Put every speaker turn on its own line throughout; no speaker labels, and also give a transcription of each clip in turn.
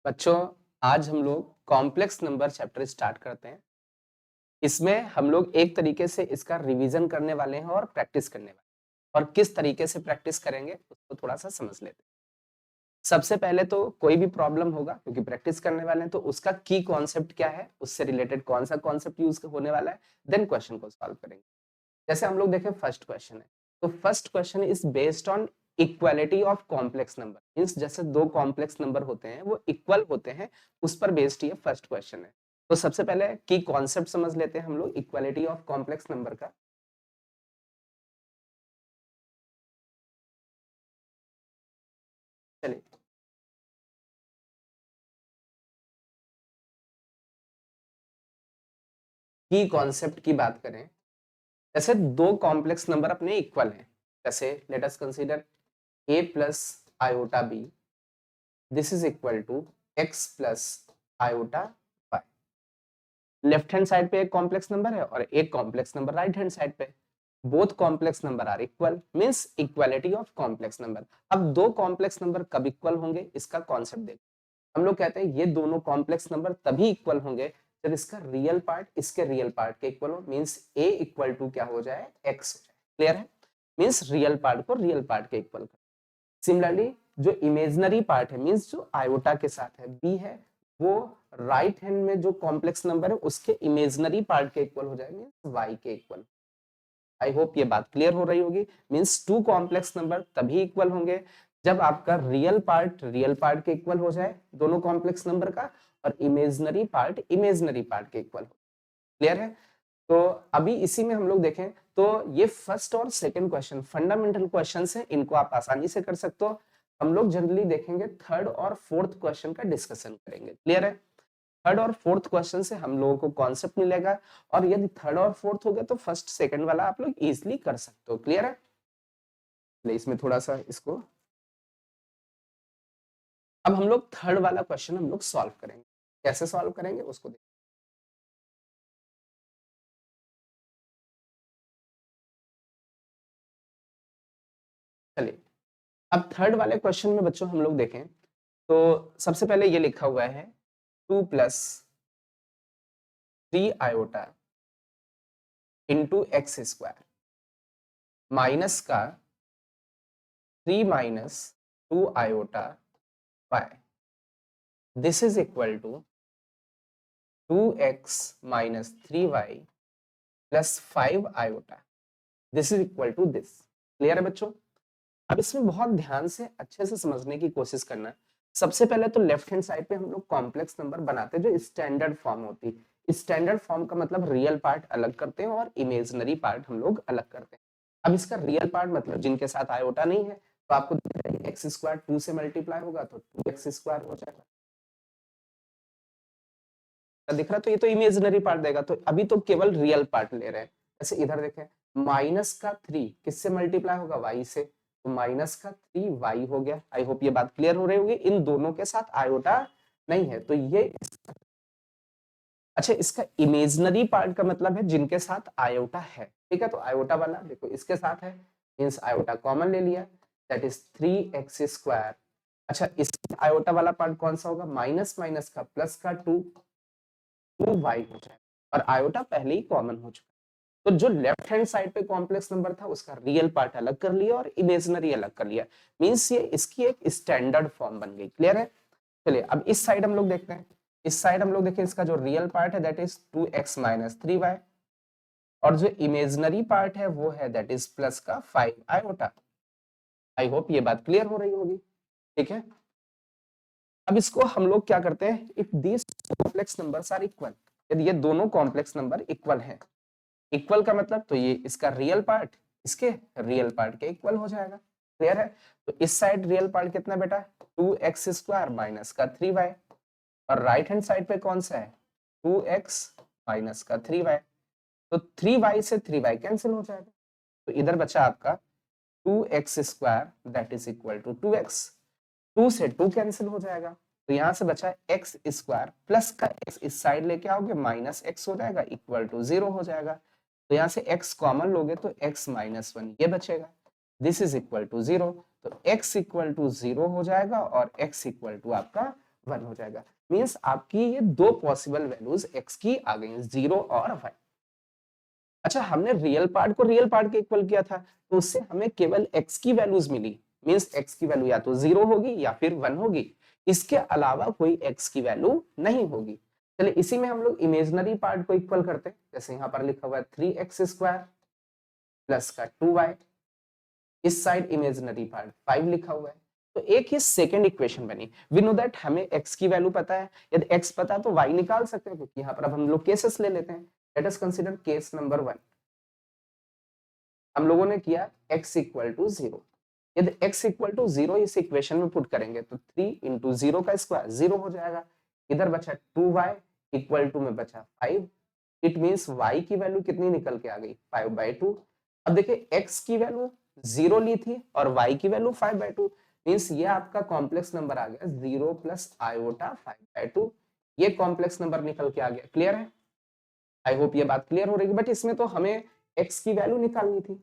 बच्चों, आज हम लोग कॉम्प्लेक्स नंबर चैप्टर स्टार्ट करते हैं। इसमें हम लोग एक तरीके से इसका रिवीजन करने वाले हैं और प्रैक्टिस करने वाले हैं। और किस तरीके से प्रैक्टिस करेंगे उसको थोड़ा सा समझ लेते हैं। सबसे पहले तो कोई भी प्रॉब्लम होगा क्योंकि प्रैक्टिस करने वाले हैं, तो उसका की कॉन्सेप्ट क्या है, उससे रिलेटेड कौन सा कॉन्सेप्ट यूज होने वाला है, देन क्वेश्चन को सॉल्व करेंगे। जैसे हम लोग देखें, फर्स्ट क्वेश्चन है, तो first question is based on equality of complex number. Means जैसे दो कॉम्प्लेक्स नंबर होते हैं वो इक्वल होते हैं, उस पर बेस्ड ये फर्स्ट क्वेश्चन है। तो सबसे पहले की कॉन्सेप्ट समझ लेते हैं हम लोग इक्वालिटी ऑफ कॉम्प्लेक्स नंबर का। चलिए, की कॉन्सेप्ट की बात करें, जैसे दो कॉम्प्लेक्स नंबर अपने इक्वल हैं। जैसे let us consider a plus iota b, this is equal to x plus iota y। Left hand side पे एक कॉम्प्लेक्स नंबर है और एक complex number right hand side पे। Both complex number are equal, means equality of complex number. अब दो complex number कब equal होंगे, इसका कॉन्सेप्ट देखो। हम लोग कहते हैं ये दोनों कॉम्प्लेक्स नंबर तभी इक्वल होंगे जब इसका रियल पार्ट इसके रियल पार्ट के इक्वल हो, मींस a इक्वल टू क्या हो जाए, x। क्लियर है? मींस रियल पार्ट को रियल पार्ट के इक्वल कर। सिमिलरली जो इमेजनरी पार्ट है, मींस जो आयोटा के साथ है b है, वो राइट हैंड में जो कॉम्प्लेक्स नंबर है उसके इमेजनरी पार्ट के इक्वल हो जाएंगे, y के इक्वल। आई होप ये बात क्लियर हो रही होगी। मींस टू कॉम्प्लेक्स नंबर तभी इक्वल होंगे जब आपका रियल पार्ट के इक्वल हो जाए दोनों कॉम्प्लेक्स नंबर का, और इमेजनरी पार्ट के इक्वल हो। क्लियर है? तो अभी इसी में हम लोग देखें तो ये फर्स्ट और सेकंड क्वेश्चन फंडामेंटल क्वेश्चन है, इनको आप आसानी से कर सकते हो। हम लोग जनरली देखेंगे थर्ड और फोर्थ क्वेश्चन का डिस्कशन करेंगे। क्लियर है? थर्ड और फोर्थ क्वेश्चन से हम लोगों को कॉन्सेप्ट मिलेगा, और यदि थर्ड और फोर्थ हो गया तो फर्स्ट सेकंड वाला आप लोग इजिली कर सकते हो। क्लियर है? इसमें थोड़ा सा इसको, अब हम लोग थर्ड वाला क्वेश्चन हम लोग सॉल्व करेंगे। कैसे सॉल्व करेंगे उसको देखिए। चलिए, अब थर्ड वाले क्वेश्चन में बच्चों हम लोग देखें तो सबसे पहले ये लिखा हुआ है 2 + 3 आयोटा इंटू x² माइनस का 3 - 2 iota y। This is equal to 2x - 3y plus 5 iota. This is equal to this. Clear है बच्चों? अब इसमें बहुत ध्यान से अच्छे से समझने की कोशिश करना है। सबसे पहले तो लेफ्ट हैंड साइड पे हम लोग कॉम्प्लेक्स नंबर बनाते हैं जो स्टैंडर्ड फॉर्म होती है। स्टैंडर्ड फॉर्म का मतलब रियल पार्ट अलग करते हैं और इमेजिनरी पार्ट हम लोग अलग करते हैं। अब इसका रियल पार्ट मतलब जिनके साथ आयोटा नहीं है, तो आपको x² 2 से मल्टीप्लाई होगा तो 2x² हो जाएगा। दिख रहा? तो ये तो इमेजिनरी पार्ट देगा, तो अभी तो केवल रियल पार्ट ले रहे हैं। जैसे इधर देखें, -3 किससे मल्टीप्लाई होगा, y से, तो -3y हो गया। आई होप ये बात क्लियर हो रही होगी। इन दोनों के साथ आयोटा नहीं है, तो ये अच्छा, इसका इमेजिनरी पार्ट का मतलब है जिनके साथ आयोटा है। ठीक है, तो आयोटा वाला देखो इसके साथ है, मींस आयोटा कॉमन ले लिया, दैट इज 3x²। अच्छा, इस आयोटा वाला पार्ट कौन सा होगा, माइनस माइनस का प्लस का 2y हो जाएगा, और आयोटा पहले ही कॉमन हो चुका है। तो जो लेफ्ट हैंड साइड पे कॉम्प्लेक्स नंबर था उसका रियल पार्ट अलग कर लिया और इमेजिनरी अलग कर लिया, मींस ये इसकी एक स्टैंडर्ड फॉर्म बन गई। क्लियर है? चलिए, अब इस साइड हम लोग देखते हैं। इस साइड हम लोग देखें, इसका जो रियल पार्ट है दैट इज 2x - 3y, और जो इमेजिनरी पार्ट है वो है दैट इज प्लस का 5 आयोटा। आई होप ये बात क्लियर हो रही होगी। ठीक है, अब इसको हम लोग क्या करते हैं, if this complex numbers are equal, यदि ये दोनों कॉम्प्लेक्स नंबर इक्वल हैं, इक्वल का मतलब तो ये इसका रियल पार्ट इसके रियल पार्ट के इक्वल हो जाएगा। क्लियर है? तो इस साइड रियल पार्ट कितना बेटा, 2x² माइनस का 3y, और राइट हैंड साइड पे कौन सा है, 2x माइनस का 3y। तो 3y से 3y कैंसिल हो जाएगा, तो इधर बचा आपका 2x² that is equal to 2x। 2 से 2 कैंसिल हो जाएगा, तो यहां से बचा x² प्लस का x इस साइड लेके आओगे माइनस x हो जाएगा, इक्वल टू 0 हो जाएगा। तो यहाँ से x कॉमन लोगे तो x - 1 ये बचेगा, दिस इज इक्वल टू 0। तो x इक्वल टू 0 हो जाएगा और x इक्वल टू आपका 1 हो जाएगा। मींस आपकी ये दो पॉसिबल वैल्यूज x की आ गई, 0 और 1। अच्छा, हमने रियल पार्ट को रियल पार्ट के इक्वल किया था, तो उससे हमें केवल x की वैल्यूज मिली। मींस x की वैल्यू या तो 0 होगी या फिर 1 होगी, इसके अलावा कोई x की वैल्यू नहीं होगी। चलिए इसी में हम लोग इमेजिनरी पार्ट को इक्वल करते हैं। जैसे यहाँ पर लिखा हुआ है 3x स्क्वायर प्लस का 2y, इस साइड इमेजिनरी पार्ट 5 लिखा हुआ है। तो एक ही सेकंड इक्वेशन बनी। वी नो दैट हमें x की वैल्यू पता है, यदि x पता है तो y निकाल सकते हैं, क्योंकि यहाँ पर अब हम लोग केसेस ले लेते हैं। Late us consider case number 1। हम लोगों ने किया x इक्वल टू 0। यदि x इक्वल टू 0 इस इक्वेशन में पुट करेंगे तो 3 इंटू 0 का स्क्वायर 0 हो जाएगा। इधर बचा 2y इक्वल टू में बचा 5। इट मींस y की वैल्यू कितनी निकल के आ गई, 5/2। अब देखिए x की वैल्यू 0 ली थी और y की वैल्यू 5/2, मींस ये आपका कॉम्प्लेक्स नंबर आ गया 0 प्लस आयोटा 5/2। ये कॉम्प्लेक्स नंबर निकल के आ गया। क्लियर है? आई होप ये बात क्लियर हो रही है। बट इसमें तो हमें x की वैल्यू निकालनी थी,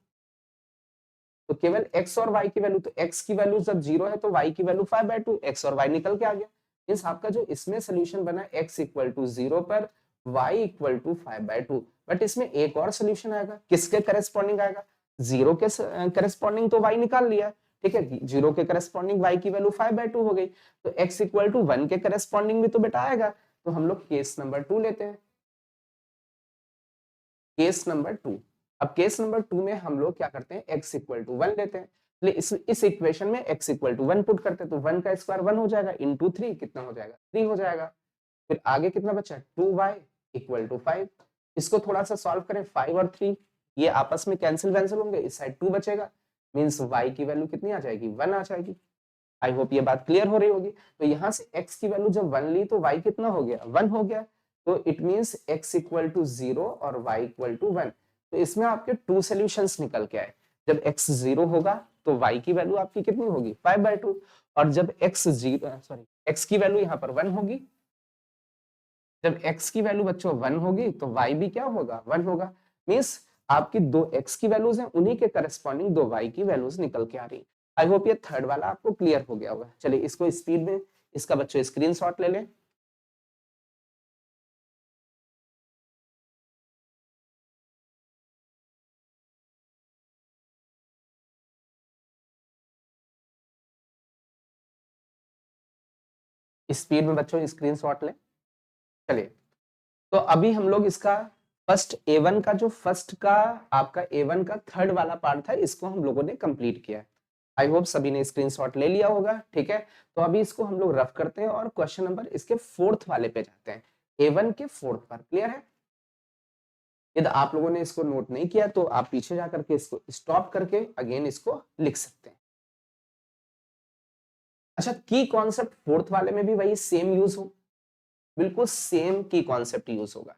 तो केवल x और y की वैल्यू, तो x की वैल्यू जब 0 है तो y की वैल्यू 5/2, x और y निकल के आ गया। मींस आपका जो इसमें सोल्यूशन बना x इक्वल टू 0 पर y इक्वल टू 5/2। बट इसमें एक और सोल्यूशन आएगा, किसके करेस्पॉन्डिंग आएगा, 0 के करेस्पॉन्डिंग तो y निकाल लिया, ठीक है, 0 के करेस्पॉन्डिंग y की वैल्यू 5/2 हो गई, तो x इक्वल टू 1 के करेस्पॉन्डिंग भी तो बेटा आएगा। तो हम लोग केस नंबर 2 लेते हैं। Case number 2। अब केस नंबर 2 में हम लोग क्या करते हैं, x इक्वल टू 1 लेते हैं। इस इक्वेशन में x इक्वल टू 1 पुट करते हैं, तो 1 का स्क्वायर 1 हो जाएगा, इंटू 3 कितना हो जाएगा, 3 हो जाएगा। फिर आगे कितना बचा, 2y इक्वल टू 5। इसको थोड़ा सा सॉल्व करें, 5 और 3 ये आपस में कैंसिल वैंसिल होंगे, इस साइड 2 बचेगा, मींस y की वैल्यू कितनी आ जाएगी, 1 आ जाएगी। आई होप ये बात क्लियर हो रही होगी। तो यहाँ से x की वैल्यू जब 1 ली तो y कितना हो गया, 1 हो गया। तो it means x equal to 0 और y इक्वल टू 1। तो इसमें आपके टू सॉल्यूशंस निकल के आए। जब x 0 होगा तो y की वैल्यू आपकी कितनी होगी, 5/2। और जब x की वैल्यू यहाँ पर 1 होगी, जब x की वैल्यू बच्चों 1 होगी तो y भी क्या होगा, 1 होगा। मींस आपकी दो x की वैल्यूज हैं, उन्हीं के करस्पॉन्डिंग दो y की वैल्यूज निकल के आ रही। आई होप ये थर्ड वाला आपको क्लियर हो गया होगा। चलिए इसको स्पीड में इसका बच्चों स्क्रीनशॉट ले लें। स्पीड में बच्चों स्क्रीनशॉट लें। चलिए, तो अभी हम लोग इसका फर्स्ट A1 का जो फर्स्ट का आपका A1 का थर्ड वाला पार्ट था, इसको हम लोगों ने कंप्लीट किया है। आई होप सभी ने स्क्रीनशॉट ले लिया होगा, ठीक है। तो अभी इसको हम लोग रफ करते हैं और क्वेश्चन नंबर इसके फोर्थ वाले पे जाते हैं, A1 के फोर्थ पर। क्लियर है? यदि आप लोगों ने इसको नोट नहीं किया तो आप पीछे जाकर के इसको स्टॉप करके अगेन इसको लिख सकते हैं। अच्छा, की कॉन्सेप्ट फोर्थ वाले में भी वही सेम यूज हो, बिल्कुल सेम की कॉन्सेप्ट यूज होगा।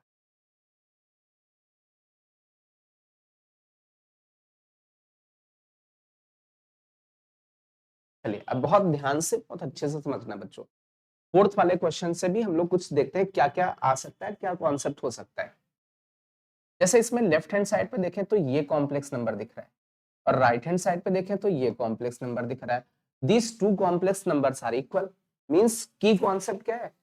चलिए अब बहुत ध्यान से बहुत अच्छे से समझना बच्चों। फोर्थ वाले क्वेश्चन से भी हम लोग कुछ देखते हैं क्या क्या आ सकता है, क्या कॉन्सेप्ट हो सकता है। जैसे इसमें लेफ्ट हैंड साइड पे देखें तो ये कॉम्प्लेक्स नंबर दिख रहा है, और राइट हैंड साइड पे देखें तो ये कॉम्प्लेक्स नंबर दिख रहा है। These two complex numbers are equal. Means की कॉन्सेप्ट क्या है,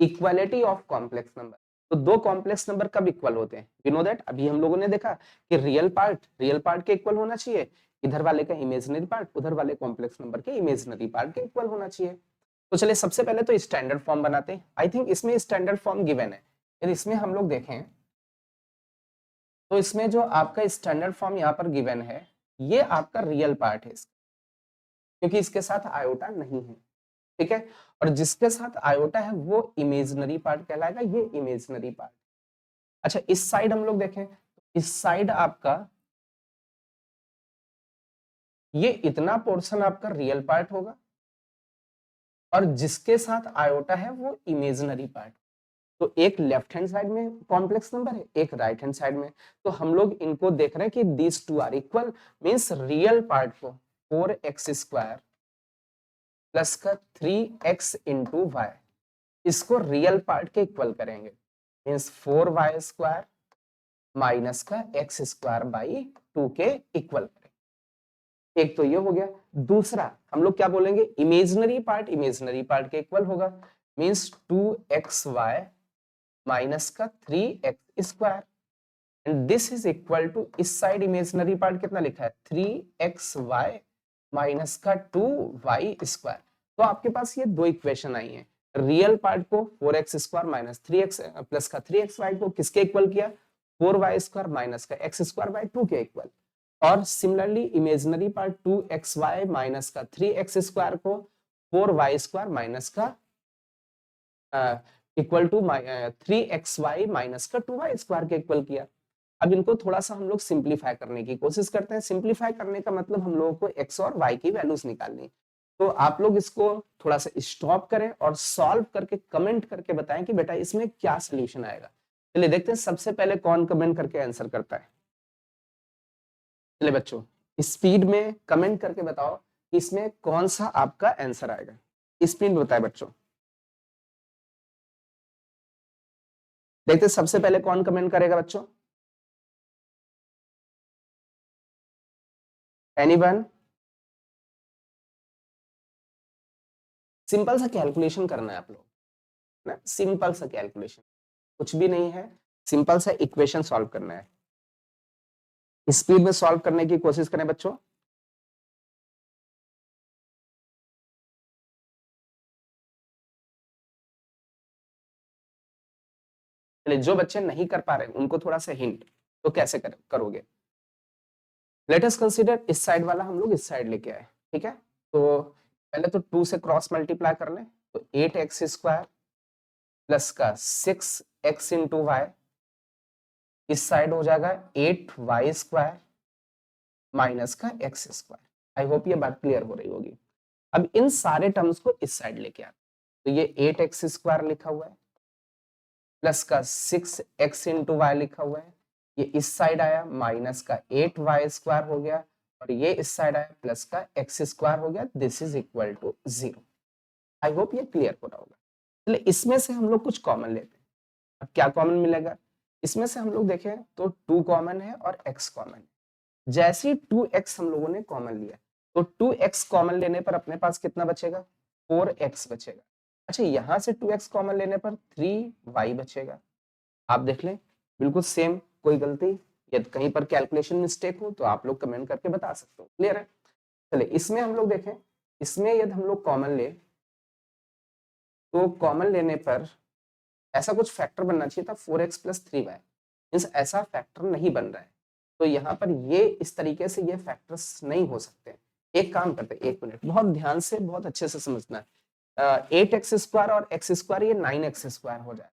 इक्वालिटी ऑफ कॉम्प्लेक्स नंबर। तो दो कॉम्प्लेक्स नंबर कब इक्वल होते हैं, वी नो दैट अभी हम लोगों ने देखा कि रियल पार्ट के इक्वल होना चाहिए, इधर वाले का इमेजिनरी पार्ट उधर वाले कॉम्प्लेक्स नंबर के इमेजिनरी पार्ट के इक्वल होना चाहिए। तो चलिए सबसे पहले तो स्टैंडर्ड फॉर्म बनाते हैं। आई थिंक इसमें स्टैंडर्ड फॉर्म गिवन है। यदि इसमें हम लोग देखें तो इसमें जो आपका स्टैंडर्ड फॉर्म यहाँ पर गिवन है, ये आपका रियल पार्ट है क्योंकि इसके साथ आयोटा नहीं है, ठीक है। और जिसके साथ आयोटा है वो इमेजिनरी पार्ट कहलाएगा, ये इमेजिनरी पार्ट। अच्छा, इस साइड हम लोग देखें, इस साइड आपका ये इतना पोर्शन आपका रियल पार्ट होगा, और जिसके साथ आयोटा है वो इमेजिनरी पार्ट। तो एक लेफ्ट हैंड साइड में कॉम्प्लेक्स नंबर है, एक राइट हैंड साइड में। तो हम लोग इनको देख रहे हैं कि these two are equal. Means real part को 4x स्क्वायर प्लस का 3x इंटू वाई, इसको रियल पार्ट के इक्वल करेंगे। मींस 4y स्क्वायर माइनस का x स्क्वायर बाई 2 के इक्वल करेंगे। एक तो ये हो गया। दूसरा हम लोग क्या बोलेंगे, इमेजिनरी पार्ट के इक्वल होगा। मीन्स 2xy माइनस का 3x square and this is equal to, इस साइड इमेजिनरी पार्ट कितना लिखा है 3xy माइनस का 2y स्क्वायर। तो आपके पास ये दो इक्वेशन आई हैं, रियल पार्ट को 4x square minus 3x plus का 3xy को किसके इक्वल किया 4y स्क्वायर माइनस का x स्क्वायर बाय 2 के इक्वल, और similarly imaginary part 2xy minus का 3x स्क्वायर को 4y स्क्वायर माइनस का इक्वल टू 3xy माइनस का 2y स्क्वायर के इक्वल किया। अब इनको थोड़ा सा हम लोग सिंप्लीफाई करने की कोशिश करते हैं। सिंप्लीफाई करने का मतलब हम लोगों को x और y की वैल्यूज निकालनी। तो आप लोग इसको थोड़ा सा स्टॉप करें और सॉल्व करके कमेंट करके बताएं कि बेटा इसमें क्या सोल्यूशन आएगा। चलिए देखते हैं सबसे पहले कौन कमेंट करके आंसर करता है। चलिए बच्चों स्पीड में कमेंट करके बताओ कि इसमें कौन सा आपका आंसर आएगा। स्पीड में बताए बच्चों। देखते हैं सबसे पहले कौन कमेंट करेगा बच्चों। एनीवन? सिंपल सा कैलकुलेशन करना है आप लोग ना, सिंपल सा कैलकुलेशन, कुछ भी नहीं है, सिंपल सा इक्वेशन सॉल्व करना है। स्पीड में सॉल्व करने की कोशिश करें बच्चों। चलिए जो बच्चे नहीं कर पा रहे उनको थोड़ा सा हिंट, तो कैसे करोगे। लेट अस कंसीडर इस साइड वाला हम लोग इस साइड लेके आए, ठीक है। तो पहले तो 2 से क्रॉस मल्टीप्लाई कर लें, तो 8x स्क्वायर प्लस का 6x इंटू वाई, इस साइड हो जाएगा 8y स्क्वायर माइनस का x स्क्वायर। आई होप ये बात क्लियर हो रही होगी। अब इन सारे टर्म्स को इस साइड लेके आते, तो ये 8x स्क्वायर लिखा हुआ है प्लस का 6x इंटू वाई लिखा हुआ है, ये इस साइड आया माइनस का 8y स्क्वायर हो गया, और ये इस साइड आया प्लस का x स्क्वायर हो गया। This is equal to 0। I hope ये क्लियर हो रहा होगा। चलिए इसमें से हम लोग कुछ कॉमन लेते हैं। अब क्या कॉमन मिलेगा इसमें से, हम लोग देखें तो 2 कॉमन है और x कॉमन है। जैसे ही 2x हम लोगों ने कॉमन लिया, तो 2x कॉमन लेने पर अपने पास कितना बचेगा 4x बचेगा। अच्छा यहां से 2x कॉमन लेने पर 3y बचेगा। आप देख लें बिल्कुल सेम, कोई गलती, यदि कहीं पर कैलकुलेशन मिस्टेक हो तो आप लोग कमेंट करके बता सकते हो। क्लियर है। चलिए इसमें हम लोग देखें, इसमें यदि हम लोग कॉमन ले, तो कॉमन लेने पर ऐसा कुछ फैक्टर बनना चाहिए था 4x प्लस 3y, मींस ऐसा फैक्टर नहीं बन रहा है। तो यहाँ पर ये इस तरीके से ये फैक्टर्स नहीं हो सकते। एक काम करते हैं, 1 मिनट, बहुत ध्यान से बहुत अच्छे से समझना है। 8x स्क्वायर और x स्क्वायर ये 9x स्क्वायर हो जाएगा,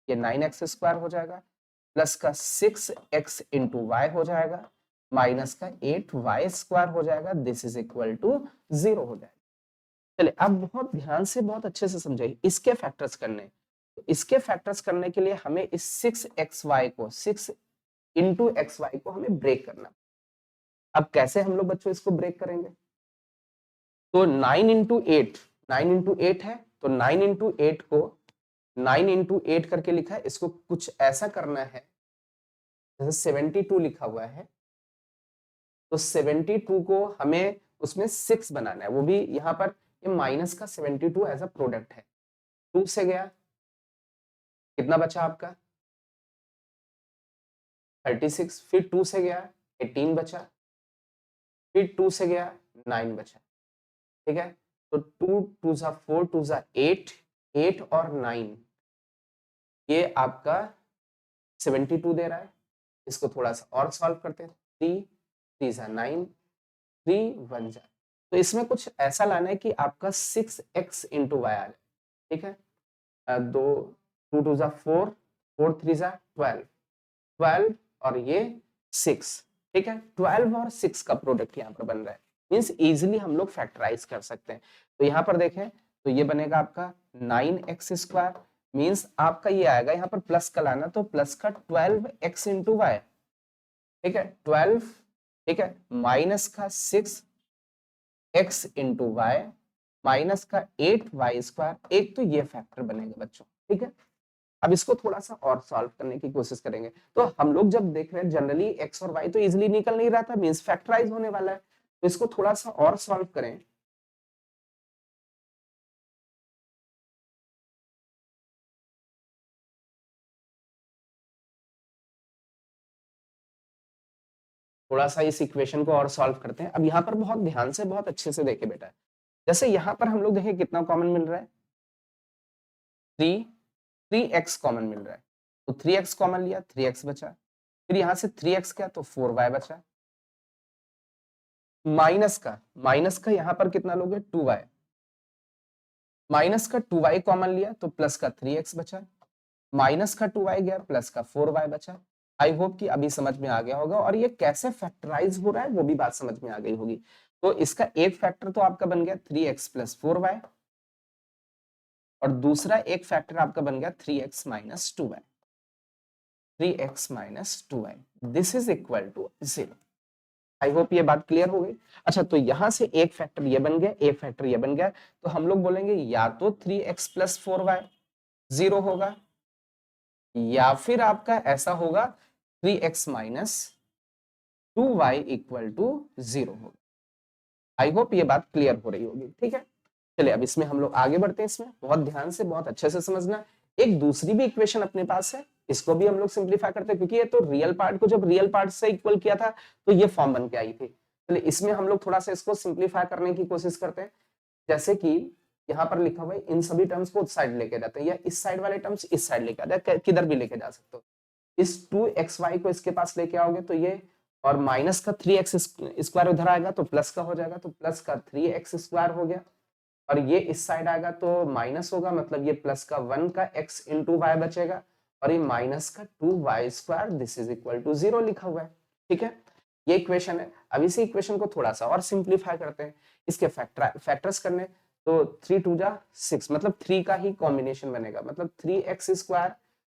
ये 9x स्क्वायर हो जाएगा प्लस का 6x इंटू वाई हो जाएगा माइनस का 8y स्क्वायर हो जाएगा। दिस इज इक्वल टू 0 हो जाएगा। चलिए अब बहुत ध्यान से बहुत अच्छे से समझाइए इसके फैक्टर्स करने। तो इसके फैक्टर्स करने के लिए हमें इस 6xy को 6 इंटू xy को हमें ब्रेक करना। अब कैसे हम लोग बच्चों इसको ब्रेक करेंगे, तो 9 इंटू 8, 9 इंटू 8 है, तो 9 इंटू 8 को 9 इंटू 8 करके लिखा है, इसको कुछ ऐसा करना है जैसे 72 लिखा हुआ है, तो 72 को हमें उसमें 6 बनाना है, वो भी यहाँ पर ये माइनस का 72 एज अ प्रोडक्ट है। 2 से गया, कितना बचा आपका 36, फिर 2 से गया 18 बचा, फिर 2 से गया 9 बचा, ठीक है। तो 2 2 जा 4 2 जा 8, 8 और 9 ये आपका 72 दे रहा है। इसको थोड़ा सा और सॉल्व करते हैं, 3 3 जा 9, 3 1 जा, तो इसमें कुछ ऐसा लाना है कि आपका 6x इंटू वाई आ जाए, ठीक है। 2 2 2 जा 4, 4 3 जा 12, 12 और ये 6, ठीक है। 12 और 6 का प्रोडक्ट यहाँ पर बन रहा है, मीन्स इजिली हम लोग फैक्टराइज कर सकते हैं। तो यहाँ पर देखें तो ये बनेगा आपका 9x स्क्वायर, मीन्स आपका ये आएगा यहाँ पर प्लस का लाना, तो प्लस का 12x इंटू वाई, ठीक है 12, ठीक है, माइनस का 6x इंटू वाई माइनस का 8y स्क्वायर। एक तो ये फैक्टर बनेगा बच्चों, ठीक है। अब इसको थोड़ा सा और सॉल्व करने की कोशिश करेंगे। तो हम लोग जब देख रहे हैं जनरली x और y तो इजीली निकल नहीं रहा था, मींस फैक्टराइज होने वाला है, तो इसको थोड़ा सा और सॉल्व करें। थोड़ा सा इस इक्वेशन को और सॉल्व करते हैं। अब यहाँ पर बहुत ध्यान से बहुत अच्छे से देखे बेटा, जैसे यहाँ पर हम लोग देखें कितना कॉमन मिल रहा है, 3x कॉमन मिल रहा है, तो 3x कॉमन लिया, 3x बचा, फिर यहाँ से 3x क्या, तो 4y बचा, माइनस का यहाँ पर कितना लोगे, 2y, माइनस का 2y कॉमन लिया तो प्लस का 3x बचा, माइनस का 2y गया, प्लस का 4y बचा। आई होप कि अभी समझ में आ गया होगा, और ये कैसे फैक्टराइज हो रहा है वो भी बात समझ में आ गई होगी। तो इसका एक फैक्टर तो आपका बन गया 3x प्लस 4y, और दूसरा एक फैक्टर आपका बन गया 3x minus 2y, 3x minus 2y, this is equal to 0। I hope ये बात क्लियर हो गई। अच्छा, तो यहां से एक फैक्टर ये बन गया, एक फैक्टर ये बन गया, तो हम लोग बोलेंगे या तो 3x प्लस 4y 0 होगा, या फिर आपका ऐसा होगा 3x minus 2y equal to 0 होगा। आई होप ये बात क्लियर हो रही होगी, ठीक है। चलिए अब इसमें हम लोग आगे बढ़ते हैं, इसमें बहुत ध्यान से बहुत अच्छे से समझना। एक दूसरी भी इक्वेशन अपने पास है, इसको भी हम लोग सिंप्लीफाई करते हैं, क्योंकि ये तो रियल पार्ट को जब रियल पार्ट से इक्वल किया था तो ये फॉर्म बन के आई थी। चलिए इसमें हम लोग थोड़ा सा इसको सिंप्लीफाई करने की कोशिश करते हैं। जैसे कि यहाँ पर लिखा हुआ है इन सभी टर्म्स को उस साइड लेके जाते हैं, या इस साइड वाले टर्म्स इस साइड लेके आते, किधर भी लेके जा सकते हो। इस 2xy को इसके पास लेके आओगे तो ये, और माइनस का 3x स्क्वायर उधर आएगा तो प्लस का हो जाएगा, तो प्लस का 3x स्क्वायर हो गया, और ये इस साइड आएगा तो माइनस होगा, मतलब ये प्लस का 1 का x इंटू वाई बचेगा, और ये माइनस का 2y square, this is equal to 0 लिखा हुआ है, ठीक है। ये इक्वेशन है। अब इसी इक्वेशन को थोड़ा सा और सिंप्लीफाई करते हैं, इसके फैक्टर्स करने, तो 3 2 जा 6, मतलब 3 का ही कॉम्बिनेशन बनेगा, मतलब 3x स्क्वायर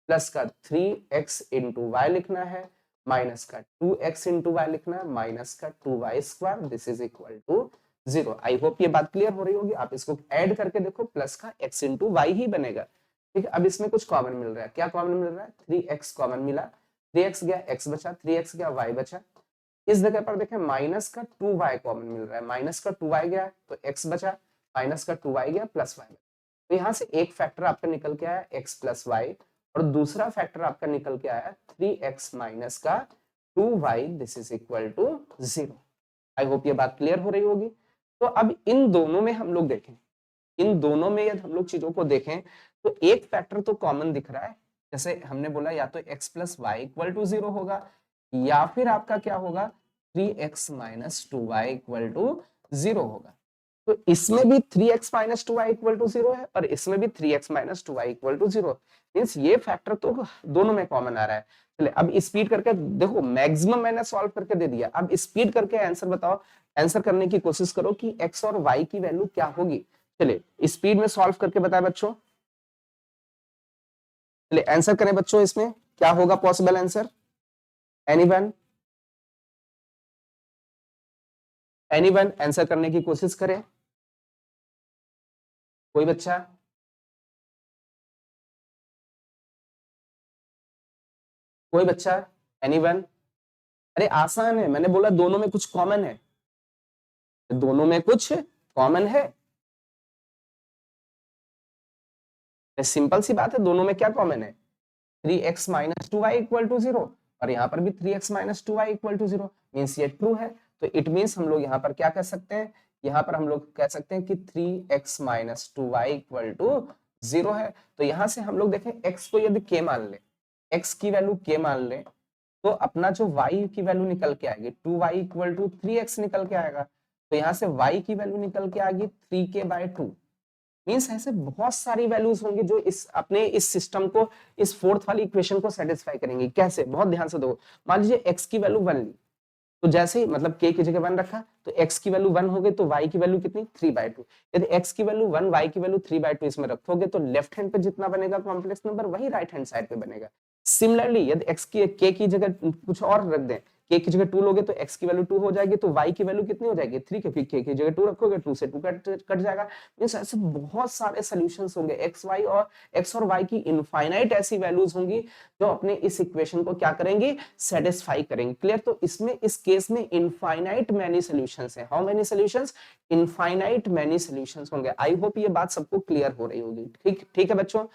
प्लस का 3x इंटू वाई लिखना है, माइनस का 2x इंटू वाई लिखना है, माइनस का 2y square, this is equal to 0। I hope ये बात क्लियर हो रही होगी। आप इसको ऐड करके देखो, प्लस का x इंटू वाई ही बनेगा, ठीक है। अब इसमें कुछ कॉमन मिल रहा है, क्या कॉमन मिल रहा है, 3x कॉमन मिला, 3x गया, x बचा, 3x गया, y बचा। इस जगह पर देखें माइनस का 2y कॉमन मिल रहा है, माइनस का 2y गया तो x बचा, माइनस का 2y गया, प्लस y। तो यहाँ से एक फैक्टर आपका निकल के आया x प्लस y, और दूसरा फैक्टर आपका निकल के आया 3x माइनस का 2y, this is equal to 0। I hope ये बात क्लियर हो रही होगी। तो अब इन दोनों में हम लोग देखें, इन दोनों में यदि हम लोग चीजों को देखें तो एक फैक्टर तो कॉमन दिख रहा है, जैसे हमने बोला या तो x plus Y equal to 0 होगा, या फिर आपका क्या होगा 3x minus 2y equal to 0 होगा। तो इसमें भी 3x minus 2y equal to 0 है, और इसमें भी 3x minus 2y equal to 0, means ये फैक्टर तो दोनों में कॉमन आ रहा है। चलिए अब स्पीड करके देखो, मैक्सिमम मैंने सॉल्व करके दे दिया, अब स्पीड करके आंसर बताओ, आंसर करने की कोशिश करो कि x और y की वैल्यू क्या होगी। चलिए स्पीड में सॉल्व करके बताए बच्चों, चलिए आंसर करें बच्चों, इसमें क्या होगा possible answer, anyone anyone answer करने की कोशिश करें, कोई बच्चा, कोई बच्चा, एनीवन। अरे आसान है, मैंने बोला दोनों में कुछ कॉमन है, दोनों में कुछ कॉमन है, सिंपल सी बात है, दोनों में क्या कॉमन है, 3x minus 2y equal to 0, और यहाँ पर भी 3x minus 2y equal to 0, means ये ट्रू है। तो इट मीन्स हम लोग यहाँ पर क्या कह सकते हैं, यहाँ पर हम लोग कह सकते हैं कि 3x minus 2y equal to 0 है। तो यहाँ से हम लोग देखें x को यदि k मान ले, x की वैल्यू k मान ले, तो अपना जो y की वैल्यू निकल के आएगी 2y इक्वल टू 3x निकल के आएगा। तो यहाँ से y की वैल्यू निकल के आएगी 3k बाय 2, मींस ऐसे बहुत सारी वैल्यूज होंगी जो इस अपने इस सिस्टम को, इस फोर्थ वाली इक्वेशन को सेटिस्फाई करेंगी। कैसे, बहुत ध्यान से दो, मान लीजिए x की वैल्यू 1 ली, तो जैसे ही मतलब k की जगह 1 रखा तो x की वैल्यू 1 हो गई, तो y की वैल्यू कितनी 3/2। यदि x की वैल्यू 1 y की वैल्यू 3/2 इसमें रखोगे तो लेफ्ट हैंड पे जितना बनेगा कॉम्प्लेक्स नंबर वही राइट हैंड साइड पे बनेगा। सिमिलरली यदि x की k की जगह कुछ और रख दें, k की जगह 2 लोगे तो x की वैल्यू 2 हो जाएगी, तो y की वैल्यू कितनी हो जाएगी 3, क्योंकि k की जगह 2 रखोगे 2 से 2 कट जाएगा। मींस ऐसे बहुत सारे सॉल्यूशंस होंगे, x और y की इनफाइनाइट ऐसी वैल्यूज होंगी जो अपने इस इक्वेशन को क्या करेंगी, सेटिस्फाई करेंगे। क्लियर। तो इसमें इस केस में इनफाइनाइट मैनी सॉल्यूशंस है। How many solutions, infinite many solutions होंगे। आई होप ये बात सबको क्लियर हो रही होगी। ठीक है बच्चों।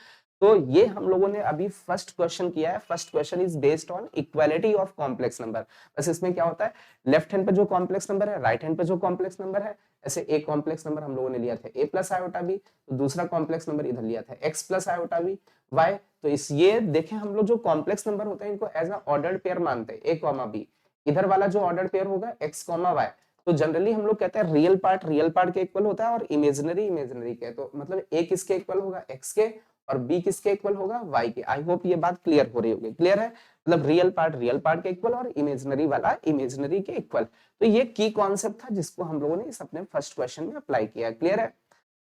तो ये हम लोगों ने अभी फर्स्ट क्वेश्चन किया है। First question is based on equality of complex number. बस इसमें क्या होता है, लेफ्ट हैंड पे जो कॉम्प्लेक्स नंबर है, राइट हैंड पे जो कॉम्प्लेक्स नंबर है, ऐसे एक कॉम्प्लेक्स नंबर हम लोगों ने लिया था a प्लस आयोटा बी, तो दूसरा कॉम्प्लेक्स नंबर इधर लिया था x plus iota B y। तो इस ये देखें, हम लोग जो कॉम्प्लेक्स नंबर होते हैं इनको एज अ ऑर्डर्ड पेयर मानते हैं, a कॉमा b। इधर वाला जो ऑर्डर्ड पेयर होगा x कॉमा y, तो जनरली हम लोग कहते हैं रियल पार्ट के इक्वल होता है और इमेजिनरी के। तो मतलब a किसके इक्वल होगा, x के, और b किसके इक्वल होगा, y के। आई होप ये बात क्लियर हो रही होगी। क्लियर है, मतलब रियल पार्ट के इक्वल और इमेजिनरी वाला इमेजिनरी के इक्वल। तो ये की कॉन्सेप्ट था जिसको हम लोगों ने इस अपने फर्स्ट क्वेश्चन में अप्लाई किया। क्लियर है,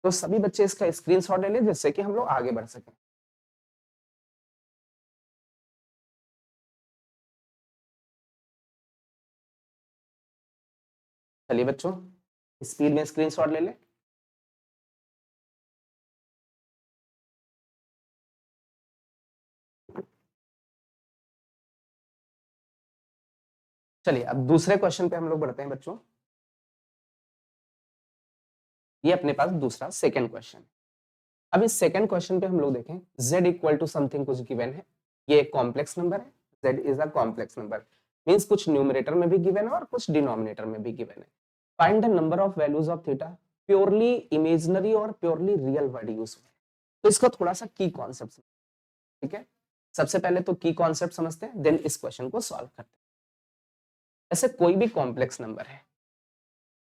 तो सभी बच्चे इसका स्क्रीनशॉट ले लें जिससे कि हम लोग आगे बढ़ सकें। चलिए बच्चों, स्पीड में स्क्रीनशॉट ले लें। चलिए अब दूसरे क्वेश्चन पे हम लोग बढ़ते हैं बच्चों। ये अपने पास दूसरा सेकंड क्वेश्चन। अब इस सेकंड क्वेश्चन पे हम लोग देखें, z इक्वल टू समथिंग कुछ गिवन है। ये एक कॉम्प्लेक्स नंबर है, z is a complex number, means कुछ न्यूमरेटर में भी गिवन है और कुछ डिनोमिनेटर में भी गिवन है। Find the number of values of theta, purely imaginary और प्योरली रियल वर्ड यूज हुए। तो इसका थोड़ा सा की कॉन्सेप्ट, ठीक है। सबसे पहले तो की कॉन्सेप्ट समझते हैं, देन इस क्वेश्चन को सॉल्व करते हैं। ऐसे कोई भी कॉम्प्लेक्स नंबर है,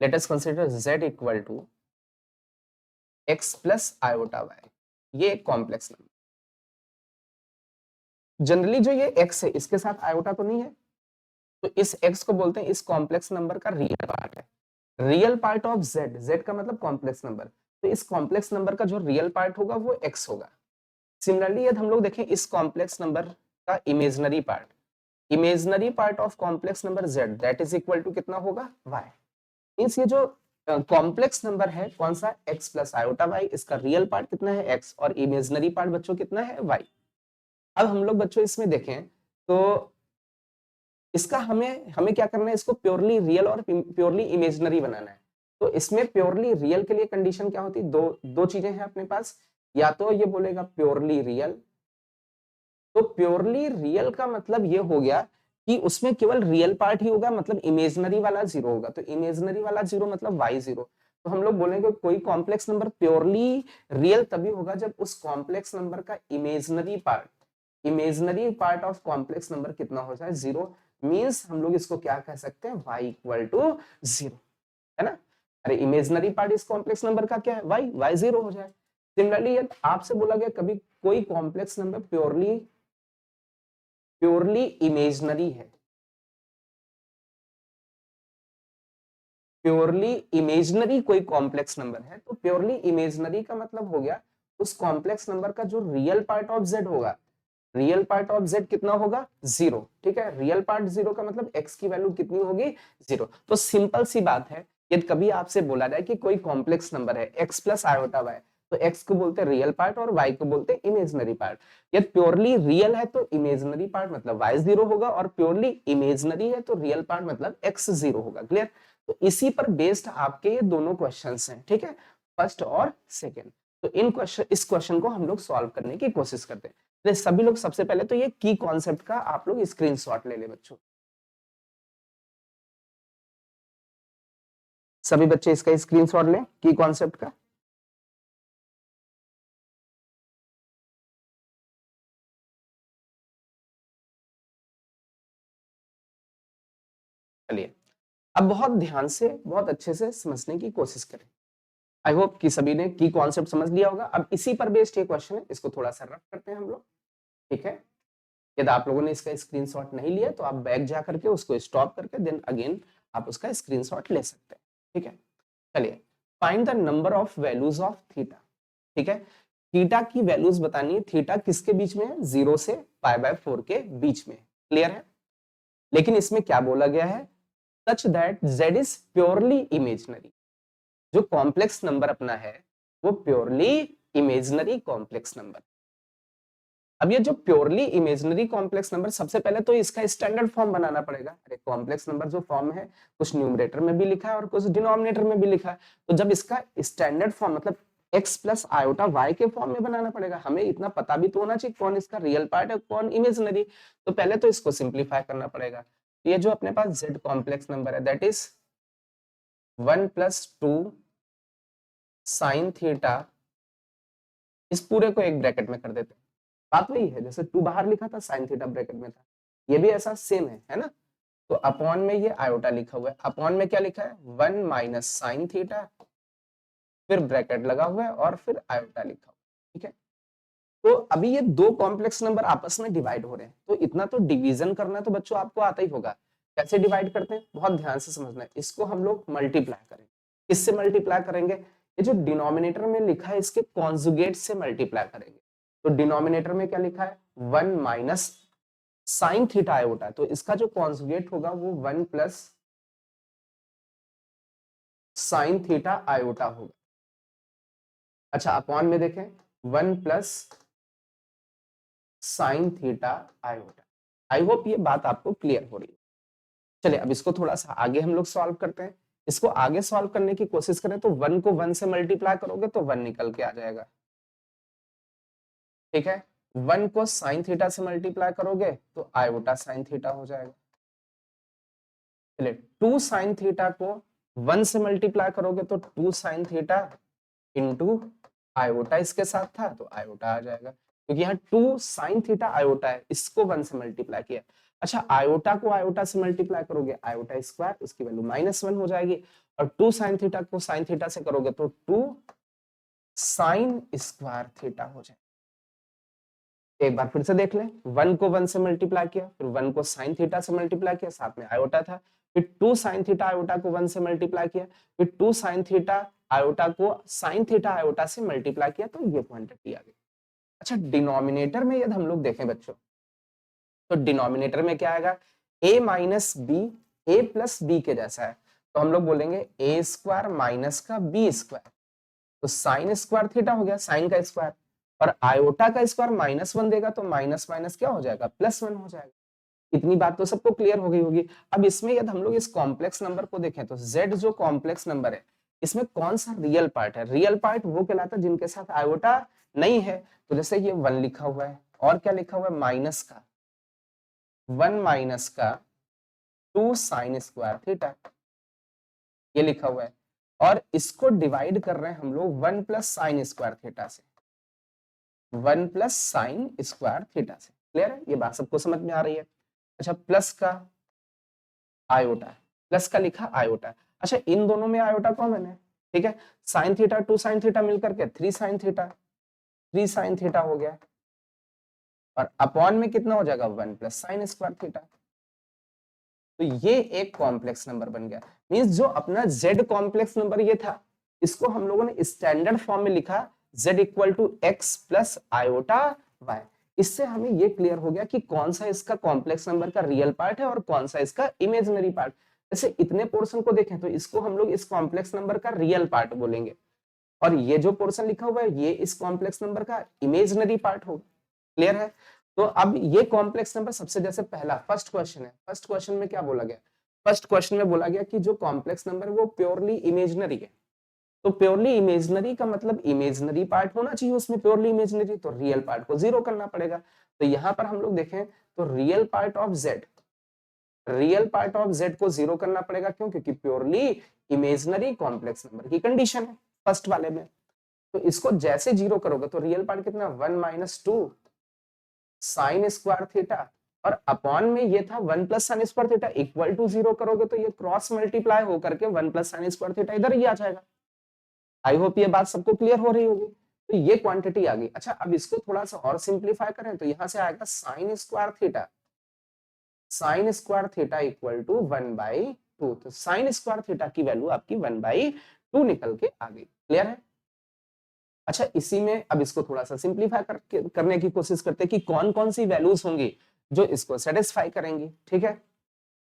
let us consider z equal to x plus iota y, ये एक कॉम्प्लेक्स नंबर। जनरली जो ये x है इसके साथ आयोटा तो नहीं है, तो इस x को बोलते हैं इस कॉम्प्लेक्स नंबर का रियल पार्ट है। Real part of z, z का मतलब कॉम्प्लेक्स नंबर, तो इस कॉम्प्लेक्स नंबर का जो रियल पार्ट होगा वो x होगा। सिमिलरली यदि हम लोग देखें इस कॉम्प्लेक्स नंबर का imaginary part of complex number z, that is equal to कितना होगा, y। मींस ये जो कॉम्प्लेक्स नंबर है कौन सा, x प्लस आयोटा y, इसका रियल पार्ट कितना है x और इमेजिनरी पार्ट बच्चों कितना है y। अब हम लोग बच्चों इसमें देखें तो इसका हमें हमें क्या करना है, इसको प्योरली रियल और प्योरली इमेजिनरी बनाना है। तो इसमें प्योरली रियल के लिए कंडीशन क्या होती है, दो चीजें हैं अपने पास। या तो ये बोलेगा प्योरली रियल, तो प्योरली रियल का मतलब ये हो गया कि उसमें केवल रियल पार्ट ही होगा, मतलब इमेजिनरी वाला जीरो होगा। तो इमेजिनरी वाला जीरो मतलब वाई जीरो। तो हम लोग बोलेंगे कोई कॉम्प्लेक्स नंबर प्योरली रियल तभी होगा जब उस कॉम्प्लेक्स नंबर का imaginary part of complex number कितना हो जाए, जीरो। मींस हम लोग इसको क्या कह सकते हैं, y इक्वल टू जीरो, है ना। अरे इमेजिनरी पार्ट इस कॉम्प्लेक्स नंबर का क्या है, y जीरो हो जाए। सिमिलरली आपसे बोला गया कभी कोई कॉम्प्लेक्स नंबर प्योरली इमेजिनरी है, प्योरली इमेजिनरी कोई कॉम्प्लेक्स नंबर है, तो प्योरली इमेजिनरी का मतलब हो गया उस कॉम्प्लेक्स नंबर का जो रियल पार्ट ऑफ z होगा, रियल पार्ट ऑफ z कितना होगा, जीरो। ठीक है, रियल पार्ट जीरो का मतलब x की वैल्यू कितनी होगी, जीरो। तो सिंपल सी बात है, यदि कभी आपसे बोला जाए कि कोई कॉम्प्लेक्स नंबर है x प्लस आयोटा y, तो x को बोलते हैं रियल पार्ट और y को बोलते हैं इमेजिनरी पार्ट। यदि प्योरली रियल है तो इमेजिनरी पार्ट मतलब y जीरो होगा, और प्योरली इमेजिनरी है तो रियल पार्ट मतलब x जीरो होगा। क्लियर, तो इसी पर बेस्ड आपके ये दोनों क्वेश्चंस हैं, ठीक है, फर्स्ट और सेकेंड। तो इस क्वेश्चन को हम लोग सॉल्व करने की कोशिश करते हैं। तो सभी लोग सबसे पहले तो ये की कॉन्सेप्ट का आप लोग स्क्रीनशॉट ले ले बच्चों, सभी बच्चे इसका स्क्रीनशॉट लें की कॉन्सेप्ट का। चलिए अब बहुत ध्यान से बहुत अच्छे से समझने की कोशिश करें। आई होप कि सभी ने की कॉन्सेप्ट समझ लिया होगा। अब इसी पर बेस्ड ये क्वेश्चन है, इसको थोड़ा सा रफ करते हैं हम लोग, ठीक है। यदि आप लोगों ने इसका स्क्रीनशॉट नहीं लिया तो आप बैक जा करके उसको स्टॉप करके देन अगेन आप उसका स्क्रीनशॉट ले सकते हैं, ठीक है। चलिए, find the number of values of theta, ठीक है। थीटा की वैल्यूज बतानी है, थीटा किसके बीच में है, 0 से π/4 के बीच में। क्लियर है, लेकिन इसमें क्या बोला गया है, such that z is purely imaginary. जो कॉम्प्लेक्स नंबर अपना है वो प्योरली इमेजिनरी कॉम्प्लेक्स नंबर। अब ये जो प्योरली इमेजिनरी कॉम्प्लेक्स नंबर, सबसे पहले तो इसका स्टैंडर्ड फॉर्म बनाना पड़ेगा। अरे कॉम्प्लेक्स नंबर जो फॉर्म है कुछ न्यूमरेटर में भी लिखा है और कुछ डिनोमिनेटर में भी लिखा है, तो जब इसका स्टैंडर्ड फॉर्म मतलब x प्लस आयोटा y के फॉर्म में बनाना पड़ेगा। हमें इतना पता भी तो होना चाहिए कौन इसका रियल पार्ट है कौन इमेजिनरी। तो पहले तो इसको सिंप्लीफाई करना पड़ेगा। ये जो अपने पास z कॉम्प्लेक्स नंबर है that is 1 plus 2 sine theta, इस पूरे को एक ब्रैकेट में कर देते हैं। बात वही है जैसे 2 बाहर लिखा था साइन थीटा ब्रैकेट में था, ये भी ऐसा सेम है ना। तो अपॉन में ये आयोटा लिखा हुआ है, अपॉन में क्या लिखा है 1 माइनस साइन थीटा, फिर ब्रैकेट लगा हुआ है और फिर आयोटा लिखा हुआ है। ठीक है, तो अभी ये दो कॉम्प्लेक्स नंबर आपस में डिवाइड हो रहे हैं, तो इतना तो डिवीजन करना तो बच्चों आपको आता ही होगा। कैसे डिवाइड करते हैं बहुत ध्यान से समझना है। इसको हम लोग मल्टीप्लाई करेंगे। किससे मल्टीप्लाई करेंगे? ये जो डिनोमिनेटर में लिखा है इसके कॉन्जुगेट से मल्टीप्लाई करेंगे। तो डिनोमिनेटर में क्या लिखा है 1 माइनस साइन थीटा आयोटा, तो इसका जो कॉन्जुगेट होगा वो 1 प्लस साइन थीटा आयोटा होगा। अच्छा अपॉन में देखें 1 प्लस साइन थीटा आयोटा। आई होप ये बात आपको क्लियर हो रही है। चलिए अब इसको थोड़ा सा आगे हम लोग सॉल्व करते हैं। इसको आगे सॉल्व करने की कोशिश करें तो 1 को 1 से मल्टीप्लाई करोगे तो 1 निकल के आ जाएगा। ठीक है, 1 को साइन थीटा से मल्टीप्लाई करोगे तो आयोटा साइन थीटा हो जाएगा। चलिए 2 साइन थीटा को 1 से मल्टीप्लाई करोगे तो 2 साइन थीटा इंटू आयोटा इसके साथ था तो आयोटा आ जाएगा, क्योंकि यहाँ 2 साइन थीटा आयोटा है, इसको 1 से मल्टीप्लाई किया। अच्छा आयोटा को आयोटा से मल्टीप्लाई करोगे आयोटा स्क्वायर, उसकी वैल्यू -1 हो जाएगी। और 2 साइन थीटा को साइन थीटा से करोगे तो 2 साइन स्क्वायर थीटा हो जाएगा। एक बार फिर से देख ले, 1 को 1 से मल्टीप्लाई किया, फिर 1 को साइन थीटा से मल्टीप्लाई किया, साथ में आयोटा था, फिर 2 साइन थीटा आयोटा को 1 से मल्टीप्लाई किया, फिर 2 साइन थीटा आयोटा को साइन थीटा आयोटा से मल्टीप्लाई किया, तो ये क्वांटिटी आ गई। अच्छा डिनोमिनेटर में यदि हम लोग देखें बच्चों, तो डिनोमिनेटर में क्या आएगा a minus B, A plus B के जैसा है, तो हम लोग बोलेंगे ए स्क्वायर माइनस का बी स्क्वायर, तो साइन स्क्वायर थीटा हो गया साइन का स्क्वायर, और आयोटा का स्क्वायर -1 देगा तो माइनस माइनस क्या हो जाएगा +1 हो जाएगा। इतनी बात तो सबको क्लियर हो गई होगी। अब इसमें यदि हम लोग इस कॉम्प्लेक्स नंबर को देखें तो z जो कॉम्प्लेक्स नंबर है इसमें कौन सा रियल पार्ट है? रियल पार्ट वो कहलाता है जिनके साथ आयोटा नहीं है। तो जैसे ये 1 लिखा हुआ है और क्या लिखा हुआ है माइनस का 1 माइनस का 2 साइन स्क्वायर थीटा, ये लिखा हुआ है, और इसको डिवाइड कर रहे हैं हम लोग 1 प्लस साइन स्क्वायर थीटा से, 1 प्लस साइन स्क्वायर थीटा से। क्लियर है? ये बात सबको समझ में आ रही है। अच्छा प्लस का आयोटा, प्लस का लिखा आयोटा। अच्छा इन दोनों में आयोटा कॉमन है, ठीक है, साइन थीटा 2 साइन थीटा मिलकर के 3 साइन थीटा, 3 साइन थीटा हो गया, और अपॉन में कितना हो जाएगा 1 प्लस साइन स्क्वायर थीटा। तो ये एक कॉम्प्लेक्स नंबर बन गया। मींस जो अपना z कॉम्प्लेक्स नंबर ये था, इसको हम लोगों ने स्टैंडर्ड फॉर्म में लिखा z equal to x plus iota y. इससे हमें ये क्लियर हो गया कि कौन सा इसका कॉम्प्लेक्स नंबर का रियल पार्ट है और कौन सा इसका इमेजिनरी पार्ट। जैसे इतने पोर्शन को देखें तो इसको हम लोग इस कॉम्प्लेक्स नंबर का रियल पार्ट बोलेंगे, और ये जो पोर्शन लिखा हुआ है ये इस कॉम्प्लेक्स नंबर का इमेजिनरी पार्ट होगा। क्लियर है? तो अब ये कॉम्प्लेक्स नंबर सबसे जैसे पहला फर्स्ट क्वेश्चन है, फर्स्ट क्वेश्चन में क्या बोला गया? फर्स्ट क्वेश्चन में बोला गया कि जो कॉम्प्लेक्स नंबर है वो प्योरली इमेजिनरी है। तो प्योरली इमेजिनरी का मतलब इमेजिनरी पार्ट होना चाहिए उसमें, प्योरली इमेजिनरी, तो रियल पार्ट को 0 करना पड़ेगा। तो यहाँ पर हम लोग देखें तो real part of z, real part of z को 0 करना पड़ेगा। क्यों? क्योंकि प्योरली इमेजिनरी कॉम्प्लेक्स नंबर की कंडीशन है फर्स्ट वाले में। तो इसको जैसे 0 करोगे तो रियल पार्ट कितना 1 माइनस 2 साइन स्क्वायर थीटा, और अपॉन में ये था 1 plus sine square theta, equal to 0 करोगे तो ये क्रॉस मल्टीप्लाई होकर के 1 प्लस साइन स्क्वायर थीटा इधर ही आ जाएगा। आई होप ये बात सबको क्लियर हो रही होगी। तो ये क्वांटिटी आ गई। अच्छा अब इसको थोड़ा सा और सिंप्लीफाई करें तो यहां से आएगा sine square theta, sine square theta equal to 1/2। तो साइन स्क्वायर थीटा की वैल्यू आपकी 1/2 निकल के आ गई। क्लियर है? अच्छा इसी में अब इसको थोड़ा सा सिंप्लीफाई करने की कोशिश करते हैं कि कौन कौन सी वैल्यूज होंगी जो इसको सेटिस्फाई करेंगी। ठीक है,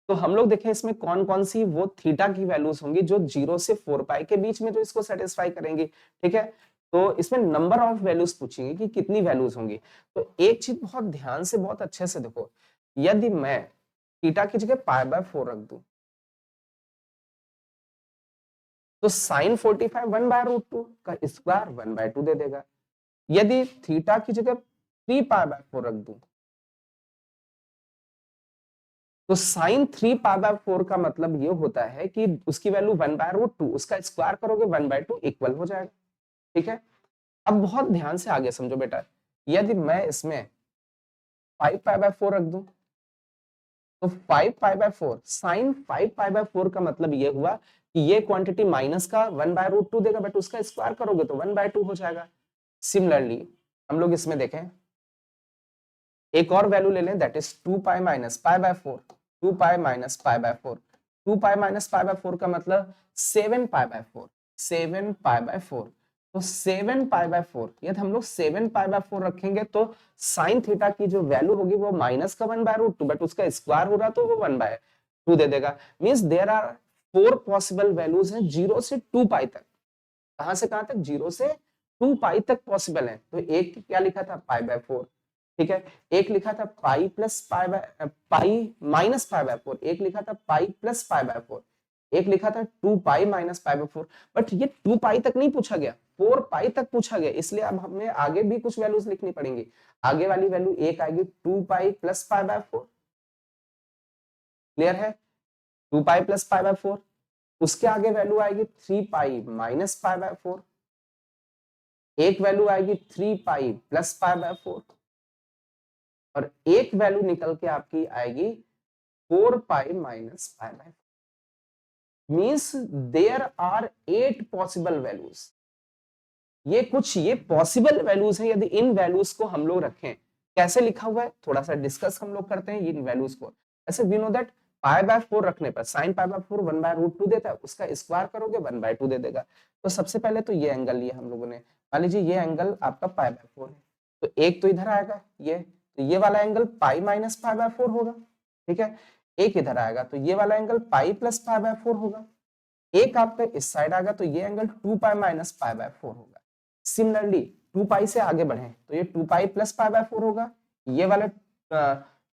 तो हम लोग देखें इसमें कौन कौन सी वो थीटा की वैल्यूज होंगी जो 0 से 4 पाई के बीच में जो इसको सेटिस्फाई करेंगी। ठीक है, तो इसमें नंबर ऑफ वैल्यूज पूछेंगे कि कितनी वैल्यूज होंगी। तो एक चीज बहुत ध्यान से बहुत अच्छे से देखो, यदि मैं थीटा की जगह π/4 रख दूं तो साइन 45 1/√2 का स्क्वायर 1/2 दे देगा। यदि थीटा की जगह 3π/4 रख दूं तो साइन 3π/4 का मतलब ये होता है कि उसकी वैल्यू 1/√2, उसका स्क्वायर करोगे 1/2 इक्वल हो जाएगा। ठीक है, अब बहुत ध्यान से आगे समझो बेटा, यदि मैं इसमें 5π/4 रख दूं तो 5π/4 साइन 5π/4 का मतलब ये हुआ कि ये क्वांटिटी माइनस का 1/√2 देगा, बट उसका स्क्वायर करोगे तो 1/2 हो जाएगा। सिमिलरली हम लोग इसमें देखें, एक और वैल्यू ले लें, दैट इज 2π - π/4, 2π - π/4, 2π - π/4 का मतलब 7π/4, 7π/4, तो 7π/4 यदि हम लोग 7π/4 रखेंगे तो साइन थीटा की जो वैल्यू होगी वो माइनस का 1/√2, बट उसका स्क्वायर हो रहा तो वो 1/2 दे देगा। Means there are 4 possible values हैं 0 से 2π तक। कहां से कहां तक? 0 से 2π तक पॉसिबल है। तो एक क्या लिखा था? π/4। ठीक है, एक लिखा था पाई प्लस पाई माइनस π/4, एक लिखा था पाई प्लस π/4, एक लिखा था 2π - π/4। बट ये 2π तक नहीं पूछा गया, 4π तक पूछा गया, इसलिए अब हमें आगे भी कुछ वैल्यूज लिखनी पड़ेंगी। आगे वाली वैल्यू एक आएगी 2π + π/4। क्लियर है? 2π + π/4। उसके आगे वैल्यू आएगी 3π - π/4। एक वैल्यू आएगी 3π + π/4 और एक वैल्यू निकल के आपकी आएगी 4π - π/4। Means there are 8 possible values. ये पॉसिबल वैल्यूज हैं। यदि इन वैल्यूज को हम लोग रखें, कैसे लिखा हुआ है थोड़ा सा डिस्कस हम लोग करते हैं इन वैल्यूज को। ऐसे वी नो दैट π/4 रखने पर साइन π/4 1/√2 देता है, उसका स्क्वायर करोगे 1/2 दे देगा। तो सबसे पहले तो ये एंगल लिया हम लोगों ने, मान लीजिए ये एंगल आपका π/4 है, तो एक तो इधर आएगा ये, तो ये वाला एंगल पाई माइनस π/4 होगा। ठीक है, एक इधर आएगा तो ये वाला एंगल पाई प्लस π/4 होगा। एक आपका इस साइड आएगा तो ये एंगल 2π - π/4 होगा। सिमिलरली 2π से आगे बढ़े तो ये 2π + π/4 होगा, ये वाला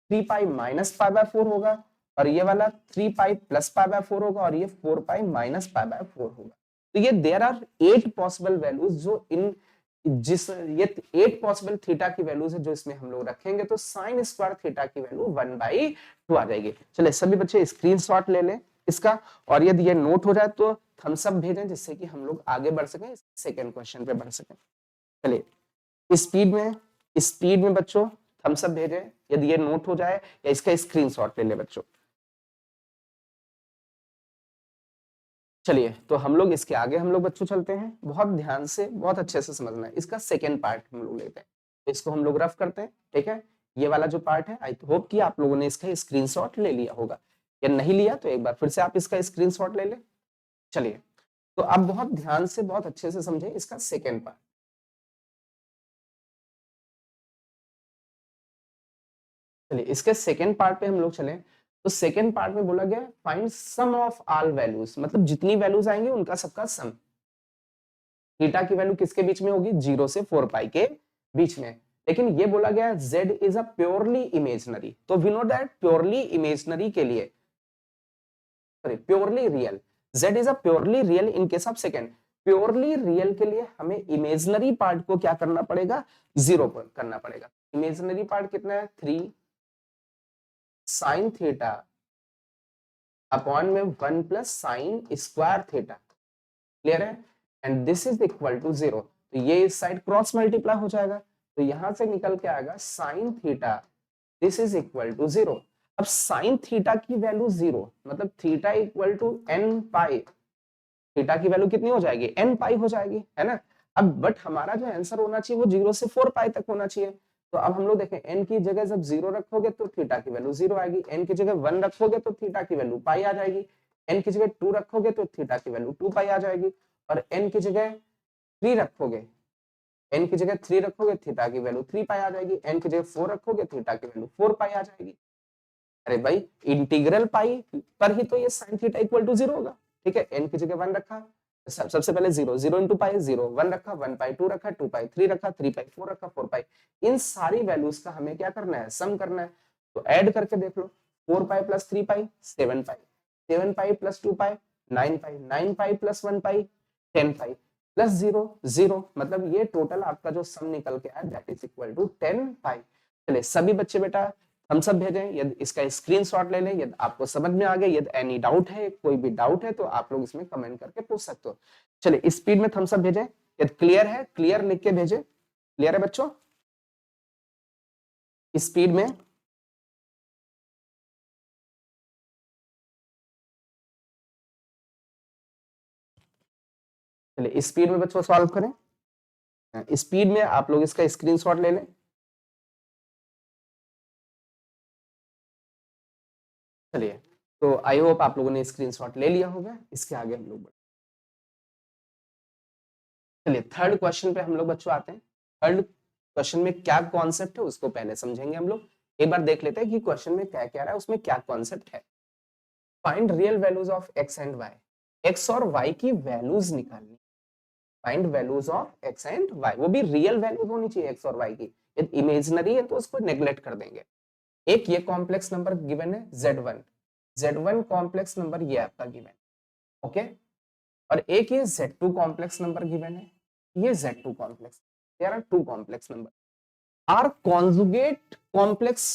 3π - π/4 होगा और ये वाला 3π + π/4 होगा और ये 4π - π/4 होगा। तो ये देयर आर 8 पॉसिबल वैल्यूज जो इन जिस ये 8 पॉसिबल थीटा की वैल्यूज है जो इसमें हम लोग रखेंगे तो साइन स्क्वायर थीटा की वैल्यू 1/2 आ जाएगी। चलिए सभी बच्चे स्क्रीनशॉट ले लें इसका, और यदि ये नोट हो जाए तो थम्स अप भेजें जिससे कि हम लोग आगे बढ़ सकें, सेकंड क्वेश्चन पे बढ़ सकें। चलिए स्पीड में बच्चों थम्स अप भेजें यदि ये नोट हो जाए या इसका स्क्रीनशॉट ले ले बच्चों। चलिए तो हम लोग इसके आगे हम लोग बच्चों चलते हैं, बहुत ध्यान से बहुत अच्छे से समझना है। इसका सेकेंड पार्ट हम लोग लेते हैं, तो इसको हम लोग रफ करते हैं। ठीक है, ये वाला जो पार्ट है आई होप कि आप लोगों ने इसका स्क्रीनशॉट ले लिया होगा, या नहीं लिया तो एक बार फिर से आप इसका स्क्रीनशॉट ले लें। चलिए तो अब बहुत ध्यान से बहुत अच्छे से समझे इसका सेकेंड पार्ट। चलिए इसके सेकेंड पार्ट पे हम लोग चले, तो सेकेंड पार्ट में बोला गया find sum of all values, मतलब जितनी वैल्यूज आएंगी उनका सबका सम। थीटा की वैल्यू किसके बीच में होगी? 0 से 4π के बीच में। लेकिन ये बोला गया z is a purely imaginary, तो we know that purely imaginary के लिए, sorry purely real, z is a purely real in case of second. Purely real के लिए हमें इमेजनरी पार्ट को क्या करना पड़ेगा? 0 पर करना पड़ेगा। इमेजनरी पार्ट कितना है? 3 साइन थीटा अपॉन में 1 + साइन स्क्वायर थीटा। क्लियर है? And this is equal to 0, तो ये इस साइड क्रॉस मल्टीप्लाई हो जाएगा, तो यहां से निकल के आएगा sine theta this is equal to 0। अब साइन थीटा की वैल्यू 0 मतलब theta equal to n pi, theta की वैल्यू कितनी हो जाएगी? n पाई हो जाएगी, है ना। अब बट हमारा जो आंसर होना चाहिए वो 0 से 4π तक होना चाहिए। तो अब हम लोग देखें n की जगह जब 0 रखोगे तो थीटा की वैल्यू 0 आएगी, n की जगह 1 रखोगे तो थीटा की वैल्यू पाई आ जाएगी, n की जगह 2 रखोगे तो थीटा की वैल्यू 2π आ जाएगी, और n की जगह 3 रखोगे, n की जगह 3 रखोगे थीटा की वैल्यू 3π आ जाएगी, n की जगह 4 रखोगे थीटा की वैल्यू 4π आ जाएगी। अरे भाई इंटीग्रल पाई पर ही तो ये sin थीटा इक्वल टू 0 होगा। ठीक है, n की जगह 1 रखा, सबसे पहले 0 0 इंटू पाई 0, 1 रखा 1 पाई, 2 रखा 2 पाई, 3 रखा 3 पाई, 4 रखा 4 पाई। इन सारी वैल्यूज का हमें क्या करना है? सम करना है। तो ऐड करके देख लो, 4 पाई प्लस 3 पाई 7 पाई, 7 पाई प्लस 2 पाई 9 पाई, 9 पाई प्लस 1 पाई 10 पाई प्लस 0 0, मतलब ये टोटल आपका जो सम निकल के आया दैट इज इक्वल टू 10 पाई। चलिए सभी बच्चे बेटा हम सब भेजें, यदि इसका स्क्रीनशॉट ले लें, यदि आपको समझ में आ गया, यदि एनी डाउट है, कोई भी डाउट है तो आप लोग इसमें कमेंट करके पूछ सकते हो। चलिए स्पीड में थम्स अप भेजें, यदि क्लियर है क्लियर लिख के भेजें। क्लियर है बच्चों? स्पीड में चलिए स्पीड में बच्चों सॉल्व करें। स्पीड में आप लोग इसका स्क्रीनशॉट ले लें। चलिए तो आई होप आप लोगों ने स्क्रीनशॉट ले लिया होगा। इसके आगे हम लोग चलिए थर्ड क्वेश्चन पे हम लोग बच्चों आते हैं। थर्ड क्वेश्चन में क्या कॉन्सेप्ट है उसको पहले समझेंगे हम लोग। एक बार देख लेते हैं कि क्वेश्चन में क्या क्या रहा है, उसमें क्या कॉन्सेप्ट है। Find real values of x and y, x और वाई की वैल्यूज निकालनी। Find values of x and y, वो भी रियल वैल्यूज होनी चाहिए एक्स और वाई की। यदि इमेजिनरी है तो उसको नेग्लेक्ट कर देंगे। एक ये कॉम्प्लेक्स नंबर गिवन है Z1, Z1 कॉम्प्लेक्स नंबर ये आपका गिवन, ओके। और एक ये Z2 कॉम्प्लेक्स नंबर गिवन है, ये Z2 complex, there are two complex number are conjugate complex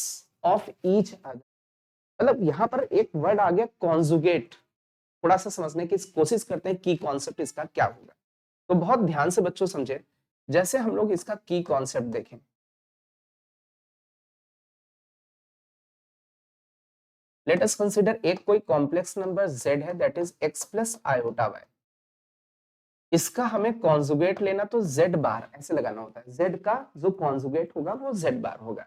of each other. मतलब यहां पर एक वर्ड आ गया कॉन्जुगेट, थोड़ा सा समझने की कोशिश करते हैं की कॉन्सेप्ट इसका क्या होगा। तो बहुत ध्यान से बच्चों समझे, जैसे हम लोग इसका की कॉन्सेप्ट देखें। लेट अस कंसीडर एक कोई कॉम्प्लेक्स नंबर z है that is x plus iota y। इसका हमें कॉन्जुगेट लेना तो z बार ऐसे लगाना होता है, z का जो कॉन्जुगेट होगा वो z बार होगा।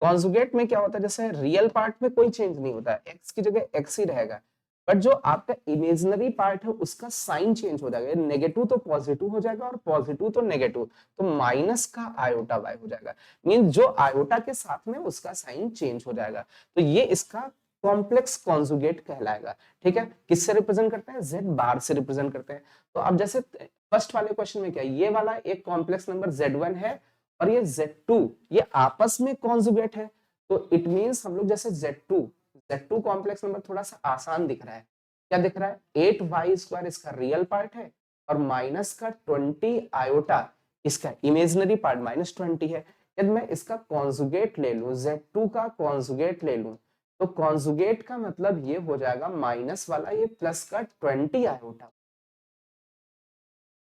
कॉन्जुगेट में क्या होता है, जैसे रियल पार्ट में कोई चेंज नहीं होता है, x की जगह x ही रहेगा, बट जो आपका इमेजिनरी पार्ट है उसका साइन चेंज हो जाएगा, नेगेटिव तो पॉजिटिव हो जाएगा और पॉजिटिव तो नेगेटिव, तो माइनस का आयोटा y हो जाएगा। मीन जो आयोटा के साथ में उसका साइन चेंज हो जाएगा, तो ये इसका कॉम्प्लेक्स कॉन्जुगेट कहलाएगा। ठीक है, किससे रिप्रेजेंट करते हैं, z बार से रिप्रेजेंट करते हैं। तो अब जैसे फर्स्ट वाले क्वेश्चन में क्या है, ये वाला एक कॉम्प्लेक्स नंबर z1 है और ये Z2, ये आपस में कॉन्जुगेट है, तो इट मींस हम लोग जैसे Z2 कॉम्प्लेक्स नंबर थोड़ा सा आसान दिख रहा है। क्या दिख रहा है, 8y² इसका रियल पार्ट है और माइनस का 20 आयोटा इसका इमेजिनरी पार्ट -20 है। यदि मैं इसका कॉन्जुगेट ले लूं, Z2 का कॉन्जुगेट ले लूं, तो कॉन्जुगेट का मतलब ये हो जाएगा माइनस वाला ये प्लस का 20 आयोटा।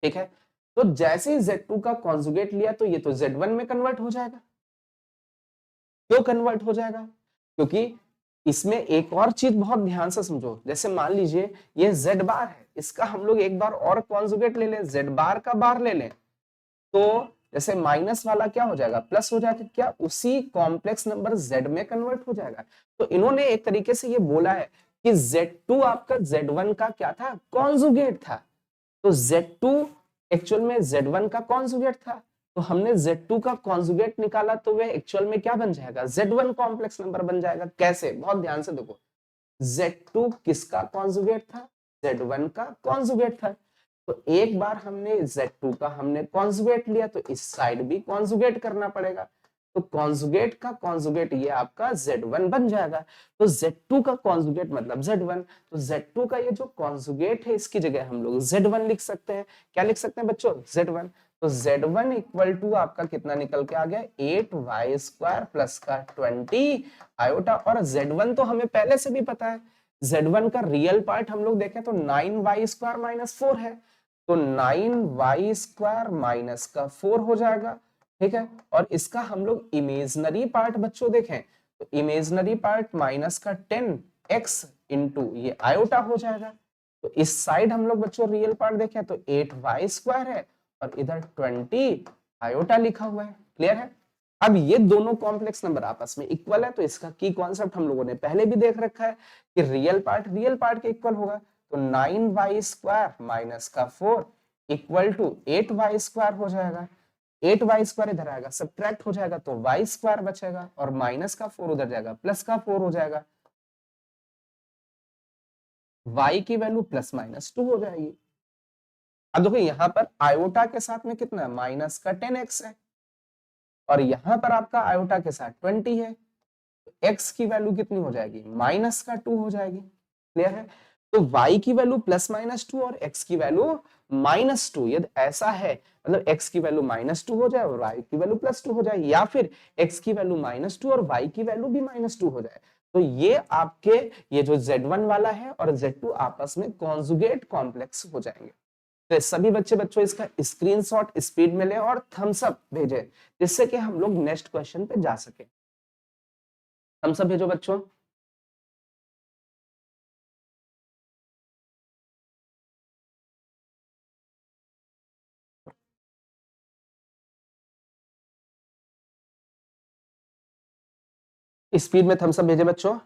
ठीक है, तो जैसे ही Z2 का कॉन्जुगेट लिया तो ये तो Z1 में कन्वर्ट हो जाएगा। क्यों कन्वर्ट हो जाएगा, क्योंकि इसमें एक और चीज बहुत ध्यान से समझो। जैसे मान लीजिए ये Z बार है, इसका हम लोग एक बार और कॉन्जुगेट ले लें, Z बार का बार ले लें, तो जैसे माइनस वाला क्या हो जाएगा, प्लस हो जाएगा, क्या उसी कॉम्प्लेक्स नंबर Z में कन्वर्ट हो जाएगा। तो इन्होंने एक तरीके से ये बोला है कि Z2 आपका Z1 का क्या था, कॉन्जुगेट था। तो Z2 एक्चुअल में Z1 का कॉन्जुगेट था, तो हमने Z2 का कॉन्जुगेट निकाला तो वह एक्चुअल में क्या बन जाएगा, Z1 कॉम्प्लेक्स नंबर बन जाएगा। कैसे, बहुत ध्यान से देखो, Z2 किसका कॉन्जुगेट था, Z1 का कॉन्जुगेट था। तो एक बार हमने Z2 का हमने कॉन्जुगेट लिया तो इस साइड भी कॉन्जुगेट करना पड़ेगा, तो कॉन्जुगेट का कॉन्जुगेट ये आपका Z1 बन जाएगा। तो Z2 का कॉन्जुगेट मतलब Z1, तो Z2 का ये जो कॉन्जुगेट है इसकी जगह हम लोग Z1 लिख सकते हैं। क्या लिख सकते हैं बच्चों, Z1। तो Z1 इक्वल टू आपका कितना निकल के आ गया, 8y² प्लस का 20 आयोटा। और Z1 तो हमें पहले से भी पता है, Z1 का रियल पार्ट हम लोग देखें तो 9y² माइनस 4 है, तो 9y² माइनस का 4 हो जाएगा। ठीक है, और इसका हम लोग इमेजनरी पार्ट बच्चों देखें तो इमेजनरी पार्ट माइनस का 10x इंटू ये आयोटा हो जाएगा। तो इस साइड हम लोग बच्चों रियल पार्ट देखें तो 8y² है और इधर 20 आयोटा लिखा हुआ है। क्लियर है, अब ये दोनों कॉम्प्लेक्स नंबर आपस में इक्वल है, तो इसका की कॉन्सेप्ट हम लोगों ने पहले भी देख रखा है कि रियल पार्ट के इक्वल होगा। तो 9y² माइनस का 4 इक्वल टू 8y² हो जाएगा। 8y² इधर आएगा, सब्ट्रैक्ट हो जाएगा तो y² बचेगा और माइनस का 4 उधर जाएगा, प्लस का 4 हो जाएगा। y की वैल्यू प्लस माइनस 2 हो जाएगी। अब देखो यहां पर आयोटा के साथ में कितना है, माइनस का 10x है और यहां पर आपका आयोटा के साथ 20 है, तो x की वैल्यू कितनी हो जाएगी, -2 हो जाएगी। क्लियर है, तो y की वैल्यू +-2 और x की वैल्यू -2, यदि ऐसा है मतलब x की वैल्यू -2 हो जाए और y की वैल्यू +2 हो जाए, या फिर x की वैल्यू -2 और y की वैल्यू भी -2 हो जाए, तो ये आपके ये जो Z1 वाला है और Z2 आपस में कॉन्जुगेट कॉम्प्लेक्स हो जाएंगे। तो सभी बच्चों इसका स्क्रीनशॉट स्पीड में लें और थम्स अप भेजें, जिससे कि हम लोग नेक्स्ट क्वेश्चन पे जा सके। थम्स अप भेजो बच्चों। स्पीड में थम्स अप भेजे बच्चों।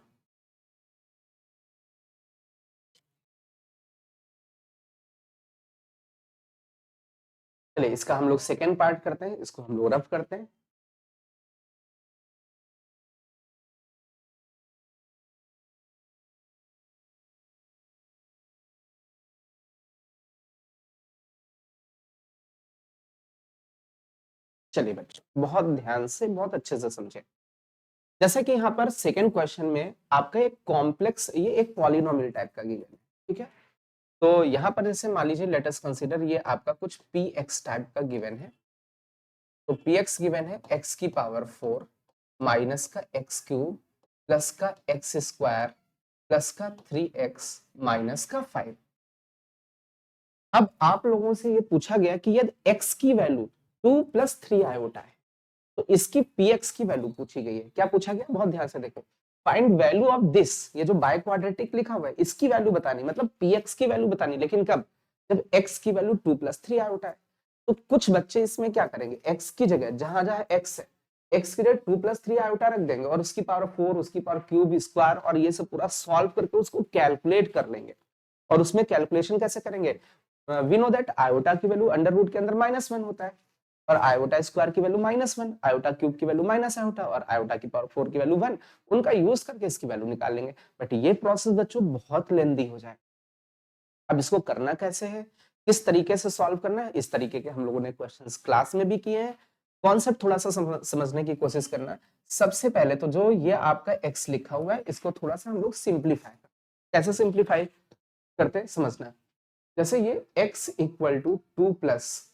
चलिए इसका हम लोग सेकेंड पार्ट करते हैं, इसको हम लोग रफ करते हैं। चलिए बच्चों बहुत ध्यान से बहुत अच्छे से समझे। जैसे कि यहाँ पर सेकंड क्वेश्चन में आपका एक कॉम्प्लेक्स, ये एक पॉलिनोमियल टाइप का गिवन है, ठीक है। तो यहाँ पर जैसे मान लीजिए लेट अस कंसीडर ये आपका कुछ px टाइप का गिवन है। तो px गिवन है x की पावर 4 माइनस का x क्यूब प्लस का x स्क्वायर प्लस का 3x माइनस का 5। अब आप लोगों से ये पूछा गया कि यदि x की वैल्यू 2 + 3 आयोटा है, तो इसकी px की वैल्यू पूछी गई है। क्या पूछा गया, बहुत ध्यान से देखो। फाइंड वैल्यू ऑफ दिस, ये जो बाय क्वाड्रेटिक लिखा हुआ है इसकी वैल्यू बतानी, मतलब px की वैल्यू बतानी, लेकिन कब, जब x की वैल्यू 2 + 3 आयोटा है। तो कुछ बच्चे इसमें क्या करेंगे, x की जगह जहां जहां x है, x की जगह 2 + 3 आयोटा रख देंगे और उसकी पावर 4, उसकी पावर क्यूब, स्क्वायर और ये सब पूरा सॉल्व करके उसको कैलकुलेट कर लेंगे। और उसमें कैलकुलेशन कैसे करेंगे, वी नो दैट आयोटा की वैल्यू अंडर रूट के अंदर -1 होता है, और आयोटा स्क्वायर की वैल्यू -1, आयोटा क्यूब की वैल्यू माइनस आयोटा और आयोटा की पावर 4 की वैल्यू 1, उनका यूज करके इसकी वैल्यू निकाल लेंगे। बट ये प्रोसेस बच्चों बहुत लेंदी हो जाए। अब इसको करना कैसे है, किस तरीके से सॉल्व करना है, इस तरीके के हम लोगों ने क्वेश्चंस क्लास में भी किए हैं। कॉन्सेप्ट थोड़ा सा समझने की कोशिश करना। सबसे पहले तो जो ये आपका x लिखा हुआ है इसको थोड़ा सा हम लोग सिंप्लीफाई करते हैं। कैसे सिंप्लीफाई करते हैं समझना। जैसे ये x इक्वल टू 2 +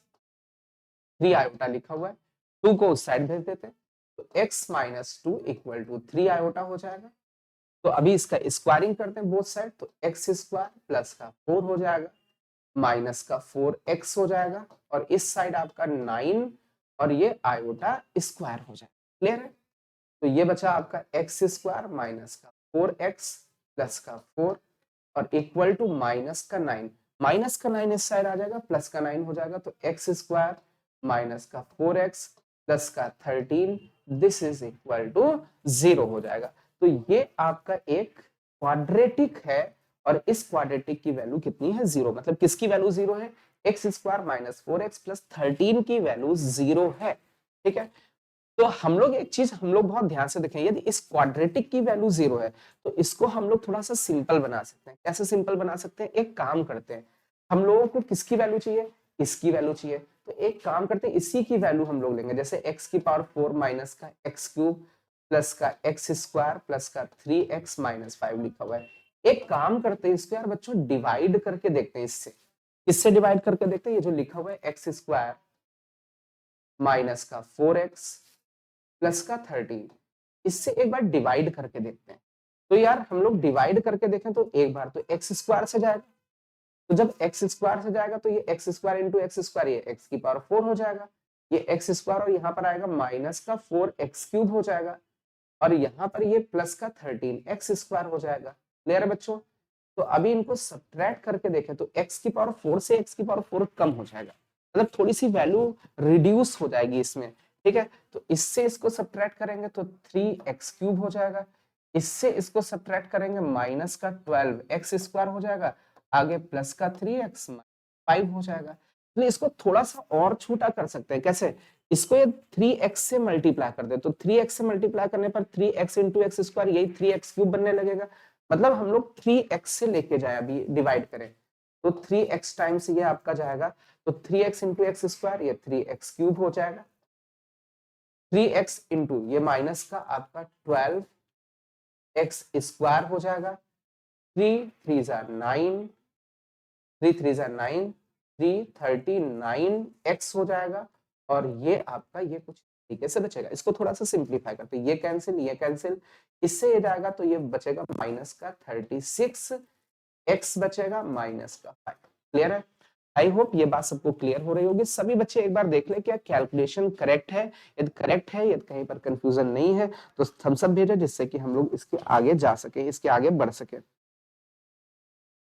3 आयोटा लिखा हुआ है, 2 को उस साइड भेज देते हैं, तो x - 2 इक्वल टू 3 आयोटा हो जाएगा। तो अभी इसका स्क्वायरिंग करते हैं बोथ साइड, तो x स्क्वायर प्लस का 4 हो जाएगा माइनस का 4x हो जाएगा, और इस साइड आपका 9 और ये आयोटा स्क्वायर हो जाएगा। क्लियर है। तो ये बचा आपका x स्क्वायर माइनस का 4x प्लस का 4 और इक्वल टू माइनस का 9, माइनस का 9 इस साइड आ जाएगा, प्लस का 9 हो जाएगा, तो x स्क्वायर माइनस का 4x प्लस का 13, दिस इज इक्वल टू 0 हो जाएगा। तो ये आपका एक क्वाड्रेटिक है, और इस क्वाड्रेटिक की वैल्यू कितनी है, 0। मतलब किसकी वैल्यू 0 है, x square minus 4x plus 13 की वैल्यू 0 है। ठीक है। तो हम लोग एक चीज हम लोग बहुत ध्यान से देखें, यदि इस क्वाड्रेटिक की वैल्यू 0 है तो इसको हम लोग थोड़ा सा सिंपल बना सकते हैं। कैसे सिंपल बना सकते हैं, एक काम करते हैं, हम लोगों को किसकी वैल्यू चाहिए, इसकी वैल्यू चाहिए, तो एक काम करते हैं इसी की वैल्यू हम लोग लेंगे। जैसे x की पावर 4 माइनस का x क्यूब प्लस का x स्क्वायर प्लस का 3x माइनस 5 लिखा हुआ है। एक काम करते हैं इसको यार बच्चों डिवाइड करके देखते हैं, इससे किससे डिवाइड करके देखते हैं, ये जो लिखा हुआ है x स्क्वायर माइनस का 4x प्लस का 13, इससे एक बार डिवाइड करके देखते हैं। तो यार हम लोग डिवाइड करके देखें तो एक बार तो एक्स स्क्वायर से जाएगा, तो जब एक्स स्क्वायर से जाएगा तो ये x square into x square, ये एक्स की पावर 4 हो जाएगा, ये एक्स स्क्वायर और यहाँ पर आएगा माइनस का 4x क्यूब हो जाएगा, और यहाँ पर ये प्लस का 13x स्क्वायर हो जाएगा। क्लियर है बच्चों। तो अभी इनको सब्ट्रैक्ट करके देखें तो x की पावर 4 से x की पावर 4 कम हो जाएगा, मतलब थोड़ी सी वैल्यू रिड्यूस हो जाएगी इसमें। ठीक है। तो इससे इसको सब्ट्रैक्ट करेंगे तो 3x क्यूब हो जाएगा, इससे इसको सब्ट्रैक्ट करेंगे माइनस का 12x स्क्वायर हो जाएगा, आगे प्लस का 3x 5 हो जाएगा। तो इसको थोड़ा सा और छोटा कर सकते हैं। कैसे, इसको ये 3x से मल्टीप्लाई कर दे, तो 3x से मल्टीप्लाई करने पर 3x इंटू एक्स स्क्वायर, यही 3x क्यूब बनने लगेगा। मतलब हम लोग 3x से लेके जाए, अभी डिवाइड करें तो 3x टाइम्स ये आपका जाएगा, तो 3x इंटू एक्स स्क्वायर, ये 3x क्यूब हो जाएगा, 3x इंटू ये माइनस का आपका 12x स्क्वायर हो जाएगा, 3 3 9, 3 3 9, 339x हो जाएगा। और ये आपका ये कुछ तरीके से बचेगा। इसको थोड़ा सा सिंप्लीफाई करते हैं, ये कैंसिल, इससे ये जाएगा तो ये बचेगा माइनस का 36, x बचेगा माइनस का 5। क्लियर है? आई होप ये बात सबको क्लियर हो रही होगी। सभी बच्चे एक बार देख ले क्या कैलकुलेशन करेक्ट है। यदि करेक्ट है, यदि कहीं पर कंफ्यूजन नहीं है तो थम्स अप भेजो, जिससे कि हम लोग इसके आगे जा सके, इसके आगे बढ़ सके।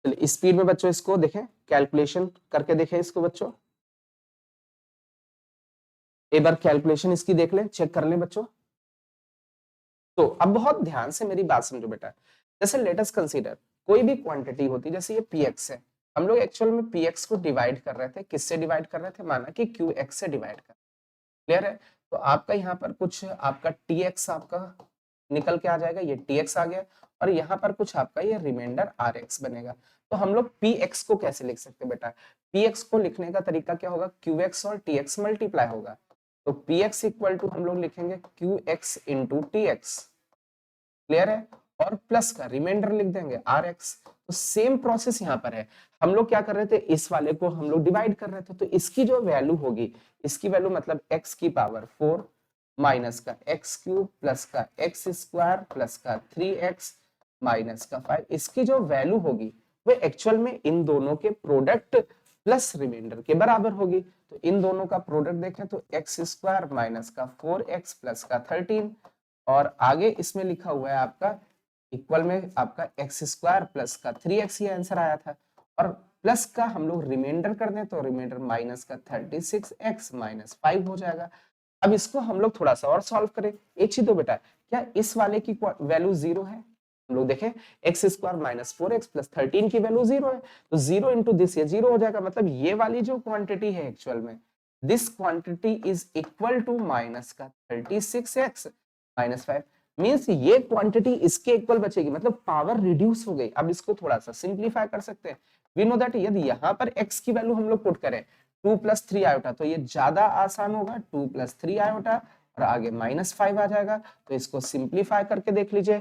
चलिए स्पीड में बच्चों इसको देखें, कैलकुलेशन करके देखें इसको बच्चों। एक बार कैलकुलेशन इसकी देख लें, चेक कर लें बच्चों। तो अब बहुत ध्यान से मेरी बात समझो बेटा। जैसे लेट अस कंसीडर कोई भी क्वांटिटी होती, जैसे ये px है, हम लोग एक्चुअल में px को डिवाइड कर रहे थे, किससे डिवाइड कर रहे थे, माना कि qx से डिवाइड कर। क्लियर है? तो आपका यहाँ पर कुछ आपका tx आपका निकल के आ जाएगा, ये tx आ गया, और यहाँ पर कुछ आपका ये रिमाइंडर rx बनेगा। तो हम लोग px को कैसे लिख सकते हैं बेटा? px को लिखने का तरीका क्या होगा, qx और tx मल्टीप्लाई होगा। तो px इक्वल टू हम लोग लिखेंगे qx इंटू tx। क्लियर है? और प्लस का रिमाइंडर लिख देंगे rx। तो सेम प्रोसेस यहाँ पर है। हम लोग क्या कर रहे थे, इस वाले को हम लोग डिवाइड कर रहे थे, तो इसकी जो वैल्यू होगी, इसकी वैल्यू मतलब x की पावर 4 माइनस का x क्यूब प्लस का x स्क्वायर प्लस का 3x माइनस का 5, इसकी जो वैल्यू होगी वो एक्चुअल में इन दोनों के प्रोडक्ट प्लस रिमाइंडर के बराबर होगी। तो इन दोनों का प्रोडक्ट देखें तो x स्क्वायर माइनस का 4x प्लस का 13, और आगे इसमें लिखा हुआ है आपका इक्वल में आपका एक्स स्क्वायर प्लस का 3x, ये आंसर आया था। और प्लस का हम लोग रिमाइंडर कर दें तो रिमाइंडर माइनस का 36x माइनस 5 हो जाएगा। अब इसको हम लोग थोड़ा सा और सॉल्व करें। एक चीज तो बेटा, क्या इस वाले की वैल्यू 0 है? हम लोग देखें x square minus 4x plus 13 की वैल्यू 0 है, तो 0 इंटू दिस ये 0 हो जाएगा। मतलब ये वाली जो क्वांटिटी है एक्चुअल में, this quantity is equal to minus का 36x माइनस 5, मींस ये क्वांटिटी इसके इक्वल बचेगी, मतलब पावर रिड्यूस हो गई। अब इसको थोड़ा सा सिंप्लीफाई कर सकते हैं। वी नो दैट यदि यहाँ पर x की वैल्यू हम लोग पुट करें 2 प्लस 3 आयोटा, तो ये ज्यादा आसान होगा, 2 प्लस 3 आयोटा और आगे माइनस 5 आ जाएगा। तो इसको सिंप्लीफाई करके देख लीजिए।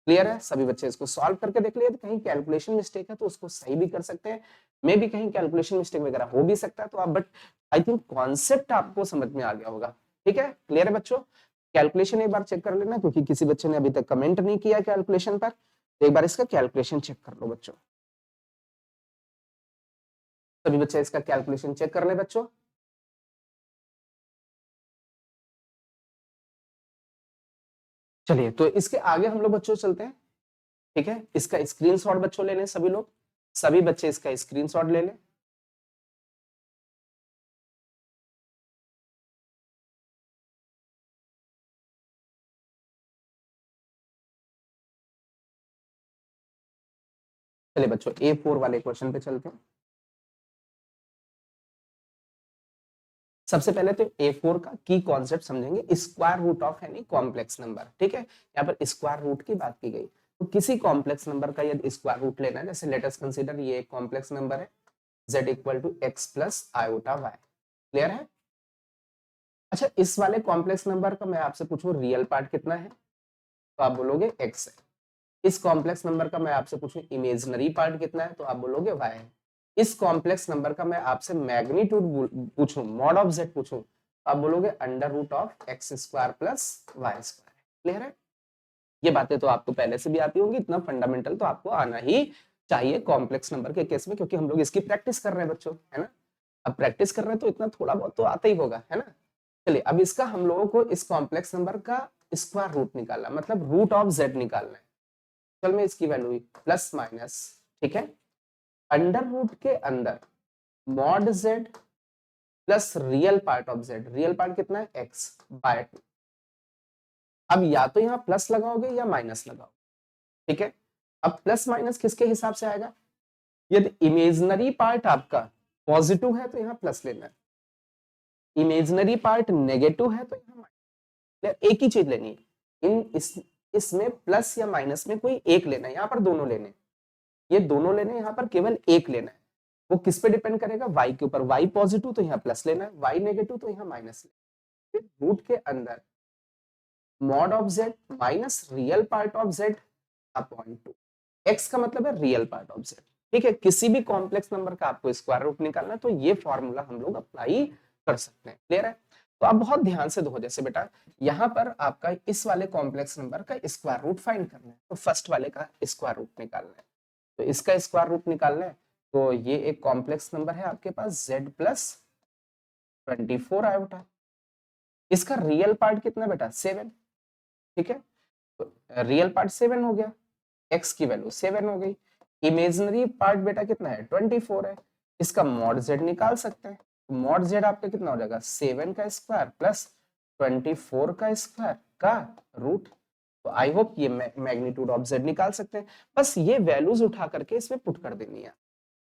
क्लियर है? सभी बच्चे इसको सॉल्व करके देख लिए। कहीं कैलकुलेशन मिस्टेक है तो उसको सही भी कर सकते हैं, मे भी कहीं कैलकुलेशन मिस्टेक वगैरह हो भी सकता है, तो आप बट आई थिंक कॉन्सेप्ट आपको समझ में आ गया होगा। ठीक है? क्लियर है बच्चों? कैलकुलेशन एक बार चेक कर लेना, क्योंकि किसी बच्चे ने अभी तक कमेंट नहीं किया कैलकुलेशन पर, तो एक बार इसका कैलकुलेशन चेक कर लो बच्चों। सभी बच्चे इसका कैलकुलेशन चेक कर ले बच्चों। चलिए तो इसके आगे हम लोग बच्चों चलते हैं। ठीक है? इसका स्क्रीनशॉट बच्चों ले लें सभी लोग, सभी बच्चे इसका स्क्रीनशॉट ले लें। चलिए बच्चों A4 वाले क्वेश्चन पे चलते हैं। सबसे पहले तो A4 का की कॉन्सेप्ट समझेंगे, स्क्वायर रूट ऑफ यानी कॉम्प्लेक्स नंबर। ठीक है? यहाँ पर स्क्वायर रूट की बात की गई, तो किसी कॉम्प्लेक्स नंबर का यदि स्क्वायर रूट लेना है, जैसे लेट अस कंसीडर ये एक कॉम्प्लेक्स नंबर है z equal to x plus iota y. Clear है? अच्छा, इस वाले कॉम्प्लेक्स नंबर का मैं आपसे पूछूं रियल पार्ट कितना है, तो आप बोलोगे x है। इस कॉम्प्लेक्स नंबर का मैं आपसे पूछूं इमेजिनरी पार्ट कितना है, तो आप बोलोगे y है। इस कॉम्प्लेक्स नंबर का मैं आपसे मैग्नीट्यूड पूछूं, मॉड ऑफ z पूछूं, तो आप बोलोगे under root of x square plus y square. Clear है? ये बातें तो आपको पहले से भी आती होंगी, इतना फंडामेंटल तो आपको आना ही चाहिए कॉम्प्लेक्स नंबर के केस में, क्योंकि हम लोग इसकी प्रैक्टिस कर रहे हैं बच्चों, है ना? अब प्रैक्टिस कर रहे हैं तो इतना थोड़ा बहुत तो आता ही होगा, है ना? चलिए अब इसका हम लोगों को इस कॉम्प्लेक्स नंबर का स्क्वायर रूट निकालना, मतलब रूट ऑफ z निकालना है। चल में इसकी वैल्यू प्लस माइनस, ठीक है, अंडर रूट के अंदर mod z plus real part of z, real part कितना है x बाय 2। अब या तो यहाँ प्लस लगाओगे या माइनस लगाओगे। ठीक है? अब प्लस माइनस किसके हिसाब से आएगा, यदि इमेजिनरी पार्ट आपका पॉजिटिव है तो यहाँ प्लस लेना है, इमेजिनरी पार्ट नेगेटिव है तो यहाँ माइनस। एक ही चीज लेनी है, इसमें प्लस या माइनस में कोई एक लेना है, यहाँ पर दोनों लेने, ये दोनों लेने, यहाँ पर केवल एक लेना है। वो किस पे डिपेंड करेगा, y के ऊपर। y पॉजिटिव तो यहाँ प्लस लेना है, y नेगेटिव तो यहाँ माइनस लेना है। रूट के अंदर mod of z minus real part of z upon 2। x का मतलब है रियल पार्ट ऑफ z। ठीक है, किसी भी कॉम्प्लेक्स नंबर का आपको स्क्वायर रूट निकालना है तो ये फॉर्मूला हम लोग अप्लाई कर सकते हैं। क्लियर है? तो आप बहुत ध्यान से देखो, जैसे बेटा यहाँ पर आपका इस वाले कॉम्प्लेक्स नंबर का स्क्वायर रूट फाइंड करना है, तो फर्स्ट वाले का स्क्वायर रूट निकालना है। तो इसका स्क्वायर रूट निकालना है, तो ये एक कॉम्प्लेक्स नंबर है आपके पास z प्लस 24 आयोटा। इसका रियल पार्ट कितना बेटा? 7। ठीक है, तो रियल पार्ट 7 हो गया, x की वैल्यू 7 हो गई। इमेजिनरी पार्ट बेटा कितना है? 24 है। इसका मॉड z निकाल सकते हैं। मॉड z आपका कितना हो जाएगा? 7 का स्क्वायर प्लस 24 का स्क्वायर का रूट। तो आई होप ये मैग्नीट्यूड ऑफ z निकाल सकते हैं। बस ये वैल्यूज उठा करके इसमें पुट कर देनी है।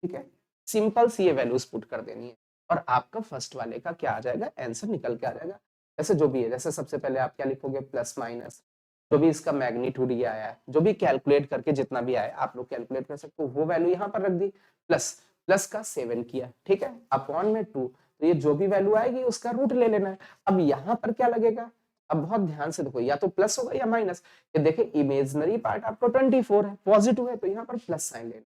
ठीक है, सिंपल सी ये वैल्यूज पुट कर देनी है और आपका फर्स्ट वाले का क्या आ जाएगा? आंसर निकल के आ जाएगा। जैसे जो भी है, जैसे सबसे पहले आप क्या लिखोगे? प्लस माइनस जो भी इसका मैग्नीट्यूड ये आया है, जो भी कैलकुलेट करके जितना भी आया आप लोग कैलकुलेट कर सकते हो, वो वैल्यू यहाँ पर रख दी। प्लस प्लस का 7 किया, ठीक है, अपॉन में 2, तो ये जो भी वैल्यू आएगी उसका रूट ले लेना है। अब यहाँ पर क्या लगेगा? अब बहुत ध्यान से देखो, या तो प्लस होगा या माइनस। ये देखिए इमेजिनरी पार्ट आपको 24 है, पॉजिटिव है, तो यहाँ पर प्लस साइन लेना,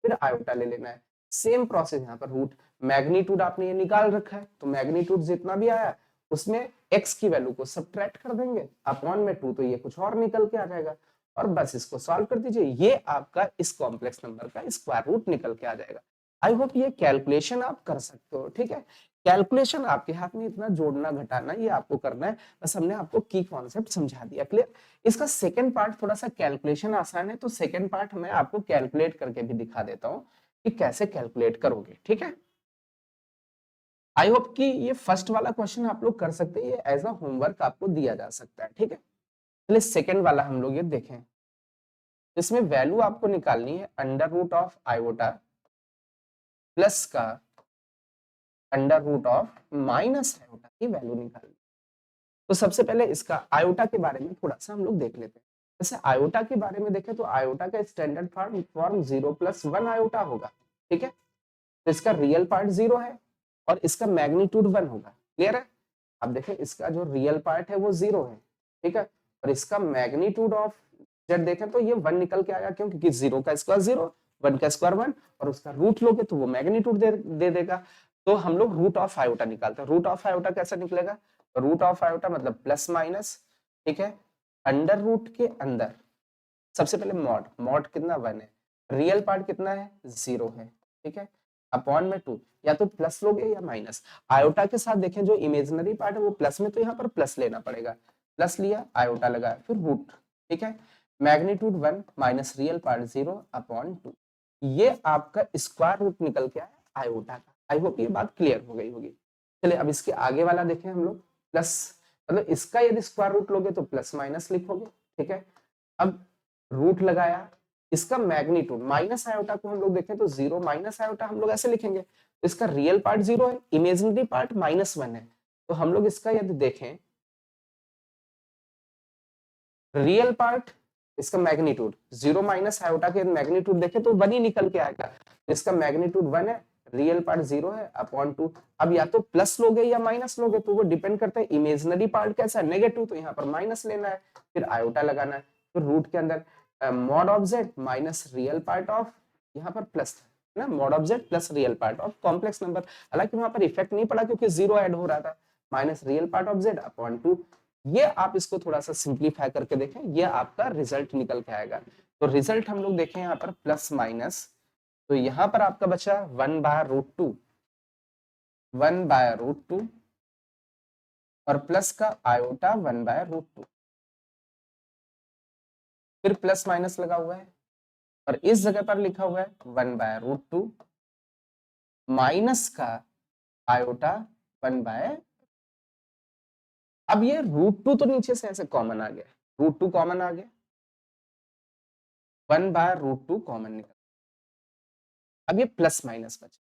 फिर आयोटा ले लेना है। सेम प्रोसेस यहाँ पर रूट मैग्नीट्यूड आपने ये निकाल रखा है, तो मैग्नीट्यूड जितना भी आया उसमें x की वैल्यू को सब्ट्रैक्ट कर देंगे, अपॉन में 2, तो ये कुछ और निकल के आ जाएगा और बस इसको सॉल्व कर दीजिए, ये आपका इस कॉम्प्लेक्स नंबर का स्क्वायर रूट निकल के आ जाएगा। आई होप ये कैलकुलेशन आप कर सकते हो। ठीक है, कैलकुलेशन आपके हाथ में, इतना जोड़ना घटाना ये आपको करना है, बस हमने आपको की कॉन्सेप्ट समझा दिया। क्लियर? इसका सेकंड पार्ट थोड़ा सा कैलकुलेशन आसान है, तो सेकंड पार्ट मैं आपको कैलकुलेट करके भी दिखा देता हूँ कि कैसे कैलकुलेट करोगे। ठीक है, आई होप कि ये फर्स्ट वाला क्वेश्चन आप लोग कर सकते हैं, ये एज अ होमवर्क आपको दिया जा सकता है। ठीक है, चलिए सेकंड वाला हम लोग ये देखें। इसमें वैल्यू आपको निकालनी है under root of iota plus का under root of minus iota की वैल्यू निकालनी। तो सबसे पहले इसका आयोटा के बारे में थोड़ा सा हम लोग देख लेते हैं। जैसे आयोटा के बारे में देखें तो आयोटा का स्टैंडर्ड फॉर्म 0 + 1 आयोटा होगा। ठीक है, तो इसका रियल पार्ट 0 है और इसका मैग्नीट्यूड 1 होगा। क्लियर है? अब देखें इसका जो रियल पार्ट है वो 0 है। ठीक है, और इसका मैग्नीट्यूड ऑफ जेड देखें तो ये 1 निकल के आया, क्यों? क्योंकि 0 का स्क्वायर 0, 1 का स्क्वायर 1, और उसका रूट लोगे तो वो मैग्नीट्यूड दे देगा। तो हम लोग रूट ऑफ आयोटा निकालते हैं। रूट ऑफ आयोटा कैसे निकलेगा? रूट ऑफ आयोटा मतलब प्लस माइनस, ठीक है, अंडर रूट के अंदर सबसे पहले मॉड, मॉड कितना? 1 है, रियल पार्ट कितना है? 0 है। ठीक है, अपॉन में 2, या तो प्लस लोगे या माइनस। आयोटा के साथ देखें जो इमेजिनरी पार्ट है वो प्लस में, तो यहाँ पर प्लस लेना पड़ेगा, प्लस लिया, आयोटा लगाया, फिर रूट। ठीक है, magnitude 1 minus real part 0 upon 2, ये आपका स्क्वायर रूट निकल के आया आयोटा का। आई होप ये बात क्लियर हो गई होगी। चलिए अब इसके आगे वाला देखें हम लोग। प्लस मतलब इसका यदि स्क्वायर रूट लोगे तो प्लस माइनस लिखोगे। ठीक है, अब रूट लगाया, इसका मैग्नीट्यूड माइनस आयोटा को हम लोग देखें तो 0 माइनस आयोटा हम लोग ऐसे लिखेंगे। तो इसका रियल पार्ट 0 है, इमेजिनरी पार्ट -1 है, तो हम लोग इसका यदि देखें रियल पार्ट, इसका मैग्नीट्यूड 0 माइनस आयोटा के मैग्नीट्यूड देखें तो 1 ही निकल के आएगा। इसका मैग्नीट्यूड 1 है, रियल पार्ट 0 है, अपॉन 2। अब या तो प्लस लोगे या माइनस लोगे, तो वो डिपेंड करता है इमेजिनरी पार्ट कैसा है, नेगेटिव, तो यहाँ पर माइनस लेना है, फिर आयोटा लगाना है, फिर रूट के अंदर mod of Z minus real part of, यहाँ पर प्लस ना, mod of Z plus real part of complex number. हालांकि वहां पर इफेक्ट नहीं पड़ा क्योंकि 0 ऐड हो रहा था, minus real part of Z upon 2। ये आप इसको थोड़ा सा सिंप्लीफाई करके देखें, ये आपका रिजल्ट निकल के आएगा। तो रिजल्ट हम लोग देखें यहाँ पर प्लस माइनस, तो यहाँ पर आपका बचा 1/√2, 1/√2 और प्लस का आयोटा 1/√2, फिर प्लस माइनस लगा हुआ है और इस जगह पर लिखा हुआ है 1/√2 माइनस का आयोटा 1/, अब ये √2 तो नीचे से ऐसे कॉमन आ गया, √2 कॉमन आ गया, 1/√2 कॉमन निकल, अब ये प्लस माइनस बचा,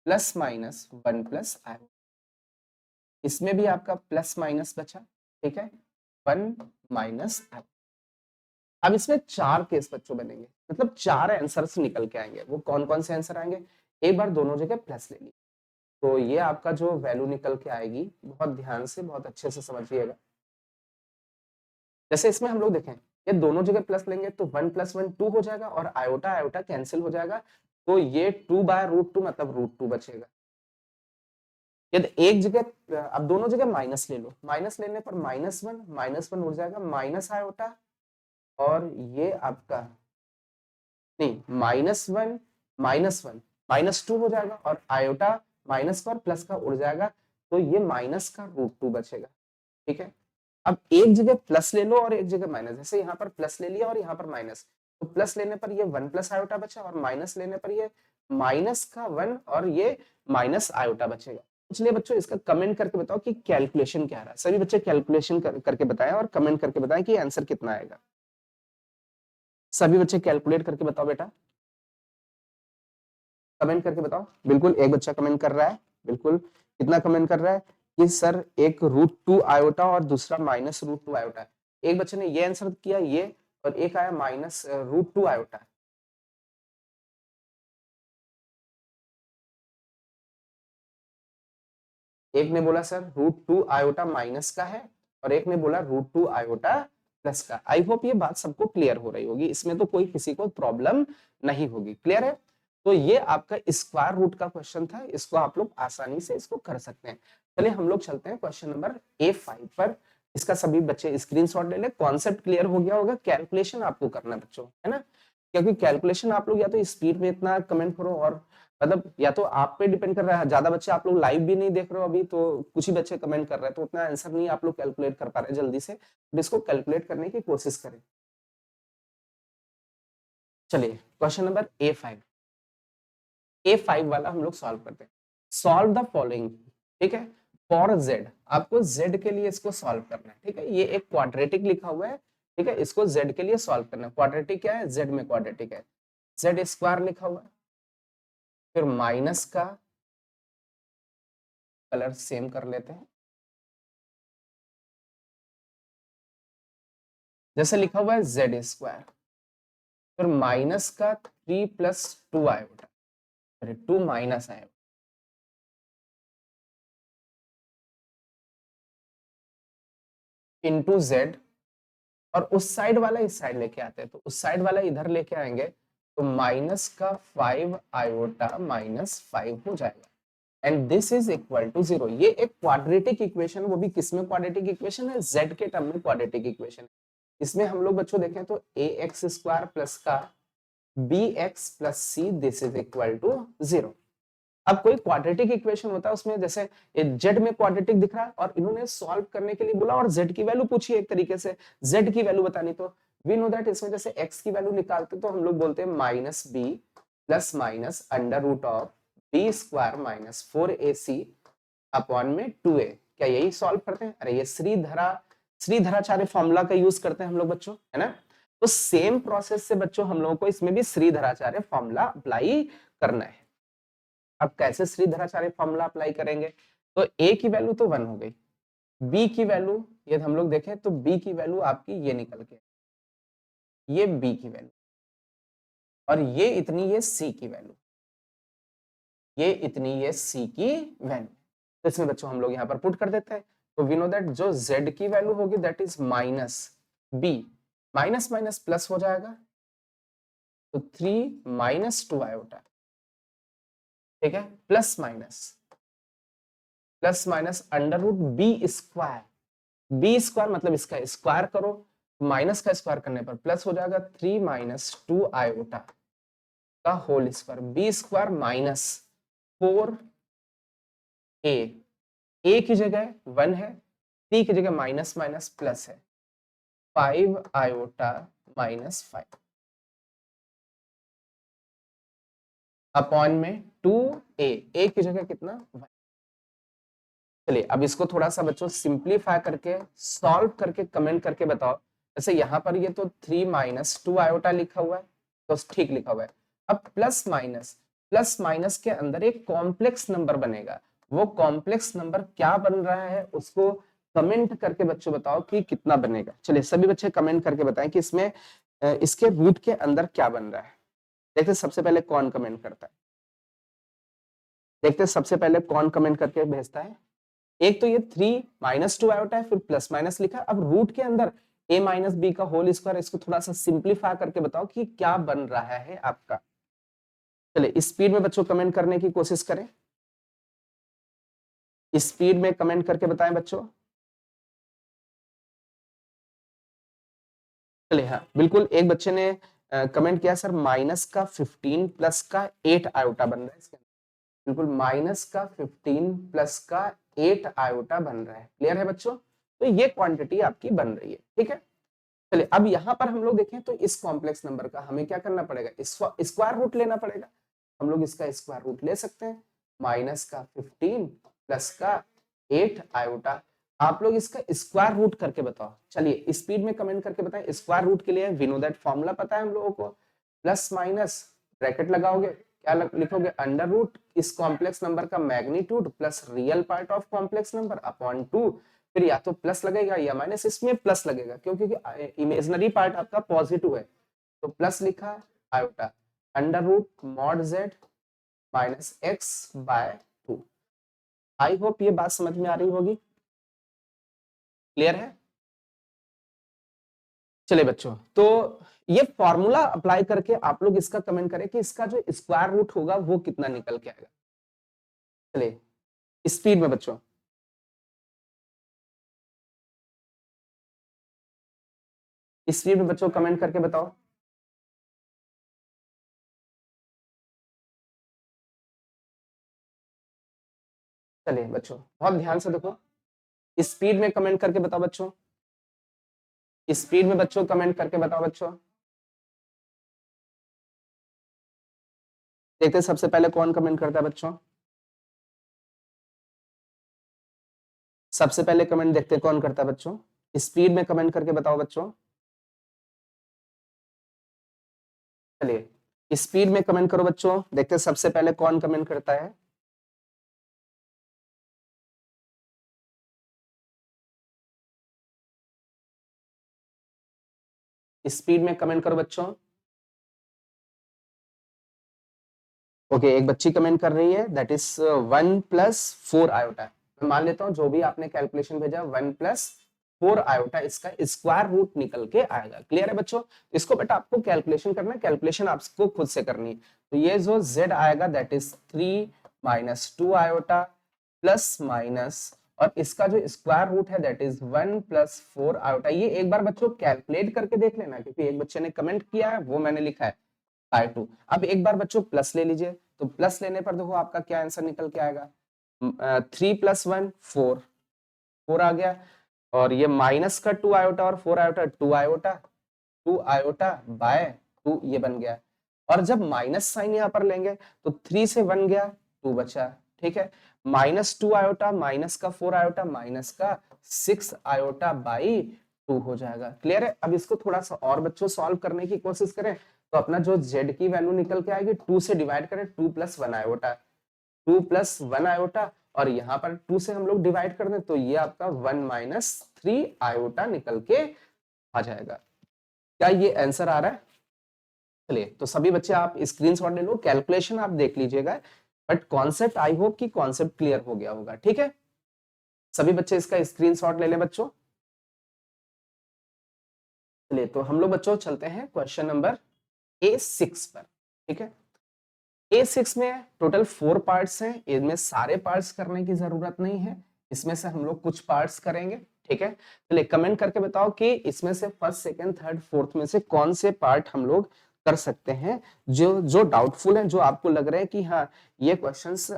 प्लस माइनस 1 प्लस आयोटा, इसमें भी आपका प्लस माइनस बचा। ठीक है, 1 माइनस आयोटा। अब इसमें 4 केस बच्चों बनेंगे, मतलब 4 आंसर्स निकल के आएंगे। वो कौन कौन से आंसर आएंगे? एक बार दोनों जगह प्लस ले ली, तो ये आपका जो वैल्यू निकल के आएगी, बहुत ध्यान से बहुत अच्छे से समझिएगा। जैसे इसमें हम लोग देखें ये दोनों जगह प्लस लेंगे तो 1 + 1 2 हो जाएगा और आयोटा आयोटा कैंसिल हो जाएगा, तो ये 2/√2 मतलब √2 बचेगा। यदि एक जगह अब दोनों जगह माइनस ले लो, माइनस लेने पर -1 उड़ जाएगा, माइनस आयोटा और ये आपका नहीं -1 -2 हो जाएगा और आयोटा माइनस का और प्लस का उड़ जाएगा, तो ये माइनस का √2 बचेगा। ठीक है, अब एक जगह प्लस ले लो और एक जगह माइनस, जैसे यहाँ पर प्लस ले लिया और यहाँ पर माइनस, तो प्लस लेने पर ये 1 + आयोटा बचा और माइनस लेने पर ये माइनस का 1 और ये माइनस आयोटा बचेगा। इसलिए बच्चों इसका कमेंट करके बताओ कि कैलकुलेशन क्या रहा है। सभी बच्चे कैलकुलेशन करके बताएं और कमेंट करके बताएं कि आंसर कितना आएगा। सभी बच्चे कैलकुलेट करके बताओ बेटा, कमेंट करके बताओ। बिल्कुल एक बच्चा कमेंट कर रहा है, बिल्कुल कितना कमेंट कर रहा है कि सर एक √2 आयोटा और दूसरा -√2 आयोटा। एक बच्चे ने ये आंसर किया ये, और एक आया -√2 आयोटा। एक ने बोला सर √2 आयोटा माइनस का है और एक ने बोला √2 आयोटा प्लस का। आई होप ये बात सबको क्लियर हो रही होगी, इसमें तो कोई किसी को प्रॉब्लम नहीं होगी। क्लियर है? तो ये आपका स्क्वायर रूट का क्वेश्चन था, इसको आप लोग आसानी से इसको कर सकते हैं। चलिए हम लोग चलते हैं क्वेश्चन नंबर A5 पर। इसका सभी बच्चे स्क्रीनशॉट ले ले। कॉन्सेप्ट क्लियर हो गया होगा, कैलकुलेशन आपको करना है बच्चों, है ना? क्योंकि कैलकुलेशन आप लोग या तो स्पीड में इतना कमेंट करो, और मतलब या तो आप पे डिपेंड कर रहा है, ज्यादा बच्चे आप लोग लाइव भी नहीं देख रहे हो अभी, तो कुछ ही बच्चे कमेंट कर रहे हैं, तो उतना आंसर नहीं आप लोग कैलकुलेट कर पा रहे जल्दी से, तो इसको कैलकुलेट करने की कोशिश करें। चलिए क्वेश्चन नंबर A5 वाला हम लोग सॉल्व करते हैं। सॉल्व द फॉलोइंग, ठीक है, फॉर z। आपको z के लिए इसको सॉल्व करना है, ठीक है। ये एक क्वाड्रेटिक लिखा हुआ है, ठीक है, इसको z के लिए सॉल्व करना है। क्वाड्रेटिक क्या है? z में क्वाड्रेटिक है, z स्क्वायर लिखा हुआ है, फिर माइनस का कलर सेम कर लेते हैं, जैसे लिखा हुआ है z स्क्वायर, फिर माइनस का 3 + 2 आयोटा, अरे 2 माइनस आयोटा इंटू z, और उस साइड वाला इस साइड लेके आते हैं, तो उस साइड वाला इधर लेके आएंगे, तो माइनस का 5 आयोटा -5 हो जाएगा, and this is equal to 0। ये एक क्वाड्रेटिक इक्वेशन, वो भी किसमें क्वाड्रेटिक इक्वेशन है? z के टर्म में क्वाड्रेटिक इक्वेशन। इसमें हम लोग बच्चों देखें तो ax² प्लस का bx + c this is equal to 0। अब कोई क्वाड्रेटिक इक्वेशन होता है उसमें जैसे जेड में क्वाड्रेटिक दिख रहा है और इन्होंने सॉल्व करने के लिए बोला और जेड की वैल्यू पूछी, एक तरीके से जेड की वैल्यू बतानी, तो वी नो दैट इसमें जैसे एक्स की वैल्यू निकालते तो हम लोग बोलते हैं -b + √b² - 4ac अपॉन में 2a। क्या यही सॉल्व करते हैं? अरे ये श्रीधराचार्य फॉर्मूला का यूज करते हैं हम लोग बच्चों, है ना? तो सेम प्रोसेस से बच्चों हम लोगों को इसमें भी श्रीधराचार्य फॉर्मूला अप्लाई करना है। अब कैसे श्रीधराचार्य फॉर्मूला अप्लाई करेंगे? तो a की वैल्यू तो 1 हो गई, b की वैल्यू यदि हम लोग देखें तो b की वैल्यू आपकी ये निकल के, ये b की वैल्यू, और ये इतनी ये c की वैल्यू, ये इतनी ये c की वैल्यू। तो इसमें बच्चों हम लोग यहाँ पर पुट कर देते हैं, तो वी नो दैट जो z की वैल्यू होगी that is -b, minus minus plus हो जाएगा, तो 3 - 2 आयोटा, ठीक है, प्लस माइनस √b², b² मतलब इसका स्क्वायर करो, माइनस का स्क्वायर करने पर प्लस हो जाएगा, 3 - 2 आयोटा का whole square, b² - 4a, a की जगह 1 है, c की जगह माइनस माइनस प्लस है, 5 आयोटा -5 अपॉन में 2a, a की जगह कितना 1। चलिए अब इसको थोड़ा सा बच्चों सिंप्लीफाई करके सॉल्व करके कमेंट करके बताओ। जैसे यहाँ पर ये तो 3 - 2 आयोटा लिखा हुआ है, तो ठीक लिखा हुआ है। अब प्लस माइनस के अंदर एक कॉम्प्लेक्स नंबर बनेगा, वो कॉम्प्लेक्स नंबर क्या बन रहा है उसको कमेंट करके बच्चों बताओ कि कितना बनेगा। चलिए सभी बच्चे कमेंट करके बताएं कि इसमें इसके रूट के अंदर क्या बन रहा है। देखते सबसे पहले कौन कमेंट करता है, देखते सबसे पहले कौन कमेंट करके भेजता है। एक तो ये 3 - 2 आयोटा है, फिर प्लस माइनस लिखा, अब रूट के अंदर a माइनस बी का होल स्क्वायर, इसको थोड़ा सा सिंप्लीफाई करके बताओ कि क्या बन रहा है आपका। चलिए स्पीड में बच्चों कमेंट करने की कोशिश करें, स्पीड में कमेंट करके बताएं बच्चों। चलिए हाँ बिल्कुल, एक बच्चे ने कमेंट किया सर माइनस का 15 प्लस का 8 आयोटा बन रहा है इसके अंदर। बिल्कुल माइनस का 15 प्लस का 8 आयोटा बन रहा है, क्लियर है बच्चों। तो ये क्वांटिटी आपकी बन रही है, ठीक है। चलिए अब यहाँ पर हम लोग देखें तो इस कॉम्प्लेक्स नंबर का हमें क्या करना पड़ेगा, स्क्वायर रूट लेना पड़ेगा। हम लोग इसका स्क्वायर रूट ले सकते हैं, माइनस का 15 प्लस का 8 आयोटा। आप लोग इसका स्क्वायर रूट करके बताओ। चलिए स्पीड में कमेंट करके बताएं, स्क्वायर रूट के लिए वी नो दैट फॉर्मूला पता है हम लोगों को, प्लस माइनस ब्रैकेट लगाओगे, क्या लिखोगे, अंडर रूट इस कॉम्प्लेक्स नंबर का magnitude plus real part of complex number upon 2। फिर या तो प्लस लगेगा या माइनस, इसमें प्लस लगेगा क्योंकि इमेजिनरी पार्ट आपका पॉजिटिव है, तो प्लस लिखा iota under root mod z minus x by 2। I hope ये बात समझ में आ रही होगी, क्लियर है। चलिए बच्चों, तो ये फॉर्मूला अप्लाई करके आप लोग इसका कमेंट करें कि इसका जो स्क्वायर रूट होगा वो कितना निकल के आएगा। चलिए स्पीड में बच्चों, स्पीड में बच्चों कमेंट करके बताओ। चलिए बच्चों बहुत ध्यान से देखो, स्पीड में कमेंट करके बताओ बच्चों, स्पीड में बच्चों कमेंट करके बताओ बच्चों। देखते हैं सबसे पहले कौन कमेंट करता है बच्चों, सबसे पहले कमेंट देखते हैं कौन करता है बच्चों, स्पीड में कमेंट करके बताओ बच्चों। चलिए स्पीड में कमेंट करो बच्चों, देखते हैं सबसे पहले कौन कमेंट करता है। स्पीड में कमेंट करो बच्चों। ओके एक बच्ची कमेंट कर रही है दैट इज 1 प्लस 4 आयोटा। मैं मान लेता हूं जो भी आपने कैलकुलेशन भेजा 1 प्लस 4 आयोटा इसका स्क्वायर रूट निकल के आएगा, क्लियर है बच्चों। इसको बेटा आपको कैलकुलेशन करना है, कैलकुलेशन आपको खुद से करनी है। तो ये जो z आएगा that is 3 minus 2 iota plus minus, और इसका जो स्क्वायर रूट है दैट इज 1 प्लस 4 आयोटा। ये एक बार बच्चों कैलकुलेट करके देख लेना, क्योंकि एक बच्चे ने कमेंट किया है वो मैंने लिखा है I2। अब एक बार बच्चों प्लस ले लीजिए, तो प्लस लेने पर देखो आपका क्या आंसर निकल के आएगा, 3 प्लस 1 4, 4 आ गया। और ये माइनस का 2 आयोटा और 4 आयोटा 2 आयोटा, 2 आयोटा बाय 2 ये बन गया। और जब माइनस साइन यहाँ पर लेंगे तो 3 से 1 गया 2 बचा, ठीक है। माइनस 2 आयोटा माइनस का 4 आयोटा माइनस का 6 आयोटा बाई 2 हो जाएगा, क्लियर है। अब इसको थोड़ा सा और बच्चों सॉल्व करने की कोशिश करें, तो अपना जो z की वैल्यू निकल के आएगी 2 से डिवाइड करें, 2 प्लस 1 आयोटा, 2 प्लस 1 आयोटा, और यहाँ पर 2 से हम लोग डिवाइड कर दें तो ये आपका 1 माइनस 3 आयोटा निकल के आ जाएगा। क्या ये आंसर आ रहा है? चलिए तो सभी बच्चे आप स्क्रीनशॉट ले लो, कैलकुलेशन आप देख लीजिएगा, बट कॉन्सेप्ट आई होप कि कॉन्सेप्ट क्लियर हो गया होगा, ठीक है। सभी बच्चे इसका स्क्रीनशॉट ले लें बच्चों। चलिए तो हम लोग बच्चों चलते हैं क्वेश्चन नंबर A6 पर, ठीक है। A6 में टोटल 4 पार्ट्स हैं, इनमें सारे पार्ट्स करने की जरूरत नहीं है, इसमें से हम लोग कुछ पार्ट्स करेंगे, ठीक है। चलिए कमेंट करके बताओ कि इसमें से फर्स्ट सेकंड थर्ड फोर्थ में से कौन से पार्ट हम लोग कर सकते हैं, जो जो डाउटफुल है, जो आपको लग रहा है कि हाँ ये क्वेश्चंस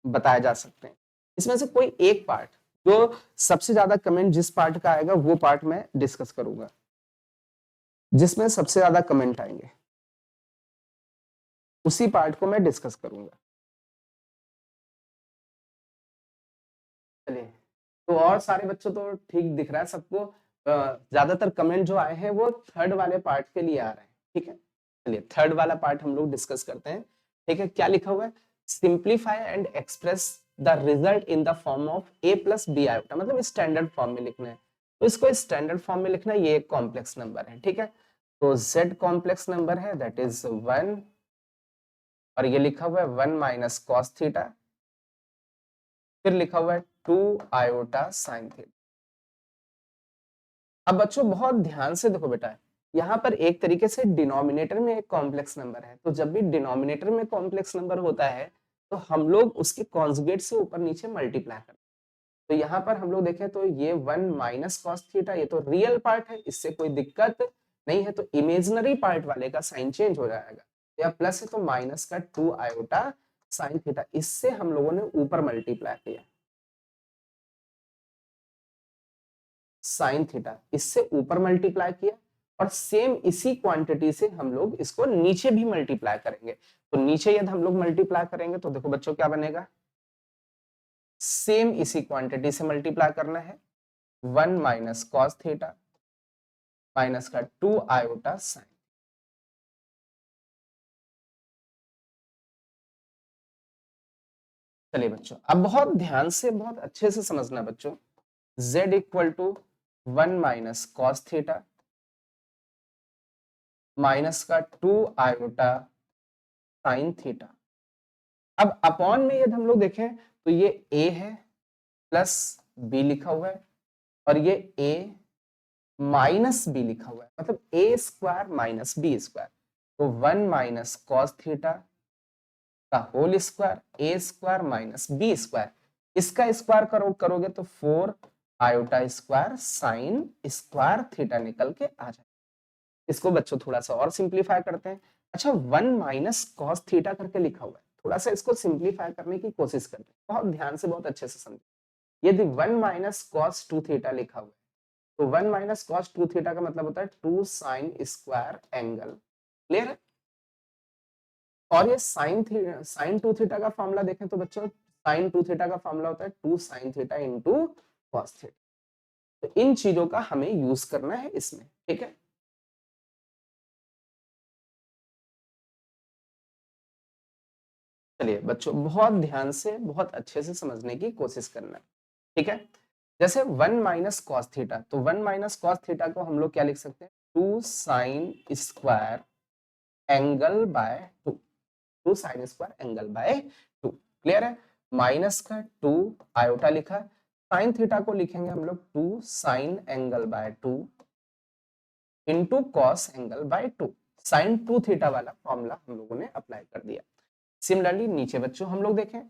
बताए जा सकते हैं। इसमें से कोई एक पार्ट, जो सबसे ज्यादा कमेंट जिस पार्ट का आएगा वो पार्ट मैं डिस्कस करूंगा, जिसमें सबसे ज्यादा कमेंट आएंगे उसी पार्ट को मैं डिस्कस करूंगा। चलिए तो और सारे बच्चों तो ठीक दिख रहा है सबको, ज्यादातर कमेंट जो आए हैं वो थर्ड वाले पार्ट के लिए आ रहे हैं, ठीक है। चलिए थर्ड वाला पार्ट हम लोग डिस्कस करते हैं, ठीक है। क्या लिखा हुआ है, simplify and express the result in the form of a plus b iota, मतलब स्टैंडर्ड फॉर्म में लिखना है। तो इसको स्टैंडर्ड फॉर्म में लिखना है, ये एक कॉम्प्लेक्स नंबर है, ठीक है। तो z कॉम्प्लेक्स नंबर है दैट इज 1, और ये लिखा हुआ है 1 माइनस कॉस थीटा, फिर लिखा हुआ है 2 आयोटा साइन थीटा। अब बच्चों बहुत ध्यान से देखो बेटा, यहाँ पर एक तरीके से डिनोमिनेटर में एक कॉम्प्लेक्स नंबर है, तो जब भी डिनोमिनेटर में कॉम्प्लेक्स नंबर होता है तो हम लोग उसके कॉन्जुगेट से ऊपर नीचे मल्टीप्लाई करते हैं। तो यहाँ पर हम लोग देखें तो ये 1 माइनस कॉस थीटा, ये तो रियल पार्ट है, इससे कोई दिक्कत नहीं है, तो इमेजिनरी पार्ट वाले का साइन चेंज हो जाएगा। या प्लस है तो माइनस का 2 आयोटा साइन थीटा, इससे हम लोगों ने ऊपर मल्टीप्लाई किया साइन थीटा, इससे ऊपर मल्टीप्लाई किया, और सेम इसी क्वांटिटी से हम लोग इसको नीचे भी मल्टीप्लाई करेंगे। तो नीचे यदि हम लोग मल्टीप्लाई करेंगे तो देखो बच्चों क्या बनेगा, सेम इसी क्वांटिटी से मल्टीप्लाई करना है, 1 माइनस कॉस थीटा माइनस का 2 आयोटा साइन। चलिए बच्चों, अब बहुत ध्यान से बहुत अच्छे से समझना बच्चों, z equal to 1 minus cos theta minus का 2 आयोटा साइन थीटा। अब अपॉन में यदि हम लोग देखें तो ये a है प्लस b लिखा हुआ है, और ये a माइनस बी लिखा हुआ है, मतलब ए स्क्वायर माइनस बी स्क्वायर। तो 1 माइनस कॉस थीटा का होल स्क्वायर ए स्क्वायर माइनस बी स्क्वायर, इसका स्क्वायर करोगे तो 4 iota square sine square theta निकल के आ जाए। इसको बच्चों थोड़ा सा और सिंप्लीफाई करते हैं। अच्छा, 1 माइनस कॉस थीटा करके लिखा हुआ है, थोड़ा सा इसको सिंप्लीफाई करने की कोशिश करते हैं, बहुत ध्यान से बहुत अच्छे से समझे। यदि 1 माइनस कॉस 2 थीटा लिखा हुआ है, तो 1 माइनस कॉस 2 थीटा का मतलब होता है 2 साइन स्क्वायर एंगल। क्लियर है? और ये साइन 2 थीटा का फॉर्मूला देखें तो बच्चों, साइन 2 थीटा का फॉर्मूला होता है 2 sine theta into cos theta. तो इन चीजों का हमें यूज करना है इसमें, ठीक है। चलिए बच्चों, बहुत ध्यान से बहुत अच्छे से समझने की कोशिश करना है, ठीक है। जैसे 1 माइनस कॉस थीटा, तो 1 माइनस कॉस थीटा को हम लोग क्या लिख सकते हैं, 2 sine square angle by 2, 2 sine square angle by 2। Clear है? माइनस का 2 आयोटा लिखा, साइन थीटा को लिखेंगे हम लोग 2 sine angle by 2 into cos angle by 2। Sine 2 theta वाला फॉर्मूला हम लोगों ने अप्लाई कर दिया। सिमिलरली नीचे बच्चों हम लोग देखें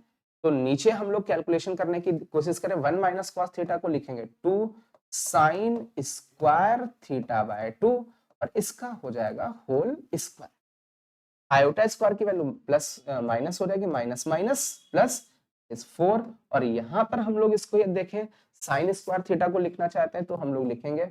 तो नीचे हम लोग कैलकुलेशन करने की कोशिश करें, 1 माइनस कॉस थीटा को लिखेंगे 2 साइन स्क्वायर थीटा बाय 2, और इसका हो जाएगा होल स्क्वायर। आयोटा स्क्वायर की वैल्यू प्लस माइनस हो जाएगी, माइनस माइनस प्लस इस 4, और यहां पर हम लोग इसको ये देखें, साइन स्क्वायर थीटा को लिखना चाहते हैं तो हम लोग लिखेंगे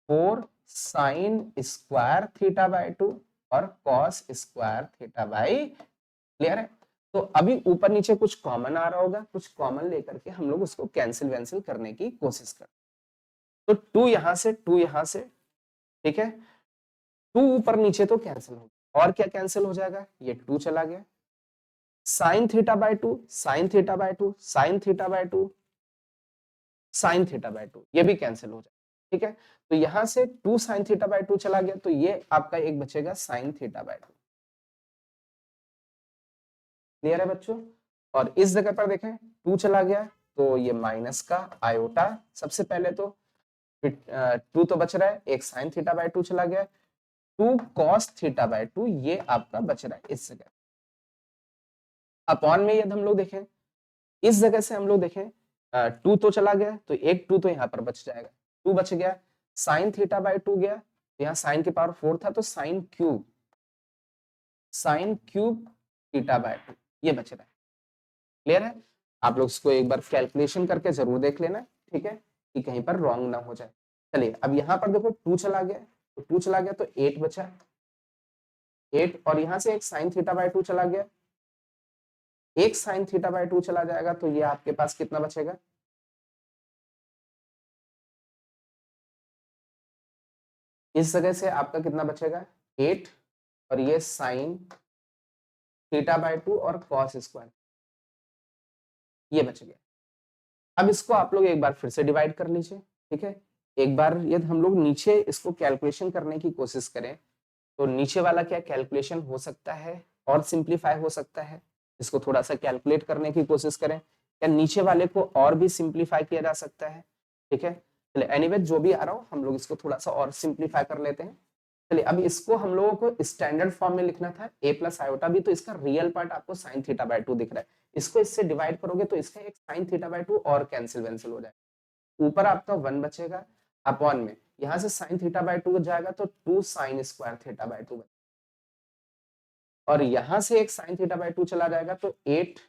4 साइन स्क्वायर थीटा बाय 2 और cos square theta by. Clear है? तो अभी ऊपर नीचे कुछ कॉमन आ रहा होगा, कुछ कॉमन लेकर के हम लोग उसको कैंसिल वैंसिल करने की कोशिश कर। तो 2 यहां से 2 यहां से, ठीक है, 2 ऊपर नीचे तो कैंसिल हो, और क्या कैंसिल हो जाएगा, ये 2 चला गया, sine theta by 2 sine theta by 2 sine theta by 2 sine theta by 2, ये भी कैंसिल हो जाएगा, ठीक है। तो यहां से 2 साइन थीटा बाय 2 चला गया, तो ये आपका एक बचेगा साइन थीटा बाय 2। क्लियर है बच्चों? और इस जगह पर देखें 2 चला गया, तो ये माइनस का आयोटा सबसे पहले तो, फिर 2 तो बच रहा है, एक साइन थीटा बाय 2 चला गया, 2 कॉस थीटा बाय 2 ये आपका बच रहा है इस जगह। अपॉन में यदि हम लोग देखें, इस जगह से हम लोग देखें 2 तो चला गया, तो एक 2 तो यहाँ पर बच जाएगा, 2 बच गया, साइन थीटा बाय 2 गया, तो यहाँ साइन की पावर 4 था, तो साइन क्यूब थीटा बाय 2 ये बच रहा है। क्लियर है? आप लोग इसको एक बार कैलकुलेशन करके जरूर देख लेना, ठीक है, कि कहीं पर रॉन्ग ना हो जाए। चलिए अब यहाँ पर देखो 2 चला गया, तो 2 चला गया तो 8 बचा, 8, और यहाँ से एक साइन थीटा बाय 2 चला गया, एक साइन थीटा बाय 2 चला जाएगा, तो ये आपके पास कितना बचेगा, इस जगह से आपका कितना बचेगा 8, और ये साइन थीटा बाय 2 और कॉस स्क्वायर ये बच गया। अब इसको आप लोग एक बार फिर से डिवाइड कर लीजिए, ठीक है। एक बार यदि हम लोग नीचे इसको कैलकुलेशन करने की कोशिश करें, तो नीचे वाला क्या कैलकुलेशन हो सकता है और सिंप्लीफाई हो सकता है, इसको थोड़ा सा कैलकुलेट करने की कोशिश करें, क्या नीचे वाले को और भी सिंप्लीफाई किया जा सकता है, ठीक है। चलिए एनीवे जो भी आ रहा हो हम लोग इसको थोड़ा सा और सिंप्लीफाई कर लेते हैं। चलिए अब इसको हम लोगों को स्टैंडर्ड फॉर्म में लिखना था a प्लस आयोटा भी, तो इसका रियल पार्ट आपको साइन थीटा बाय 2 दिख रहा है, इसको इससे डिवाइड करोगे तो इसका एक साइन थीटा बाय 2 और कैंसिल वैंसिल हो जाएगा, ऊपर आपका 1 बचेगा अपॉन में यहाँ से साइन थीटा बाय 2 जाएगा तो 2 साइन स्क्वायर थीटा बाय 2 और यहाँ से एक साइन थीटा बाय 2 चला जाएगा तो 8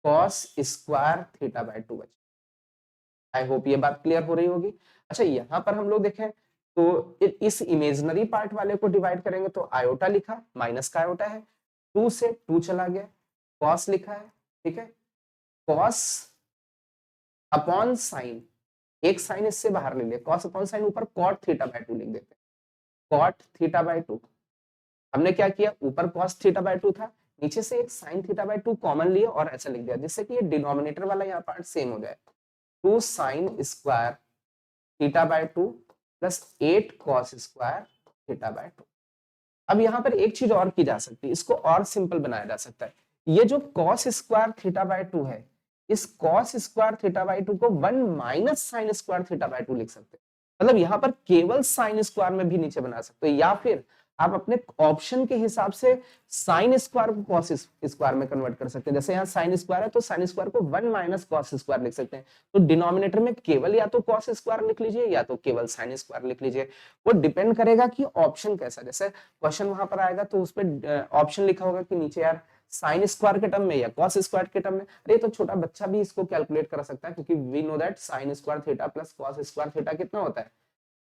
कॉस स्क्वायर थीटा बाय 2 बचेगा। आई होप ये बात क्लियर हो रही होगी। अच्छा यहाँ पर हम लोग देखें तो इस इमेजिनरी पार्ट वाले को डिवाइड करेंगे तो आयोटा लिखा, माइनस का आयोटा है, 2 से 2 चला गया, कॉस लिखा है, ठीक है, कॉस अपॉन साइन, एक साइन इससे बाहर ले लिया, कॉस अपॉन साइन ऊपर कॉट थीटा बाय 2 लिख देते हैं, कॉट थीटा बाय 2। हमने क्या किया, ऊपर कॉस थीटा बाय 2 था, नीचे से एक साइन थीटा बाय 2 कॉमन लिया और ऐसा लिख दिया जिससे कि ये डिनोमिनेटर वाला यहाँ पार्ट सेम हो जाए, 2 sine square theta by 2 plus 8 cos square theta by 2। अब यहाँ पर एक चीज और की जा सकती है, इसको और सिंपल बनाया जा सकता है। ये जो कॉस स्क्वायर थीटा बाय 2 है, इस कॉस स्क्वायर थीटा बाय 2 को 1 minus sign square theta by 2 लिख सकते हैं, मतलब यहाँ पर केवल साइन स्क्वायर में भी नीचे बना सकते हो, या फिर आप अपने ऑप्शन के हिसाब से साइन स्क्वायर को कॉस स्क्वायर में कन्वर्ट कर सकते हैं। जैसे यहाँ साइन स्क्वायर है तो साइन स्क्वायर को 1 माइनस कॉस स्क्वायर लिख सकते हैं, तो डिनोमिनेटर में केवल या तो कॉस स्क्वायर लिख लीजिए या तो केवल साइन स्क्वायर लिख लीजिए, वो डिपेंड करेगा कि ऑप्शन कैसा, जैसे क्वेश्चन वहां पर आएगा तो उस पर ऑप्शन लिखा होगा कि नीचे यार साइन स्क्वायर के टर्म में या कॉस स्क्वायर के टर्म में, अरे तो छोटा बच्चा भी इसको कैलकुलेट कर सकता है, क्योंकि we know that sine square theta plus cos square theta कितना होता है,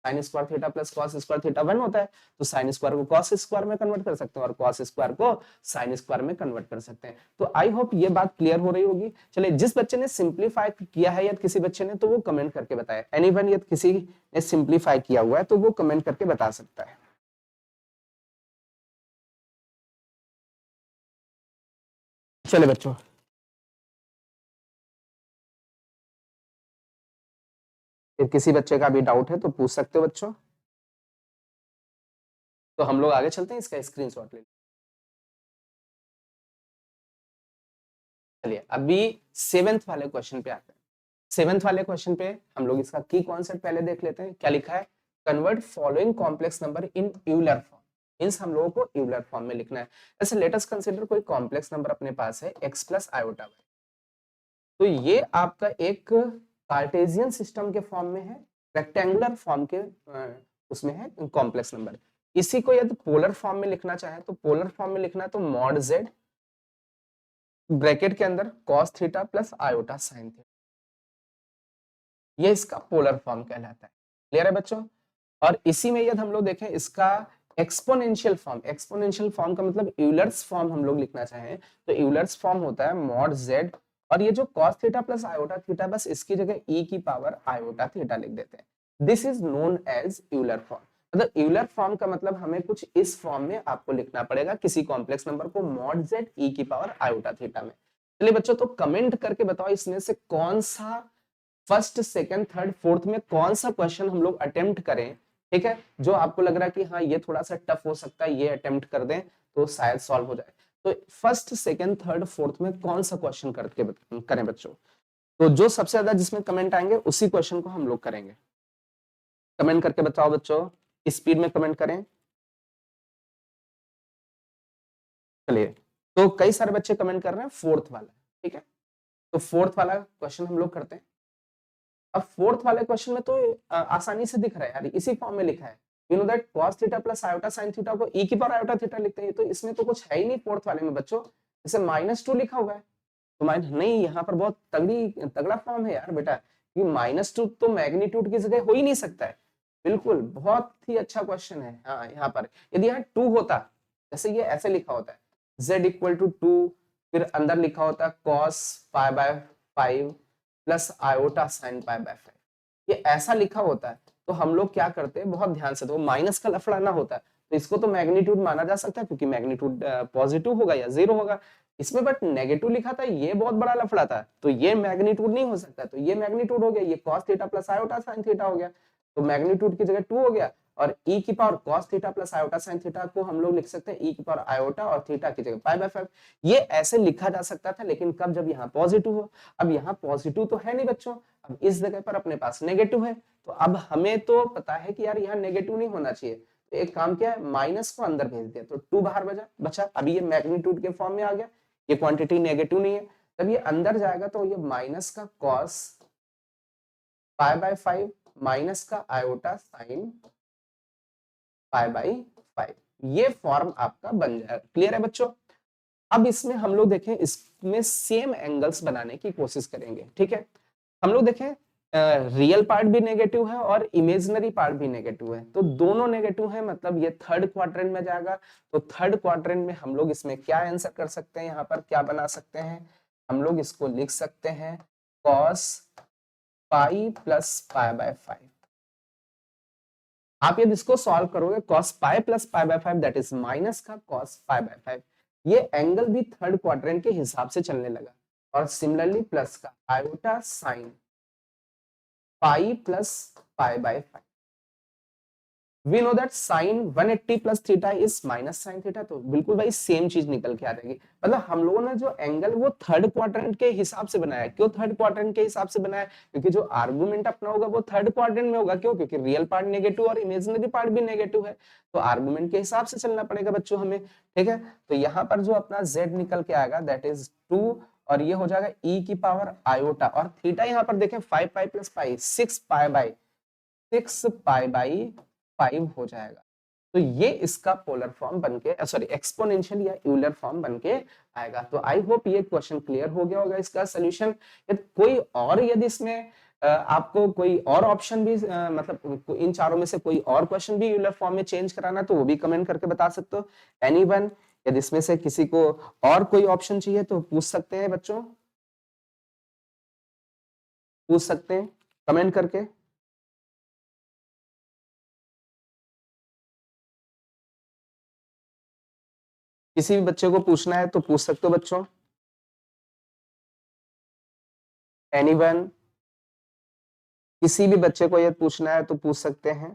sine square theta plus cos square theta 1 होता है, तो साइन स्क्वायर को कॉस स्क्वायर में कन्वर्ट कर सकते हैं और कॉस स्क्वायर को साइन स्क्वायर में कन्वर्ट कर सकते हैं। तो आई होप ये बात क्लियर हो रही होगी। चलिए जिस बच्चे ने सिंप्लीफाई किया है या किसी बच्चे ने, तो वो कमेंट करके बताए, एनीवन यदि किसी ने सिंप्लीफाई किया हुआ है तो वो कमेंट करके बता सकता है। चले बच्चों, फिर किसी बच्चे का भी डाउट है तो पूछ सकते हो बच्चों, तो हम लोग आगे चलते हैं, इसका स्क्रीनशॉट ले। चलिए अभी 7th वाले क्वेश्चन पे आते हैं। 7th वाले क्वेश्चन पे हम लोग इसका की कॉन्सेप्ट पहले देख लेते हैं। क्या लिखा है, convert following complex number in Euler form, means हम लोगों को यूलर फॉर्म में लिखना है। जैसे लेट अस कंसीडर कोई कॉम्प्लेक्स नंबर अपने पास है x प्लस आयोटा वाई, तो ये आपका एक कार्टेशियन सिस्टम के फॉर्म में है, रेक्टेंगुलर फॉर्म के उसमें है कॉम्प्लेक्स नंबर। इसी को यदि पोलर फॉर्म में लिखना चाहे तो पोलर फॉर्म में लिखना है तो मॉड z ब्रैकेट के अंदर cos theta plus iota sine theta, ये इसका पोलर फॉर्म कहलाता है। क्लियर है बच्चों। और इसी में यदि हम लोग देखें इसका एक्सपोनेंशियल फॉर्म, एक्सपोनेंशियल फॉर्म का मतलब यूलर्स फॉर्म हम लोग लिखना चाहें तो यूलर्स फॉर्म होता है मॉड z, और ये जो cos theta plus iota theta बस इसकी जगह e की पावर आयोटा थीटा लिख देते हैं। This is known as Euler form. मतलब यूलर फॉर्म का मतलब हमें कुछ इस फॉर्म में आपको लिखना पड़ेगा किसी कॉम्प्लेक्स नंबर को मॉड z e की पावर आयोटा थीटा में। चलिए बच्चों, तो कमेंट करके बताओ इसमें से कौन सा फर्स्ट सेकंड थर्ड फोर्थ में कौन सा क्वेश्चन हम लोग अटेम्प्ट करें, ठीक है, जो आपको लग रहा है कि हाँ ये थोड़ा सा टफ हो सकता है, ये अटेम्प्ट कर दें तो शायद सॉल्व हो जाए। तो फर्स्ट सेकंड थर्ड फोर्थ में कौन सा क्वेश्चन करके करें बच्चों, तो जो सबसे ज्यादा जिसमें कमेंट आएंगे उसी क्वेश्चन को हम लोग करेंगे। कमेंट करके बताओ बच्चों, स्पीड में कमेंट करें। चलिए, तो कई सारे बच्चे कमेंट कर रहे हैं फोर्थ वाला, ठीक है, तो फोर्थ वाला क्वेश्चन हम लोग करते हैं। अब फोर्थ वाले क्वेश्चन में तो आसानी से दिख रहा है यार, इसी फॉर्म में लिखा है, you know that cos theta plus iota sin theta को e की पावर आयोटा थीटा लिखते हैं, तो इसमें तो कुछ है ही नहीं फोर्थ वाले में बच्चों, जैसे -2 लिखा हुआ है तो माइनस नहीं, यहाँ पर बहुत तगड़ा फॉर्म है यार बेटा, कि -2 तो मैग्नीट्यूड की जगह हो ही नहीं सकता है। बिल्कुल बहुत ही अच्छा क्वेश्चन है। हाँ यहाँ पर यदि यहाँ 2 होता, जैसे ये ऐसे लिखा होता है z इक्वल टू 2, फिर अंदर लिखा होता है cos pi by 5 plus iota sine pi by 5, ये ऐसा लिखा होता है तो हम लोग क्या करते हैं बहुत ध्यान से, तो माइनस का लफड़ा ना होता है तो इसको तो मैग्नीट्यूड माना जा सकता है क्योंकि मैग्नीट्यूड पॉजिटिव होगा या 0 होगा। इसमें बट नेगेटिव लिखा था, ये बहुत बड़ा लफड़ा था, तो ये मैग्नीट्यूड नहीं हो सकता, तो ये मैग्नीट्यूड हो गया, ये cos theta plus iota sine theta हो गया, तो मैग्नीट्यूड की जगह 2 हो गया, और e की power cos theta plus iota sine theta को हम लोग लिख सकते हैं e की पावर आयोटा और थीटा की जगह पाई बाय 5। ये ऐसे लिखा जा सकता था, लेकिन कब, जब यहाँ पॉजिटिव हो। अब यहाँ पॉजिटिव तो है नहीं बच्चों, अब इस जगह पर अपने पास नेगेटिव है, तो अब हमें तो पता है कि यार यहाँ नेगेटिव नहीं होना चाहिए, तो एक काम किया है, माइनस को अंदर भेज दिया, तो 2 बाहर बचा। अभी ये मैग्नीट्यूड के फॉर्म में आ गया, ये क्वांटिटी नेगेटिव नहीं है, जब ये अंदर जाएगा तो ये माइनस का कॉस पाई बाय 5 माइनस का आयोटा साइन पाई बाय 5, ये फॉर्म आपका बन जाएगा। क्लियर है बच्चों? अब इसमें हम लोग देखें, इसमें सेम एंगल्स बनाने की कोशिश करेंगे। ठीक है, हम लोग देखें रियल पार्ट भी नेगेटिव है और इमेजिनरी पार्ट भी नेगेटिव है, तो दोनों नेगेटिव है, मतलब ये थर्ड क्वाड्रेंट में जाएगा। तो थर्ड क्वाड्रेंट में हम लोग इसमें क्या आंसर कर सकते हैं, यहाँ पर क्या बना सकते हैं, हम लोग इसको लिख सकते हैं cos pi plus pi by 5। आप यदि इसको सॉल्व करोगे cos pi plus pi by 5 that is minus का cos पाई बाय 5, ये एंगल भी थर्ड क्वाड्रेंट के हिसाब से चलने लगा। और सिमिलरली प्लस का iota sine pi plus pi by 5, we know that sine 180 plus theta is minus sine theta, तो बिल्कुल भाई सेम चीज निकल के आ जाएगी। मतलब हम लोगों ने जो एंगल वो थर्ड क्वाड्रेंट के हिसाब से बनाया। क्यों थर्ड क्वाड्रेंट के हिसाब से बनाया? क्योंकि जो आर्गुमेंट अपना होगा वो थर्ड क्वाड्रेंट में होगा। क्यों? क्योंकि रियल पार्ट नेगेटिव और इमेजिनरी पार्ट भी नेगेटिव है, तो आर्गुमेंट के हिसाब से चलना पड़ेगा बच्चों हमें। ठीक है, तो यहाँ पर जो अपना z निकल के आएगा दैट इज 2, और ये हो जाएगा e की पावर आयोटा, और थीटा यहाँ पर देखें 5 पाई प्लस पाई 6 पाई बाई 5 हो जाएगा। तो ये इसका पोलर फॉर्म बनके सॉरी एक्सपोनेंशियल या यूलर फॉर्म बनके आएगा। तो आई होप ये क्वेश्चन क्लियर हो गया होगा इसका सॉल्यूशन। कोई और यदि इसमें आपको कोई और ऑप्शन भी मतलब इन चारों में से कोई और क्वेश्चन भी यूलर फॉर्म में चेंज कराना, तो वो भी कमेंट करके बता सकते हो। एनीवन, यदि इसमें से किसी को और कोई ऑप्शन चाहिए तो पूछ सकते हैं बच्चों, पूछ सकते हैं कमेंट करके। किसी भी बच्चे को पूछना है तो पूछ सकते हो बच्चों। एनीवन, किसी भी बच्चे को ये पूछना है तो पूछ सकते हैं।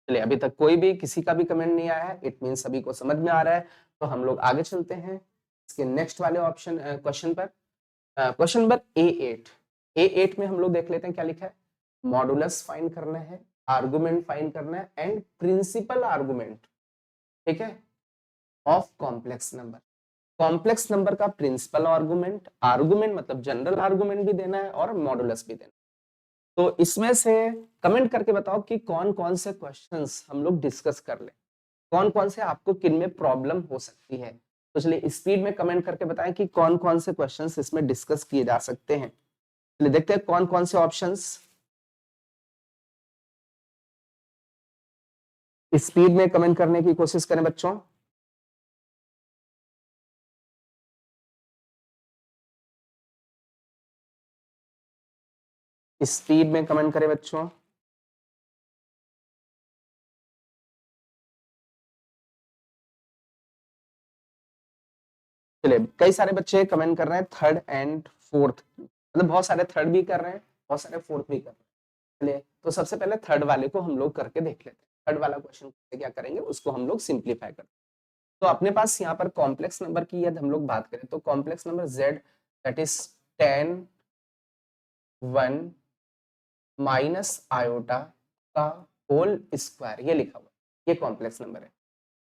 चलिए, अभी तक कोई भी किसी का भी कमेंट नहीं आया है, इट मीन सभी को समझ में आ रहा है। तो हम लोग आगे चलते हैं इसके नेक्स्ट वाले ऑप्शन क्वेश्चन पर। क्वेश्चन नंबर A8 में हम लोग देख लेते हैं क्या लिखा है। मॉडुलस फाइंड करना है, आर्गुमेंट फाइंड करना है एंड प्रिंसिपल आर्गुमेंट, ठीक है, of complex number. Complex number का प्रिंसिपल आर्गुमेंट, आर्गुमेंट मतलब जनरल आर्गुमेंट भी देना है और मॉडुलस भी देना है। तो इसमें से कमेंट करके बताओ कि कौन कौन से क्वेश्चंस हम लोग डिस्कस कर ले, कौन कौन से आपको किन में प्रॉब्लम हो सकती है। तो चलिए स्पीड में कमेंट करके बताएं कि कौन कौन से क्वेश्चंस इसमें डिस्कस किए जा सकते हैं। चलिए देखते हैं कौन कौन से ऑप्शंस। स्पीड में कमेंट करने की कोशिश करें बच्चों। स्पीड में कमेंट करें बच्चों। चलिए कई सारे बच्चे कमेंट कर रहे हैं थर्ड एंड फोर्थ, मतलब बहुत सारे थर्ड भी कर रहे हैं, बहुत सारे फोर्थ भी कर रहे हैं। चलिए तो सबसे पहले थर्ड वाले को हम लोग करके देख लेते हैं। थर्ड वाला क्वेश्चन क्या करेंगे उसको हम लोग सिंप्लीफाई करते हैं। तो अपने पास यहाँ पर कॉम्प्लेक्स नंबर की यदि हम लोग बात करें तो complex number z that is 10 1 minus iota का होल स्क्वायर, ये लिखा हुआ है, ये कॉम्प्लेक्स नंबर है।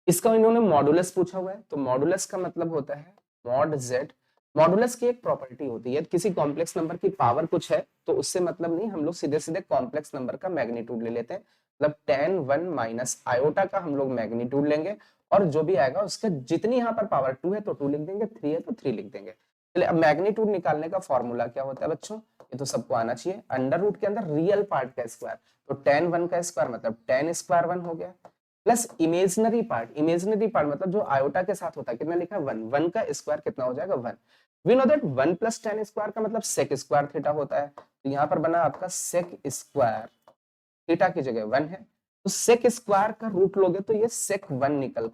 इसका इन्होंने मॉडुलस पूछा हुआ है, तो मॉडुलस का मतलब होता है मॉड z। मॉडुलस की एक प्रॉपर्टी होती है, किसी कॉम्प्लेक्स नंबर की पावर कुछ है तो उससे मतलब नहीं, हम लोग सीधे सीधे कॉम्प्लेक्स नंबर का मैग्नीट्यूड ले लेते हैं। मतलब 10 1 माइनस आयोटा का हम लोग मैग्नीट्यूड लेंगे, और जो भी आएगा उसका जितनी यहाँ पर पावर 2 है तो 2 लिख देंगे, 3 है तो 3 लिख देंगे। चलिए अब मैग्नीट्यूड निकालने का फॉर्मूला क्या होता है बच्चों, ये तो सबको आना चाहिए। अंडर रूट के अंदर रियल पार्ट का स्क्वायर, तो 10 1 का स्क्वायर मतलब 10 स्क्वायर 1 हो गया, plus imaginary part, imaginary part मतलब जो आयोटा के साथ होता है, कितना लिखा है 1, 1 का स्क्वायर कितना हो जाएगा 1। We know that 1 plus 10 square का मतलब सेक स्क्वायर थीटा होता है, तो यहाँ पर बना आपका सेक स्क्वायर, थीटा की जगह 1 है, तो सेक स्क्वायर का रूट लोगे तो ये सेक 1 निकल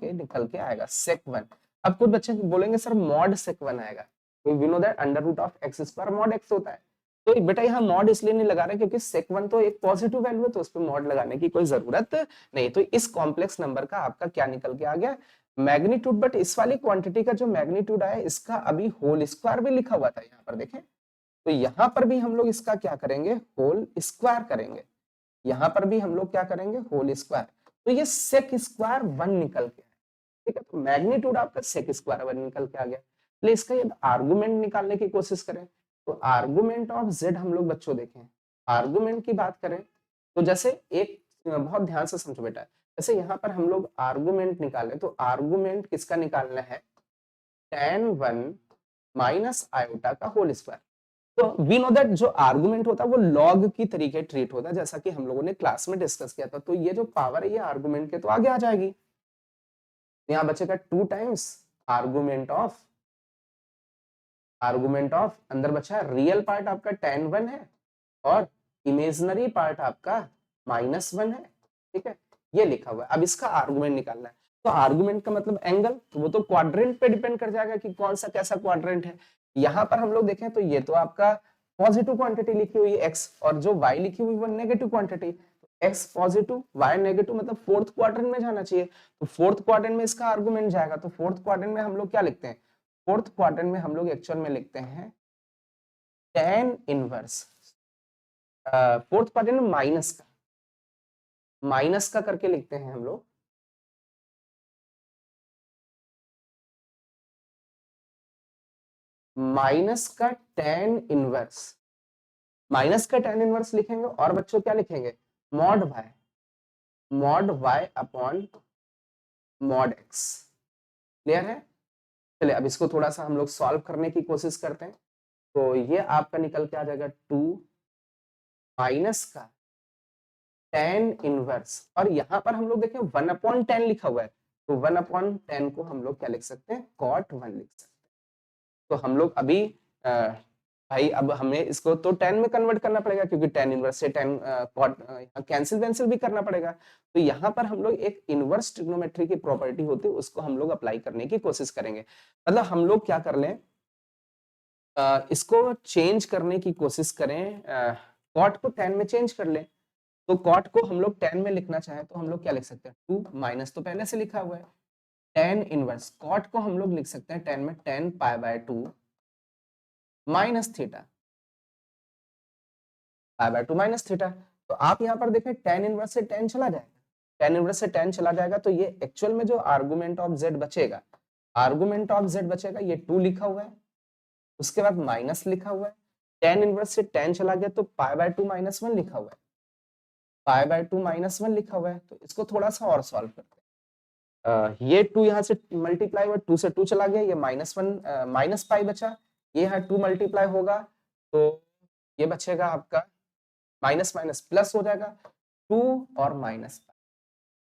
के आएगा, सेक 1। अब कुछ बच्चे बोलेंगे सर मॉड सेक 1 आएगा, तो we know that under root of x square mod x होता है। तो बेटा यहाँ मॉड इसलिए नहीं लगा रहे क्योंकि सेक 1 तो एक पॉजिटिव वैल्यू है, तो उस पर मॉड लगाने की कोई जरूरत नहीं। तो इस कॉम्प्लेक्स नंबर का आपका क्या निकल के आ गया, मैग्नीट्यूड, बट इस वाली क्वांटिटी का जो मैग्नीट्यूड आया इसका अभी होल स्क्वायर भी लिखा हुआ था यहाँ पर देखें, तो यहाँ पर भी हम लोग इसका क्या करेंगे, होल स्क्वायर करेंगे। यहाँ पर भी हम लोग क्या करेंगे, होल स्क्वायर। तो ये सेक स्क्वायर 1 निकल के आया, ठीक है। तो मैग्नीट्यूड आपका सेक स्क्वायर 1 निकल के आ गया। चलिए इसका यदि आर्गुमेंट निकालने की कोशिश करें, तो आर्गुमेंट ऑफ जेड हम लोग बच्चों देखें, आर्गुमेंट की बात करें तो जैसे एक बहुत ध्यान से समझो बेटा, जैसे यहाँ पर हम लोग आर्गुमेंट निकाले, तो आर्गुमेंट किसका निकालना है, tan 1 माइनस आयोटा का होल स्क्वायर। तो वी नो दैट जो आर्गुमेंट होता है वो लॉग की तरीके ट्रीट होता है, जैसा कि हम लोगों ने क्लास में डिस्कस किया था। तो ये जो पावर है ये आर्गुमेंट के तो आगे आ जाएगी, तो यहाँ बचेगा 2 टाइम्स आर्गुमेंट ऑफ अंदर बचा रियल पार्ट आपका tan 1 है और इमेजिनरी पार्ट आपका -1 है, ठीक है। ये लिखा हुआ है। अब इसका आर्गुमेंट निकालना है, तो आर्गुमेंट का मतलब एंगल, तो वो तो क्वाड्रेंट पे डिपेंड कर जाएगा कि कौन सा कैसा क्वाड्रेंट है। यहाँ पर हम लोग देखें तो ये तो आपका पॉजिटिव क्वांटिटी लिखी हुई है x, और जो y लिखी हुई वो negative quantity. x positive y negative, मतलब फोर्थ क्वाड्रेंट में जाना चाहिए, तो फोर्थ क्वाड्रेंट में इसका आर्गुमेंट जाएगा। तो फोर्थ क्वाड्रेंट में हम लोग क्या लिखते हैं, फोर्थ क्वाड्रेंट में हम लोग एक्चुअल में लिखते हैं tan इनवर्स, फोर्थ क्वाड्रेंट में माइनस का करके लिखते हैं हम लोग, माइनस का tan इनवर्स, माइनस का tan इनवर्स लिखेंगे, और बच्चों क्या लिखेंगे, mod y upon mod x। Clear है। चलिए अब इसको थोड़ा सा हम लोग सॉल्व करने की कोशिश करते हैं। तो ये आपका निकल के आ जाएगा 2 माइनस का tan इनवर्स, और यहाँ पर हम लोग देखें 1/10 लिखा हुआ है, तो 1/10 को हम लोग क्या लिख सकते हैं, cot 1 लिख सकते हैं। तो हम लोग अभी भाई अब हमें इसको तो 10 में कन्वर्ट करना पड़ेगा, क्योंकि tan इनवर्स से tan cot कैंसिल वैंसिल भी करना पड़ेगा। तो यहाँ पर हम लोग एक इनवर्स ट्रिग्नोमेट्री की प्रॉपर्टी होती है, उसको हम लोग अप्लाई करने की कोशिश करेंगे। मतलब हम लोग क्या कर लें, इसको चेंज करने की कोशिश करें, cot को tan में चेंज कर लें। तो cot को हम लोग tan में लिखना चाहें तो हम लोग क्या लिख सकते हैं, 2 माइनस तो पहले से लिखा हुआ है, tan इनवर्स cot को हम लोग लिख सकते हैं tan में tan π/2 minus theta, π/2 minus theta. तो आप यहाँ पर देखें tan इनवर्स से tan चला जाएगा, tan इनवर्स से tan चला जाएगा, तो ये एक्चुअल में जो आर्गुमेंट ऑफ z बचेगा, आर्गुमेंट ऑफ z बचेगा, ये 2 लिखा हुआ है, उसके बाद माइनस लिखा हुआ है, tan इनवर्स से tan चला गया तो π/2 माइनस 1 लिखा हुआ है, π/2 माइनस 1 लिखा हुआ है। तो इसको थोड़ा सा और सॉल्व करते हैं। ये 2 यहाँ से मल्टीप्लाई हुआ, 2 से 2 चला गया, ये -1 माइनस पाई बचा, ये यहाँ 2 मल्टीप्लाई होगा तो ये बचेगा आपका माइनस माइनस प्लस हो जाएगा, 2 और minus.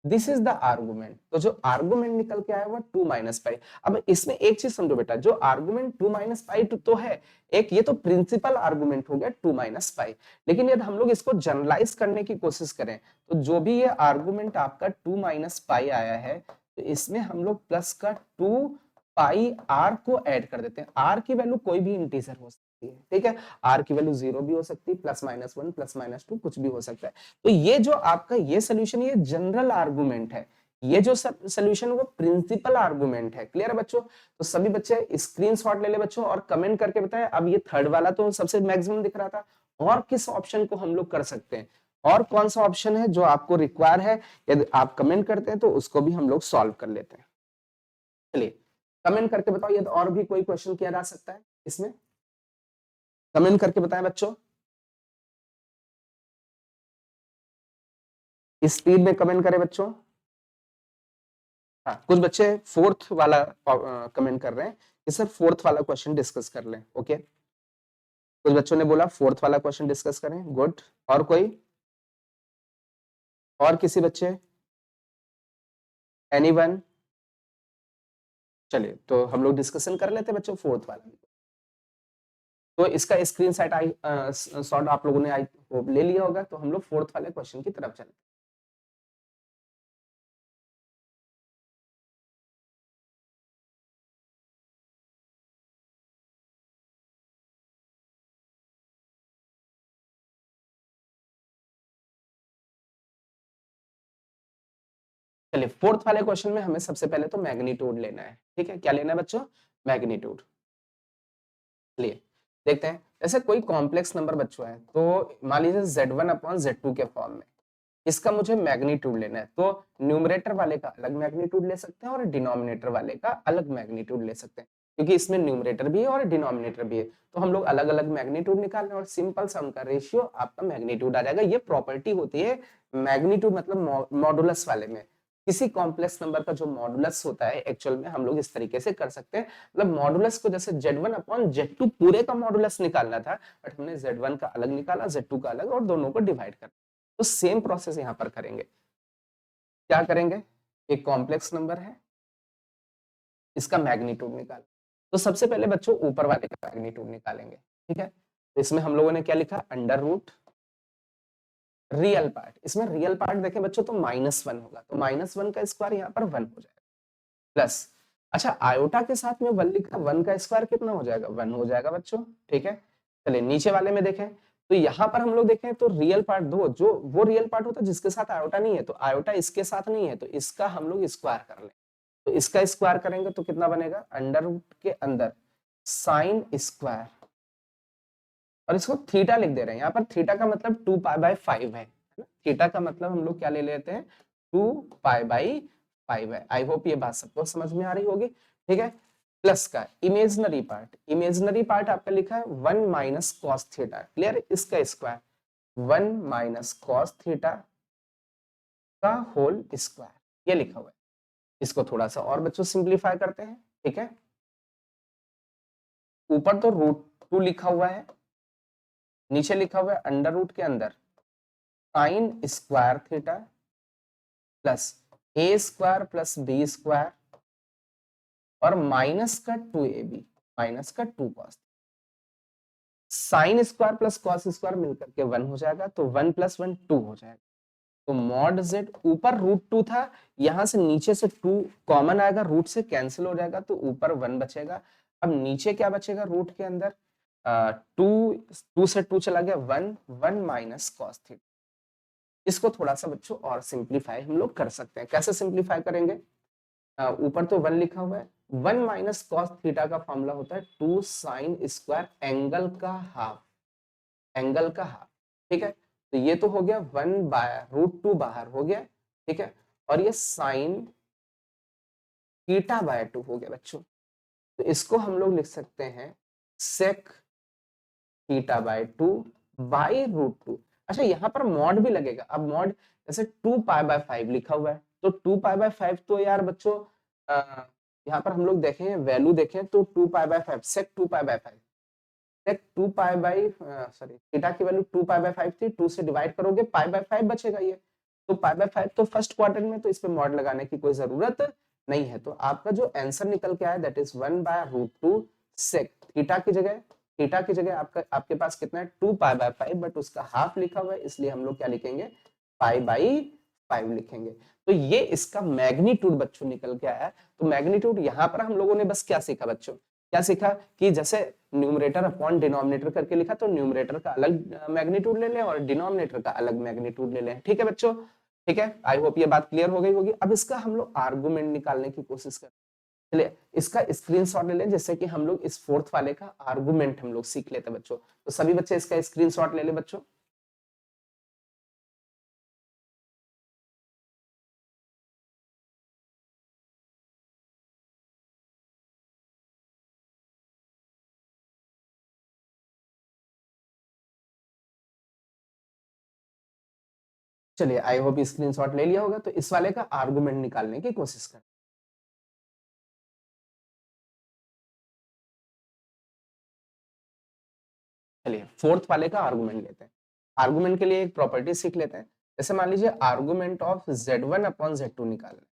This is the argument. तो जो आर्गुमेंट निकल के आया वो 2 माइनस पाई। अब इसमें एक चीज समझो बेटा, जो आर्गुमेंट 2 माइनस पाई तो है एक, ये तो प्रिंसिपल आर्गुमेंट हो गया 2 माइनस पाई, लेकिन यदि हम लोग इसको जनरलाइज करने की कोशिश करें तो जो भी ये आर्गुमेंट आपका 2 माइनस पाई आया है, तो इसमें हम लोग प्लस का 2 पाई आर को ऐड कर देते हैं। आर की वैल्यू कोई भी इंटीजर हो सकती है, ठीक है, आर की वैल्यू 0 भी हो सकती है, +-1 +-2 कुछ भी हो सकता है। तो ये जो आपका ये सोल्यूशन, ये जनरल आर्गुमेंट है, ये जो सोल्यूशन वो प्रिंसिपल आर्गुमेंट है। क्लियर है बच्चों। तो सभी बच्चे स्क्रीनशॉट ले ले बच्चों, और कमेंट करके बताएं। अब ये थर्ड वाला तो सबसे मैक्सिमम दिख रहा था, और किस ऑप्शन को हम लोग कर सकते हैं, और कौन सा ऑप्शन है जो आपको रिक्वायर है, यदि आप कमेंट करते हैं तो उसको भी हम लोग सॉल्व कर लेते हैं। चलिए कमेंट करके बताओ, यदि और भी कोई क्वेश्चन किया जा सकता है इसमें, कमेंट करके बताएं बच्चों, स्पीड में कमेंट करें बच्चों। हाँ, कुछ बच्चे फोर्थ वाला कमेंट कर रहे हैं कि सर फोर्थ वाला क्वेश्चन डिस्कस कर लें। ओके, कुछ बच्चों ने बोला फोर्थ वाला क्वेश्चन डिस्कस करें, गुड। और कोई, और किसी बच्चे, एनीवन? चलिए तो हम लोग डिस्कशन कर लेते हैं बच्चों फोर्थ वाला। तो इसका स्क्रीन शॉट आप लोगों ने आई ले लिया होगा, तो हम लोग फोर्थ वाले क्वेश्चन की तरफ चलते हैं। चलिए फोर्थ वाले क्वेश्चन में हमें सबसे पहले तो मैग्नीट्यूड लेना है, ठीक है। क्या लेना है बच्चों? मैग्नीट्यूड। चलिए देखते हैं, जैसे कोई कॉम्प्लेक्स नंबर बच्चों है, तो मान लीजिए Z1 अपॉन Z2 के फॉर्म में, इसका मुझे मैग्नीट्यूड लेना है, तो न्यूमरेटर वाले का अलग मैग्नीट्यूड ले सकते हैं और डिनोमिनेटर वाले का अलग मैग्नीट्यूड ले सकते हैं, क्योंकि इसमें न्यूमरेटर भी है और डिनोमिनेटर भी है, तो हम लोग अलग अलग मैग्नीट्यूड निकाल रहे हैं और सिंपल सा उनका रेशियो आपका मैग्नीट्यूड आ जाएगा। ये प्रॉपर्टी होती है मैग्नीट्यूड मतलब मॉडुलस वाले में, किसी कॉम्प्लेक्स नंबर का जो मॉडुलस होता है एक्चुअल में हम लोग इस तरीके से कर सकते हैं, मतलब मॉडुलस को जैसे Z1 अपॉन Z2 पूरे का मॉडुलस निकालना था, बट हमने Z1 का अलग निकाला, Z2 का अलग, और दोनों को डिवाइड कर, तो सेम प्रोसेस यहां पर करेंगे। क्या करेंगे? एक कॉम्प्लेक्स नंबर है, इसका मैग्नीट्यूड निकाल, तो सबसे पहले बच्चों ऊपर वाले का मैग्नीट्यूड निकालेंगे, ठीक है। तो इसमें हम लोगों ने क्या लिखा? अंडर रूट रियल पार्ट, इसमें रियल पार्ट देखें बच्चों तो -1 होगा, तो -1 का स्क्वायर यहाँ पर 1 हो जाएगा, प्लस, अच्छा आयोटा के साथ में 1 लिखा, 1 का स्क्वायर कितना हो जाएगा? 1 हो जाएगा बच्चों, ठीक है। चलिए नीचे वाले में देखें, तो यहाँ पर हम लोग देखें तो रियल पार्ट दो, जो वो रियल पार्ट होता है जिसके साथ आयोटा नहीं है, तो आयोटा इसके साथ नहीं है, तो इसका हम लोग स्क्वायर कर लें, तो इसका स्क्वायर करेंगे तो कितना बनेगा? अंडर रूट के अंदर साइन स्क्वायर, और इसको थीटा लिख दे रहे हैं, यहाँ पर थीटा का मतलब 2π/5 है ना? थीटा का मतलब हम लोग क्या ले लेते हैं? 2π/5 है। आई होप ये बात सबको समझ में आ रही होगी, ठीक है। प्लस का इमेजनरी पार्ट, इमेजनरी पार्ट आपका लिखा है 1 माइनस कॉस थीटा, क्लियर? इसका स्क्वायर 1 माइनस कॉस थीटा का होल स्क्वायर, ये लिखा हुआ है। इसको थोड़ा सा और बच्चों सिंप्लीफाई करते हैं, ठीक है। ऊपर तो √2 लिखा हुआ है, नीचे लिखा हुआ है अंडर रूट के अंदर साइन स्क्वायर थीटा प्लस ए स्क्वायर प्लस बी स्क्वायर और माइनस का 2ab माइनस का 2 cos, sine square plus cos square मिलकर के 1 हो जाएगा, तो 1 + 1 2 हो जाएगा, तो मॉड z ऊपर √2 था, यहां से नीचे से 2 कॉमन आएगा, रूट से कैंसिल हो जाएगा, तो ऊपर 1 बचेगा। अब नीचे क्या बचेगा रूट के अंदर? 2 से 2 चला गया 1, 1 माइनस कॉस थीटा। इसको थोड़ा सा बच्चों और सिंप्लीफाई हम लोग कर सकते हैं, कैसे सिंप्लीफाई करेंगे? ऊपर तो 1 लिखा हुआ है, 1 माइनस कॉस थीटा का फॉर्मूला होता है 2 साइन स्क्वायर एंगल का हाफ, एंगल का हाफ, ठीक है। तो ये तो हो गया 1/√2 बाहर हो गया, ठीक है, और ये साइन θ/2 हो गया बच्चों, तो इसको हम लोग लिख सकते हैं सेक θ/2 बाई √2। अच्छा यहाँ पर मॉड भी लगेगा, अब मॉड जैसे 2π/5 लिखा हुआ है, तो 2π/5 तो यार बच्चों यहाँ पर हम लोग देखें वैल्यू देखें तो 2π/5 सेक 2π/5 सेक 2π/, थीटा की वैल्यू 2π/5 थी, 2 से डिवाइड करोगे π/5 बचेगा ये, तो π/5 तो फर्स्ट क्वाड्रेंट में, तो इस पे मॉड लगाने की कोई जरूरत नहीं है, तो आपका जो आंसर निकल के आया दैट इज 1/√2 सेक थीटा की जगह आपके पास कितना है 2π/5, बट उसका हाफ लिखा हुआ है, इसलिए हम लोग क्या लिखेंगे? π/5 लिखेंगे। तो ये इसका मैग्नीट्यूड बच्चों निकल के आया। तो मैग्नीट्यूड यहाँ पर हम लोगों ने बस क्या सीखा बच्चों? क्या सीखा कि जैसे न्यूमरेटर अपॉन डिनोमिनेटर करके लिखा, तो न्यूमरेटर का अलग मैग्नीट्यूड ले लें और डिनोमिनेटर का अलग मैग्नीट्यूड ले लें, ठीक है बच्चों, ठीक है। आई होप ये बात क्लियर हो गई होगी। अब इसका हम लोग आर्गुमेंट निकालने की कोशिश करें, चलिए इसका स्क्रीनशॉट ले लें, जिससे कि हम लोग इस फोर्थ वाले का आर्गुमेंट हम लोग सीख लेते हैं बच्चों। तो सभी बच्चे इसका स्क्रीनशॉट ले लें बच्चों। चलिए आई होप स्क्रीनशॉट ले लिया होगा, तो इस वाले का आर्गुमेंट निकालने की कोशिश करें। चलिए फोर्थ वाले का आर्गुमेंट लेते हैं। आर्गुमेंट के लिए एक प्रॉपर्टी सीख लेते हैं, जैसे मान लीजिए argument of Z1 upon Z2 निकालना है,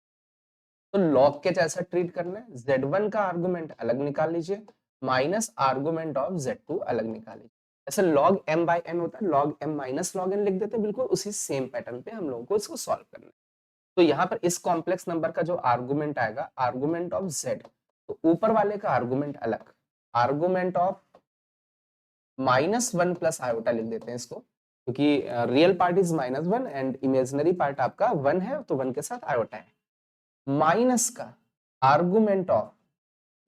तो लॉग के जैसा ट्रीट करना है, Z1 का आर्गुमेंट अलग निकाल लीजिए, माइनस आर्गुमेंट ऑफ Z2 अलग निकाल लीजिए। ऐसे log m/n होता है, log m minus log n लिख देते हैं, बिल्कुल उसी सेम पैटर्न पे हम लोगों को इसको सॉल्व करना है। तो यहाँ पर इस कॉम्प्लेक्स नंबर का जो आर्गुमेंट आएगा, आर्गुमेंट ऑफ z, तो ऊपर वाले का आर्गुमेंट अलग, आर्गुमेंट ऑफ -1 प्लस आयोटा लिख देते हैं इसको, क्योंकि real part is -1 and imaginary part आपका 1 है, तो 1 के साथ आयोटा है, माइनस का आर्गुमेंट ऑफ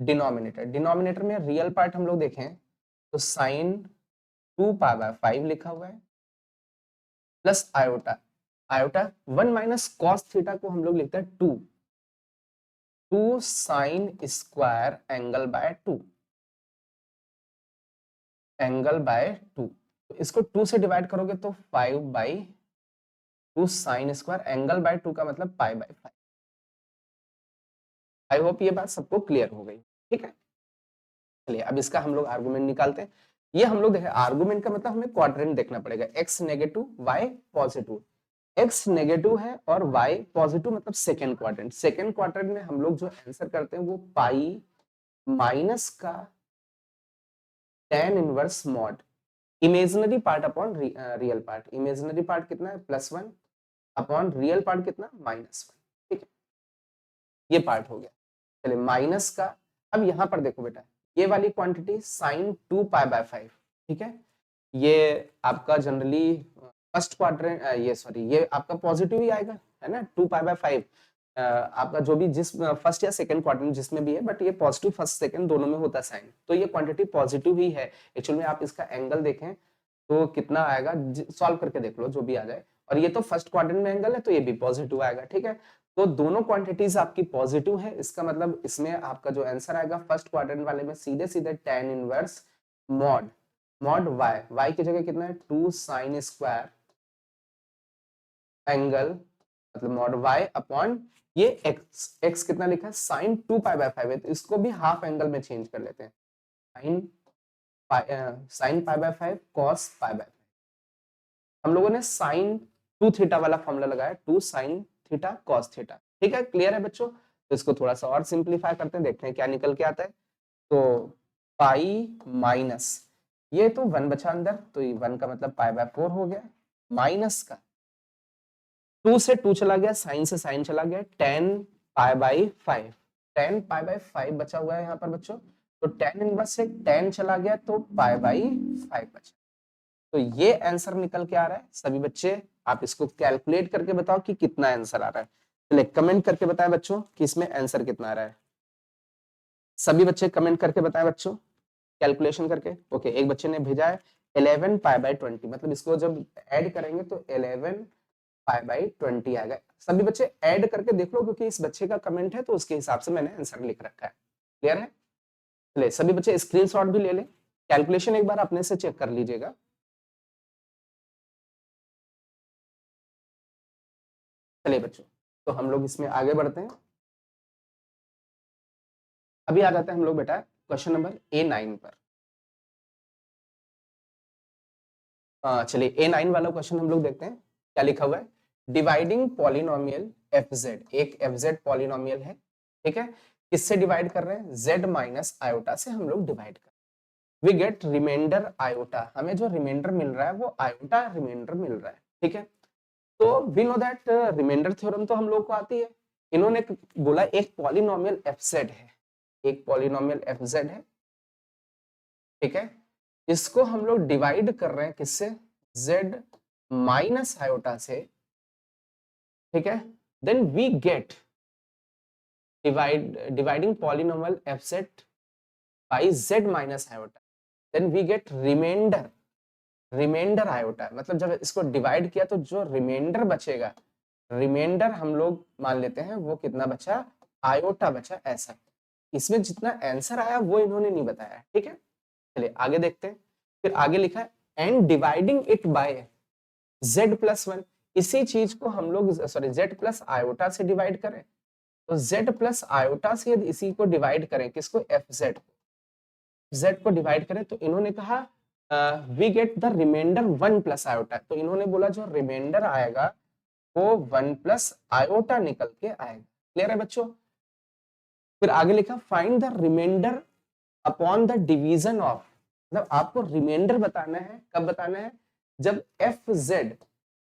डिनोमिनेटर, डिनोमिनेटर में रियल पार्ट हम लोग देखें तो साइन 2π/5 लिखा हुआ है plus iota, iota 1 minus cos theta को हम लोग लिखते हैं 2 sine square angle by 2, angle by 2, तो इसको 2 से डिवाइड करोगे तो 5/2 साइन स्क्वायर एंगल बाय 2 का मतलब π/5। आई होप ये बात सबको क्लियर हो गई, ठीक है। चलिए अब इसका हम लोग आर्गुमेंट निकालते हैं। ये हम लोग देखें आर्गुमेंट का मतलब हमें क्वाड्रेंट देखना पड़ेगा, x negative y positive, x negative है और y पॉजिटिव मतलब सेकेंड क्वाड्रेंट। सेकेंड क्वाड्रेंट में हम लोग जो आंसर करते हैं वो पाई माइनस का tan inverse mod imaginary part upon real part, imaginary part कितना है +1 अपॉन रियल पार्ट कितना -1, ठीक है, ये पार्ट हो गया। चलिए माइनस का, अब यहां पर देखो बेटा ये वाली क्वांटिटी साइन 2π/5, ठीक है, ये आपका जनरली फर्स्ट क्वाड्रेंट ये सॉरी ये आपका पॉजिटिव ही आएगा है ना, 2π/5 आपका जो भी जिस फर्स्ट या सेकंड क्वाड्रेंट जिसमें भी है, बट ये पॉजिटिव फर्स्ट सेकंड दोनों में होता है साइन, तो ये क्वांटिटी पॉजिटिव ही है। एक्चुअली में आप इसका एंगल देखें तो कितना आएगा, सॉल्व करके देख लो जो भी आ जाए, और ये तो फर्स्ट क्वाड्रेंट में एंगल है तो ये भी पॉजिटिव आएगा, ठीक है। तो दोनों क्वांटिटीज आपकी पॉजिटिव है, इसका मतलब इसमें आपका जो आंसर आएगा फर्स्ट क्वाड्रेंट वाले में सीधे सीधे tan इनवर्स मॉड y की जगह कितना है 2 साइन स्क्वायर एंगल मतलब मॉड y अपॉन ये x कितना लिखा है साइन 2π/5 है, तो इसको भी हाफ एंगल में चेंज कर लेते हैं, साइन π/5 कॉस π/5। हम लोगों ने साइन 2 थीटा वाला फॉर्मूला लगाया, 2 साइन थीटा कॉस थीटा, ठीक है, क्लियर है बच्चों। तो इसको थोड़ा सा और सिंप्लीफाई करते हैं, देखते हैं क्या निकल के आता है। तो पाई माइनस ये तो 1 बचा अंदर, तो ये 1 का मतलब π/4 हो गया, माइनस का 2 से 2 चला गया, साइन से साइन चला गया, tan π/5, tan π/5 बचा हुआ है यहाँ पर बच्चों, तो tan इनवर्स से tan चला गया तो π/5 बचा। तो ये आंसर निकल के आ रहा है। सभी बच्चे आप इसको कैलकुलेट करके बताओ कि कितना आंसर आ रहा है, चलिए कमेंट करके बताएं बच्चों कि इसमें आंसर कितना आ रहा है। सभी बच्चे कमेंट करके बताएं बच्चों कैलकुलेशन करके। ओके, एक बच्चे ने भेजा है 11π/20, मतलब इसको जब ऐड करेंगे तो 11π/20 आएगा। सभी बच्चे ऐड करके देख लो क्योंकि इस बच्चे का कमेंट है तो उसके हिसाब से मैंने आंसर लिख रखा है, क्लियर है। चलिए सभी बच्चे स्क्रीनशॉट भी ले लें, कैलकुलेशन एक बार अपने से चेक कर लीजिएगा। चलिए बच्चों तो हम लोग इसमें आगे बढ़ते हैं। अभी आ जाते हैं हम लोग बेटा क्वेश्चन नंबर A9 पर। चलिए A9 वाला क्वेश्चन हम लोग देखते हैं क्या लिखा हुआ है। डिवाइडिंग पॉलिनोमियल fz, एक fz पॉलिनोमियल है, ठीक है, किससे डिवाइड कर रहे हैं z माइनस आयोटा से हम लोग डिवाइड कर, वी गेट रिमाइंडर आयोटा, हमें जो रिमाइंडर मिल रहा है वो आयोटा रिमाइंडर मिल रहा है, ठीक है। तो we know that remainder theorem तो हम लोग को आती है। इन्होंने बोला एक पॉलिनोमियल fz है, एक पॉलिनोमियल fz है, ठीक है, इसको हम लोग डिवाइड कर रहे हैं किससे z माइनस आयोटा से, ठीक है, then we get dividing polynomial fz by z minus iota, then we get remainder iota, मतलब जब इसको डिवाइड किया तो जो रिमाइंडर बचेगा, रिमाइंडर हम लोग मान लेते हैं वो कितना बचा आयोटा बचा, ऐसा। इसमें जितना आंसर आया वो इन्होंने नहीं बताया, ठीक है। चलिए आगे देखते हैं, फिर आगे लिखा है and dividing it by z+1, इसी चीज को हम लोग सॉरी z+ आयोटा से डिवाइड करें, तो z+ आयोटा से यदि इसी को डिवाइड करें किसको fz को, z को डिवाइड करें तो इन्होंने कहा we get the remainder 1+ iota, तो इन्होंने बोला जो रिमाइंडर आएगा वो 1+ आयोटा निकल के आएगा, क्लियर है बच्चों। फिर आगे लिखा find the remainder upon the division of, मतलब आपको रिमाइंडर बताना है, कब बताना है जब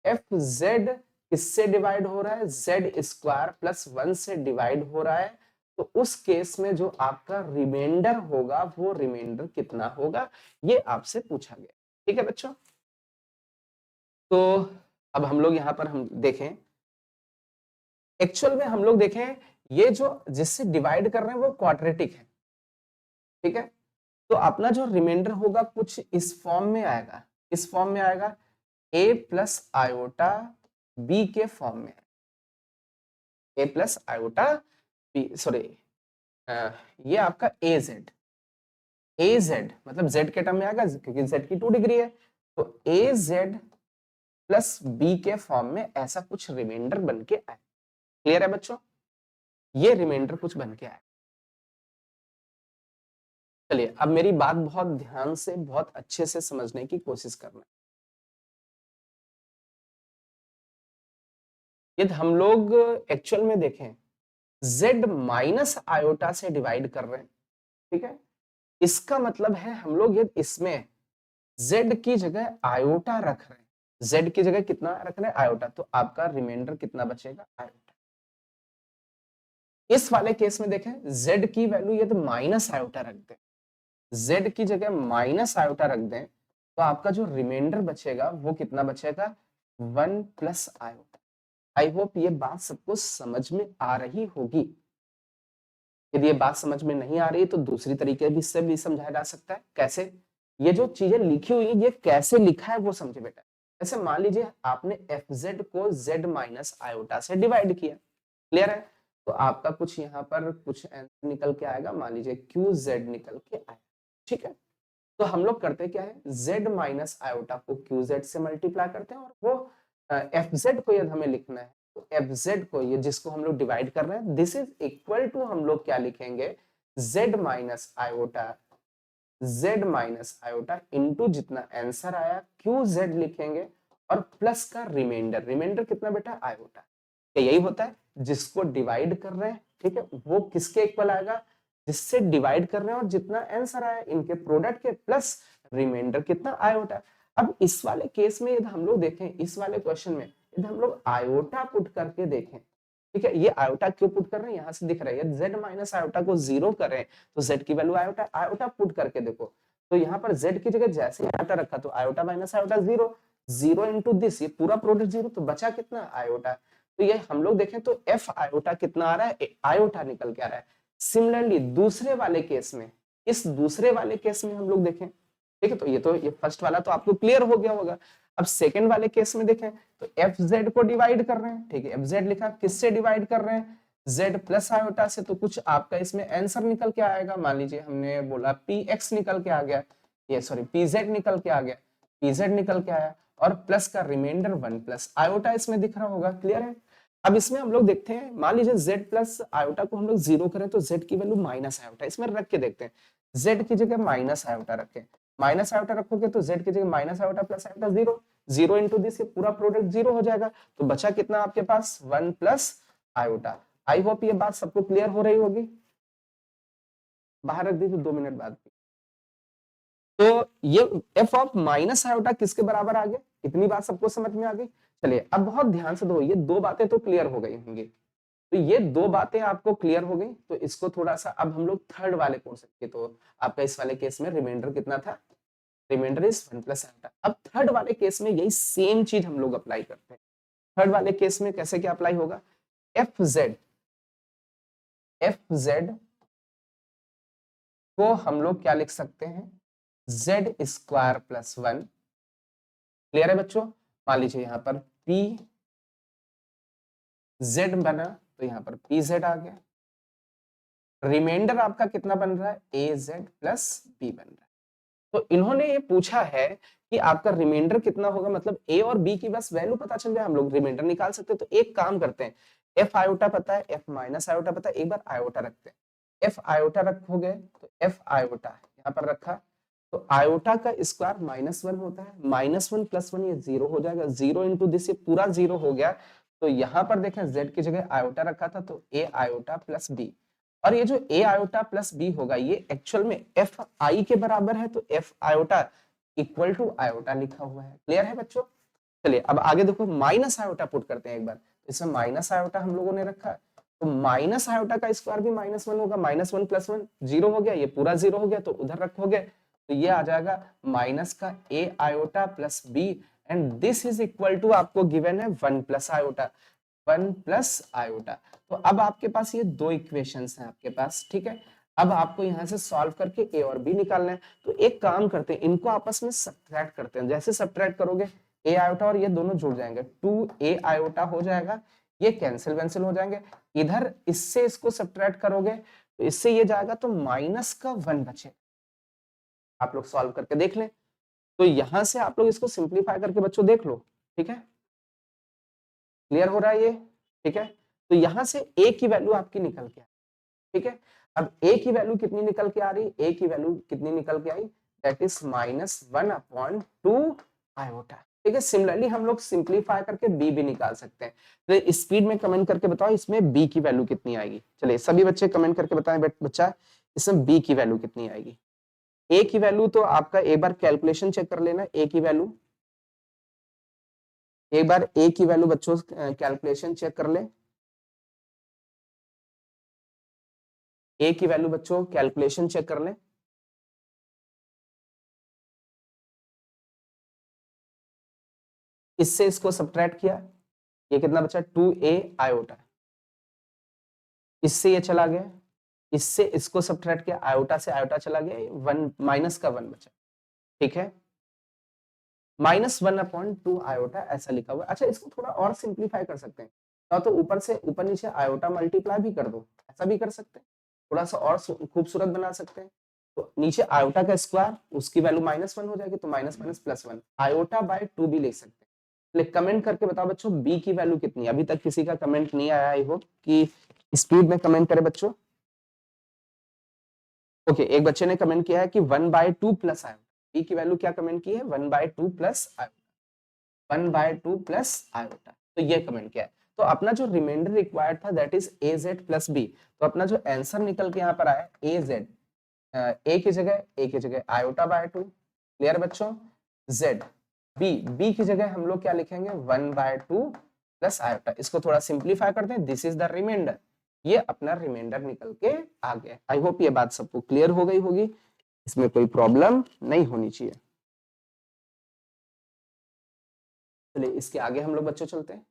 एफ जेड किससे डिवाइड हो रहा है z² + 1 से डिवाइड हो रहा है, तो उस केस में जो आपका रिमाइंडर होगा वो रिमाइंडर कितना होगा ये आपसे पूछा गया, ठीक है बच्चों। तो अब हम लोग यहाँ पर हम देखें, एक्चुअल में हम लोग देखें ये जो जिससे डिवाइड कर रहे हैं वो क्वाड्रेटिक है, ठीक है। तो अपना जो रिमाइंडर होगा कुछ इस फॉर्म में आएगा, इस फॉर्म में आएगा, a प्लस आयोटा b के फॉर्म में, a plus iota b, sorry ये आपका a z मतलब z के टर्म में आएगा क्योंकि z की 2 डिग्री है, तो a z प्लस b के फॉर्म में ऐसा कुछ रिमाइंडर बन के आए। क्लियर है बच्चों, ये रिमाइंडर कुछ बन के आए। चलिए अब मेरी बात बहुत ध्यान से बहुत अच्छे से समझने की कोशिश करना। यदि हम लोग एक्चुअल में देखें z माइनस आयोटा से डिवाइड कर रहे हैं, ठीक है, इसका मतलब है हम लोग यदि इसमें z की जगह आयोटा रख रहे हैं, z की जगह कितना रख रहे हैं, आयोटा, तो आपका रिमाइंडर कितना बचेगा, आयोटा। इस वाले केस में देखें z की वैल्यू यदि माइनस आयोटा रख दें, z की जगह माइनस आयोटा रख दें, तो आपका जो रिमाइंडर बचेगा वो कितना बचेगा, 1 प्लस आयोटा। आई होप ये बात सबको समझ में आ रही होगी। यदि ये बात समझ में नहीं आ रही तो दूसरी तरीके भी से भी समझाया जा सकता है। कैसे, ये जो चीजें लिखी हुई है ये कैसे लिखा है वो समझे बेटा। जैसे मान लीजिए आपने fz को z माइनस आयोटा से डिवाइड किया, क्लियर है, तो आपका कुछ यहाँ पर कुछ आंसर निकल के आएगा, मान लीजिए qz निकल के आएगा, ठीक है। तो हम लोग करते क्या है, z माइनस आयोटा को qz से मल्टीप्लाई करते हैं, और वो fz को यदि हमें लिखना है तो fz को, ये जिसको हम लोग डिवाइड कर रहे हैं, दिस इज इक्वल टू हम लोग क्या लिखेंगे, z माइनस आयोटा इनटू जितना आंसर आया qz लिखेंगे, और प्लस का रिमाइंडर, रिमाइंडर कितना बेटा, आयोटा। यही होता है, जिसको डिवाइड कर रहे हैं, ठीक है, वो किसके इक्वल आएगा, जिससे डिवाइड कर रहे हैं और जितना आंसर आया इनके प्रोडक्ट के, प्लस रिमाइंडर कितना, आयोटा। अब इस वाले केस में यदि हम लोग देखें, इस वाले क्वेश्चन में यदि हम लोग आयोटा पुट करके देखें, ठीक है, ये आयोटा क्यों पुट कर रहे हैं, यहां से दिख रहा है, यदि z माइनस आयोटा को 0 करें तो z की वैल्यू आयोटा, आयोटा पुट करके देखो, तो यहाँ पर z की जगह जैसे आयोटा रखा तो iota minus iota 0, 0 into this, ये पूरा प्रोडक्ट 0, तो बचा कितना, आयोटा। तो ये हम लोग देखें तो f आयोटा कितना आ रहा है, आयोटा निकल के आ रहा है। सिमिलरली दूसरे वाले केस में, इस दूसरे वाले केस में हम लोग देखें, ठीक है, तो ये फर्स्ट वाला तो आपको क्लियर हो गया होगा। अब सेकंड वाले केस में देखें तो fz को डिवाइड कर रहे हैं, ठीक है, fz लिखा, किससे डिवाइड कर रहे हैं, z प्लस आयोटा से, तो कुछ आपका इसमें आंसर निकल के आएगा, मान लीजिए हमने बोला px निकल के आ गया, ये सॉरी pz निकल के आ गया, pz निकल के आया, और प्लस का रिमाइंडर 1 प्लस आयोटा इसमें दिख रहा होगा, क्लियर है। अब इसमें हम लोग देखते हैं, मान लीजिए z प्लस आयोटा को हम लोग 0 करें तो z की वैल्यू माइनस आयोटा, इसमें रख के देखते हैं, z की जगह माइनस आयोटा रखें, माइनस आयोटा रखोगे तो z की जगह minus iota plus iota 0, 0 into this, ये पूरा प्रोडक्ट 0 हो जाएगा, तो बचा कितना आपके पास, 1 प्लस आयोटा। आई होप ये बात सबको क्लियर हो रही होगी। बाहर रख दी तो 2 मिनट बाद। तो ये f ऑफ माइनस आयोटा किसके बराबर आ गया, इतनी बात सबको समझ में आ गई। चलिए अब बहुत ध्यान से दो, ये दो बातें तो क्लियर हो गई होंगी, तो ये दो बातें आपको क्लियर हो गई, तो इसको थोड़ा सा अब हम लोग थर्ड वाले पोर्शन के, तो आपका इस वाले केस में रिमाइंडर कितना था, रिमाइंडर इज 1 प्लस आयोटा। अब थर्ड वाले केस में यही सेम चीज हम लोग अप्लाई करते हैं। थर्ड वाले केस में कैसे क्या अप्लाई होगा, एफ जेड को हम लोग क्या लिख सकते हैं, जेड स्क्वायर प्लस 1, क्लियर है बच्चों। मान लीजिए यहाँ पर पी जेड बना तो यहाँ पर पी जेड आ गया, रिमाइंडर आपका कितना बन रहा है, ए जेड प्लस बी बन रहा है। तो इन्होंने ये पूछा है कि आपका रिमाइंडर कितना होगा, मतलब ए और बी की बस वैल्यू पता चल जाए हम लोग रिमाइंडर निकाल सकते हैं। तो एक काम करते हैं, एफ आयोटा पता है, एफ माइनस आयोटा पता है, एक बार आयोटा रखते हैं। एफ आयोटा रखोगे तो एफ आयोटा यहाँ पर रखा, तो आयोटा का स्क्वायर -1 होता है, -1 + 1 ये 0 हो जाएगा, 0 इंटू दिस ये पूरा 0 हो गया। तो यहाँ पर देखें z की जगह आयोटा रखा था तो a आयोटा प्लस b, और ये जो a आयोटा प्लस b होगा ये एक्चुअल में f i के बराबर है, तो f iota equal to iota लिखा हुआ है, क्लियर है बच्चों। चलिए अब आगे देखो, माइनस आयोटा पुट करते हैं एक बार, इसमें माइनस आयोटा हम लोगों ने रखा, तो माइनस आयोटा का स्क्वायर भी -1 होगा, -1 + 1 0 हो गया, ये पूरा 0 हो गया, तो उधर रखोगे तो ये आ जाएगा माइनस का a iota plus b, and this is equal to आपको गिवन है 1 प्लस आयोटा, 1 प्लस आयोटा। तो अब आपके पास ये दो इक्वेशंस हैं आपके पास, ठीक है। अब आपको यहाँ से सॉल्व करके ए और बी निकालना है। तो एक काम करते हैं, इनको आपस में सब्ट्रैक्ट करते हैं। जैसे सब्ट्रैक्ट करोगे ए आयोटा और ये दोनों जुड़ जाएंगे, 2a आयोटा हो जाएगा, ये कैंसिल वैंसिल हो जाएंगे। इधर इससे इसको सब्ट्रैक्ट करोगे तो इससे ये जाएगा तो माइनस का 1 बचेगा। आप लोग सॉल्व करके देख लें। तो यहां से आप लोग इसको सिंप्लीफाई करके बच्चों देख लो, ठीक है। क्लियर हो रहा है ये, ठीक है। तो यहां से a की वैल्यू आपकी निकल के आई, ठीक है। अब a की वैल्यू कितनी निकल के आ रही, a की वैल्यू कितनी निकल के आई, दैट इज -1/2 आयोटा, ठीक है। सिमिलरली हम लोग सिंप्लीफाई करके b भी निकाल सकते हैं। तो स्पीड में कमेंट करके बताओ इसमें b की वैल्यू कितनी आएगी। चलिए सभी बच्चे कमेंट करके बताएं बच्चा इसमें b की वैल्यू कितनी आएगी। a की वैल्यू तो आपका एक बार कैलकुलेशन चेक कर लेना, a की वैल्यू एक बार a की वैल्यू बच्चों कैलकुलेशन चेक कर ले। a की वैल्यू बच्चों कैलकुलेशन चेक कर ले। इससे इसको सब्ट्रैक्ट किया, ये कितना बचा 2a आयोटा, इससे ये चला गया, इससे इसको सब्ट्रैक्ट किया, आयोटा से आयोटा चला गया, 1 माइनस का 1 बचा, ठीक है। -1/2 आयोटा ऐसा लिखा हुआ है। अच्छा इसको थोड़ा और सिंप्लीफाई कर सकते हैं, तो ऊपर से ऊपर नीचे आयोटा मल्टीप्लाई भी कर दो, ऐसा भी कर सकते हैं, थोड़ा सा और खूबसूरत बना सकते हैं। तो नीचे आयोटा का स्क्वायर, उसकी वैल्यू -1 हो जाएगी, तो माइनस माइनस +1 आयोटा बाय 2 भी ले सकते हैं। कमेंट करके बताओ बच्चों बी की वैल्यू कितनी है। अभी तक किसी का कमेंट नहीं आया, आई होप कि स्पीड में कमेंट करे बच्चों। ओके एक बच्चे ने कमेंट किया है कि 1/2 प्लस आयोटा, बी की वैल्यू क्या कमेंट की है 1/2 प्लस आयोटा, 1/2 प्लस आयोटा, तो ये कमेंट किया है। तो अपना जो रिमाइंडर रिक्वायर्ड था that is a z plus b, तो अपना जो आंसर निकल के यहाँ पर आया ए जेड, ए की जगह आयोटा बाय 2, क्लियर बच्चों। जेड बी की जगह हम लोग क्या लिखेंगे 1/2 प्लस आयोटा। इसको थोड़ा सिंप्लीफाई करते हैं, दिस इज द रिमाइंडर, ये अपना रिमाइंडर निकल के आ गया। आई होप ये बात सबको क्लियर हो गई होगी, इसमें कोई प्रॉब्लम नहीं होनी चाहिए। चलिए इसके आगे हम लोग बच्चों चलते हैं।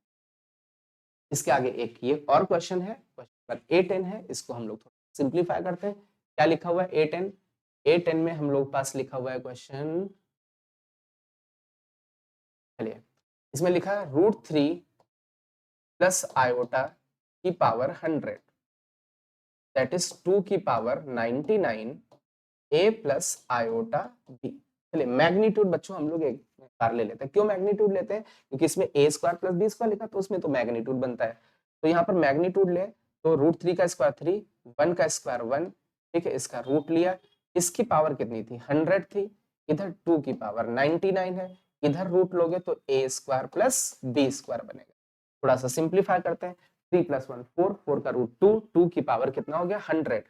इसके आगे एक ये और क्वेश्चन है, क्वेश्चन नंबर A10 है, इसको हम लोग थोड़ा सिंप्लीफाई करते हैं। क्या लिखा हुआ है A10 में हम लोग पास लिखा हुआ है क्वेश्चन, चलिए इसमें लिखा है √3 प्लस आयोटा की पावर 100, दैट इज 2 की power 99 a plus iota b। चलिए मैग्नीट्यूड बच्चों हम लोग एक बार ले लेते हैं। क्यों मैग्नीट्यूड लेते हैं, क्योंकि इसमें a square plus b square लिखा तो उसमें तो मैग्नीट्यूड बनता है। तो यहाँ पर मैग्नीट्यूड ले तो √3 का स्क्वायर 3, 1 का स्क्वायर 1, ठीक है, इसका रूट लिया। इसकी पावर कितनी थी 100 थी, इधर 2 की पावर 99 है, इधर रूट लोगे तो a square plus b square बनेगा। थोड़ा सा सिंप्लीफाई करते हैं, 3 + 1 4, 4 का रूट 2, 2 की पावर कितना हो गया 100,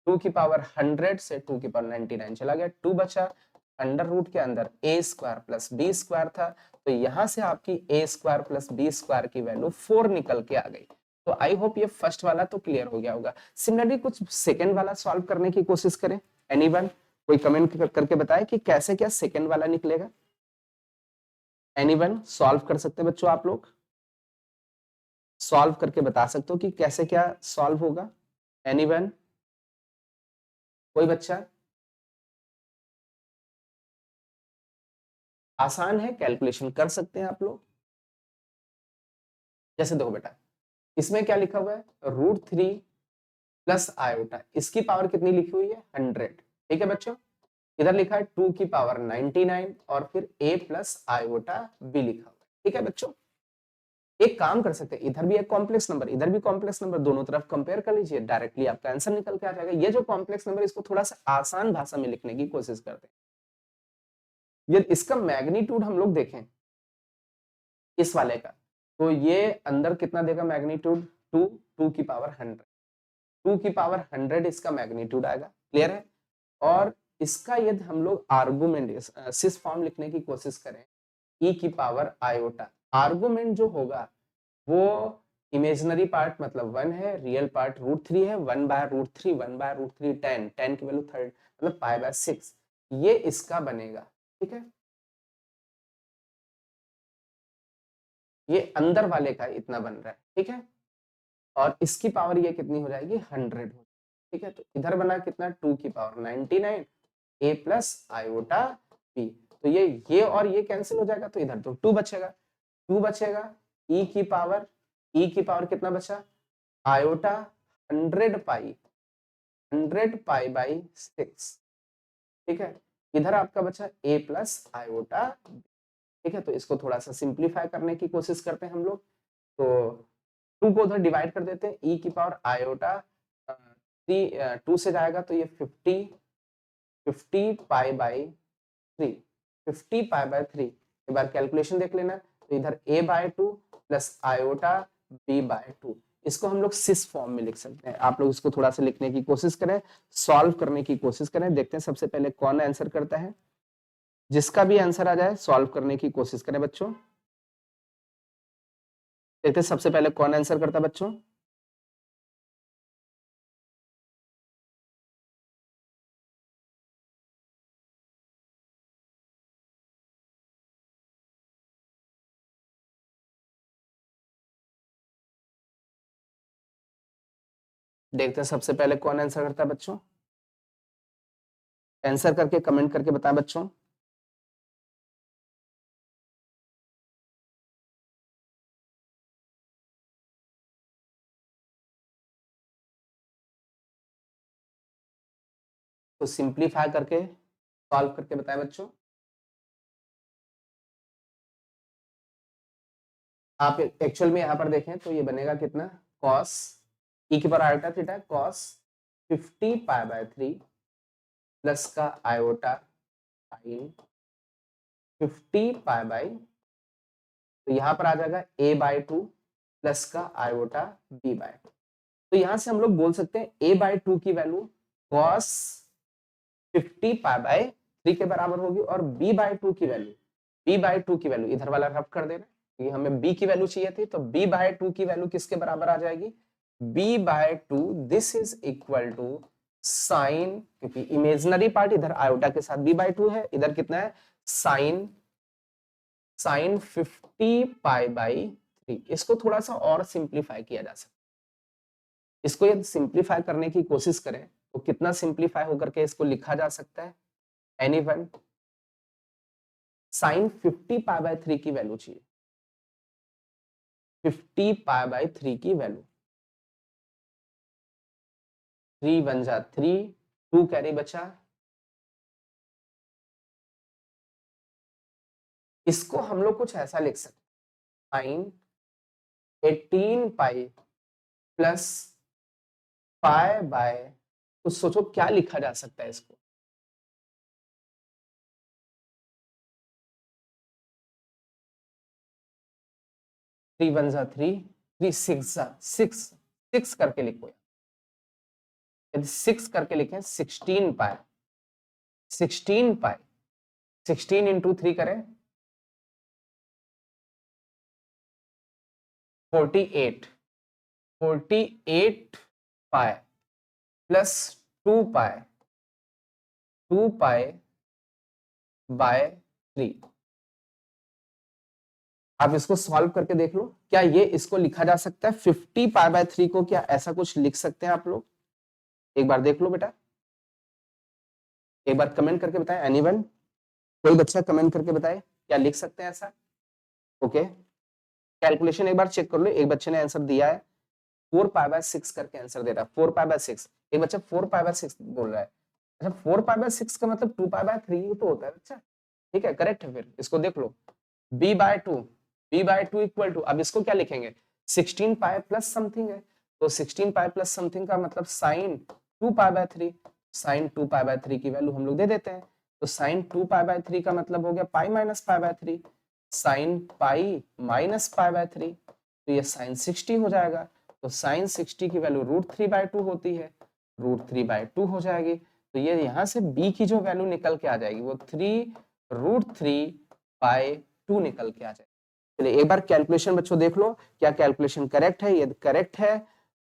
2 की पावर 100 से 2 की पावर 99 चला गया, 2 बचा, अंडर रूट के अंदर a square plus b square था, तो यहां से आपकी a square plus b square की वैल्यू 4 निकल के आ गई। तो आई होप ये फर्स्ट वाला तो क्लियर हो गया होगा। सिमिलरली कुछ सेकंड वाला सॉल्व करने की कोशिश करें, एनीवन कोई कमेंट करके बताए कि कैसे क्या सेकंड वाला निकलेगा। एनीवन सॉल्व कर सकते हैं बच्चों, आप लोग सॉल्व करके बता सकते हो कि कैसे क्या सॉल्व होगा। एनीवन कोई बच्चा, आसान है, कैलकुलेशन कर सकते हैं आप लोग। जैसे देखो बेटा इसमें क्या लिखा हुआ है √3 प्लस आयोटा, इसकी पावर कितनी लिखी हुई है 100, ठीक है बच्चों। इधर लिखा है 2 की पावर 99 और फिर a प्लस आयोटा b लिखा हुआ है, ठीक है बच्चों। एक काम कर सकते हैं, इधर भी एक कॉम्प्लेक्स नंबर, इधर भी कॉम्प्लेक्स नंबर, दोनों तरफ कंपेयर कर लीजिए, डायरेक्टली आपका आंसर निकल के आ जाएगा। ये जो कॉम्प्लेक्स नंबर इसको थोड़ा सा आसान भाषा में लिखने की कोशिश करते हैं। ये इसका मैग्नीट्यूड हम लोग देखें इस वाले का, तो ये अंदर कितना देगा मैग्नीट्यूड 2, 2 की पावर 100, 2 की पावर 100 इसका मैग्नीट्यूड आएगा, क्लियर है। और इसका यदि हम लोग आर्गुमेंट सिस फॉर्म लिखने की कोशिश करें e की पावर आयोटा, आर्गुमेंट जो होगा वो इमेजिनरी पार्ट मतलब 1 है, रियल पार्ट √3 है, 1/√3, 1/√3 10, 10 की वैल्यू 3 मतलब π/6, ये इसका बनेगा, ठीक है। ये अंदर वाले का इतना बन रहा है, ठीक है। और इसकी पावर ये कितनी हो जाएगी 100 हो, ठीक है। तो इधर बना कितना 2 की power 99 a plus iota b। तो ये और ये कैंसिल हो जाएगा, तो इधर तो 2 बचेगा, 2 बचेगा। e की पावर कितना बचा आयोटा 100 पाई 100 पाई बाई 6, ठीक है। इधर आपका बचा a प्लस आयोटा, ठीक है। तो इसको थोड़ा सा सिंप्लीफाई करने की कोशिश करते हैं हम लोग। तो 2 को उधर डिवाइड कर देते हैं, e की पावर आयोटा 2 से जाएगा तो ये 50 पाई बाई 3, 50 पाई बाई 3। एक बार कैलकुलेशन देख लेना, तो इधर a by 2 plus iota b by 2, इसको हम लोग सिस फॉर्म में लिख सकते हैं। आप लोग इसको थोड़ा सा लिखने की कोशिश करें, सॉल्व करने की कोशिश करें। देखते हैं सबसे पहले कौन आंसर करता है। जिसका भी आंसर आ जाए सॉल्व करने की कोशिश करें बच्चों। देखते हैं सबसे पहले कौन आंसर करता है बच्चों। देखते हैं सबसे पहले कौन आंसर करता है बच्चों। आंसर करके कमेंट करके बताएं बच्चों। तो सिंप्लीफाई करके सॉल्व करके बताएं बच्चों। आप एक्चुअल में यहाँ पर देखें तो ये बनेगा कितना cos e की power iota theta cos 50 pi by 3 plus का आयोटा sin 50 पाई बाई, तो यहाँ पर आ जाएगा a बाय 2 प्लस का आयोटा b बाय 2। तो यहाँ से हम लोग बोल सकते हैं a बाय 2 की वैल्यू cos 50 पाई बाय 3 के बराबर होगी, और b बाय 2 की वैल्यू इधर वाला रब कर देना, क्योंकि हमें b की वैल्यू चाहिए थी। तो b बाय 2 की वैल्यू किसके बराबर आ जाएगी b by 2, this is equal to sine, क्योंकि इमेजिनरी पार्ट इधर आयोटा के साथ b बाय 2 है, इधर कितना है साइन 50 पाई बाई 3। इसको थोड़ा सा और सिंप्लीफाई किया जा सकता है। इसको यदि सिंप्लीफाई करने की कोशिश करें तो कितना सिंप्लीफाई होकर के इसको लिखा जा सकता है। एनीवन साइन 50 पाई बाय 3 की वैल्यू चाहिए, 50 पाई बाय 3 की वैल्यू, 3 बन जा 3, 2 कैरी बचा। इसको हम लोग कुछ ऐसा लिख सकते हैं, sine 18 pi plus pi by, तो सोचो क्या लिखा जा सकता है इसको। थ्री वन जा थ्री, 3 6 जा 6 करके लिखो। यदि 6 करके लिखें 16 पाई, 16 इंटू 3 करें 48 पाई प्लस 2 पाई बाय 3। आप इसको सॉल्व करके देख लो, क्या ये इसको लिखा जा सकता है 50 पाई बाय 3 को, क्या ऐसा कुछ लिख सकते हैं आप लोग। एक बार देख लो बेटा, एक बार कमेंट करके बताएं। एनीवन, कोई बच्चा कमेंट करके बताए क्या लिख सकते हैं ऐसा। ओके, कैलकुलेशन एक बार चेक कर लो। एक बच्चे ने आंसर दिया है 4 पाई बाय 6 करके आंसर दे रहा है, 4 पाई बाय 6। एक बच्चा 4 पाई बाय 6 बोल रहा है। अच्छा, 4 पाई बाय 6 का मतलब 2 पाई बाय 3 तो होता है बच्चा, ठीक है, करेक्ट है। फिर इसको देख लो b बाय 2 इक्वल टू, अब इसको क्या लिखेंगे 16 पाई प्लस समथिंग है, तो 16 पाई प्लस समथिंग का मतलब sine 2 pi by 3, sine 2 pi by 3 की वैल्यू हम लोग दे देते हैं। तो साइन 2 पाई बाय 3 का मतलब हो गया pi minus pi by 3, sine pi minus pi by 3, तो ये साइन 60 हो जाएगा। तो साइन 60 की वैल्यू √3/2 होती है, √3/2 हो जाएगी। तो ये यहाँ से b की जो वैल्यू निकल के आ जाएगी वो 3√3/2 निकल के आ जाएगी। चलिए एक बार कैलकुलेशन बच्चों देख लो, क्या कैलकुलेशन करेक्ट है। यदि करेक्ट है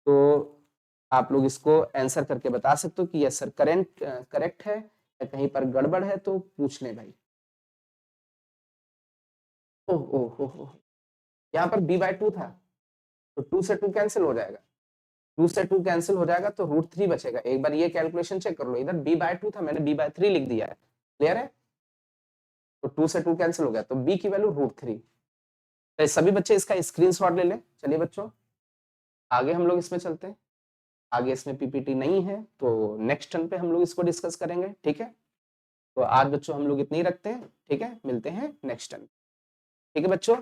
तो आप लोग इसको आंसर करके बता सकते हो कि यस सर करेक्ट है, या कहीं पर गड़बड़ है तो पूछ लें भाई। ओह ओह ओह, यहाँ पर b/2 था, तो 2 से 2 कैंसिल हो जाएगा, 2 से 2 कैंसिल हो जाएगा तो √3 बचेगा। एक बार ये कैलकुलेशन चेक कर लो, इधर b/2 था, मैंने b/3 लिख दिया है। क्लियर है? तो 2 से 2 कैंसिल हो गया, तो b की वैल्यू √3। तो सभी बच्चे इसका स्क्रीनशॉट ले लें। चलिए बच्चों आगे हम लोग इसमें चलते हैं। आगे इसमें पीपीटी नहीं है तो नेक्स्ट टर्न पे हम लोग इसको डिस्कस करेंगे। ठीक है, तो आज बच्चों हम लोग इतने ही रखते हैं। ठीक है, मिलते हैं नेक्स्ट टर्न। ठीक है बच्चों।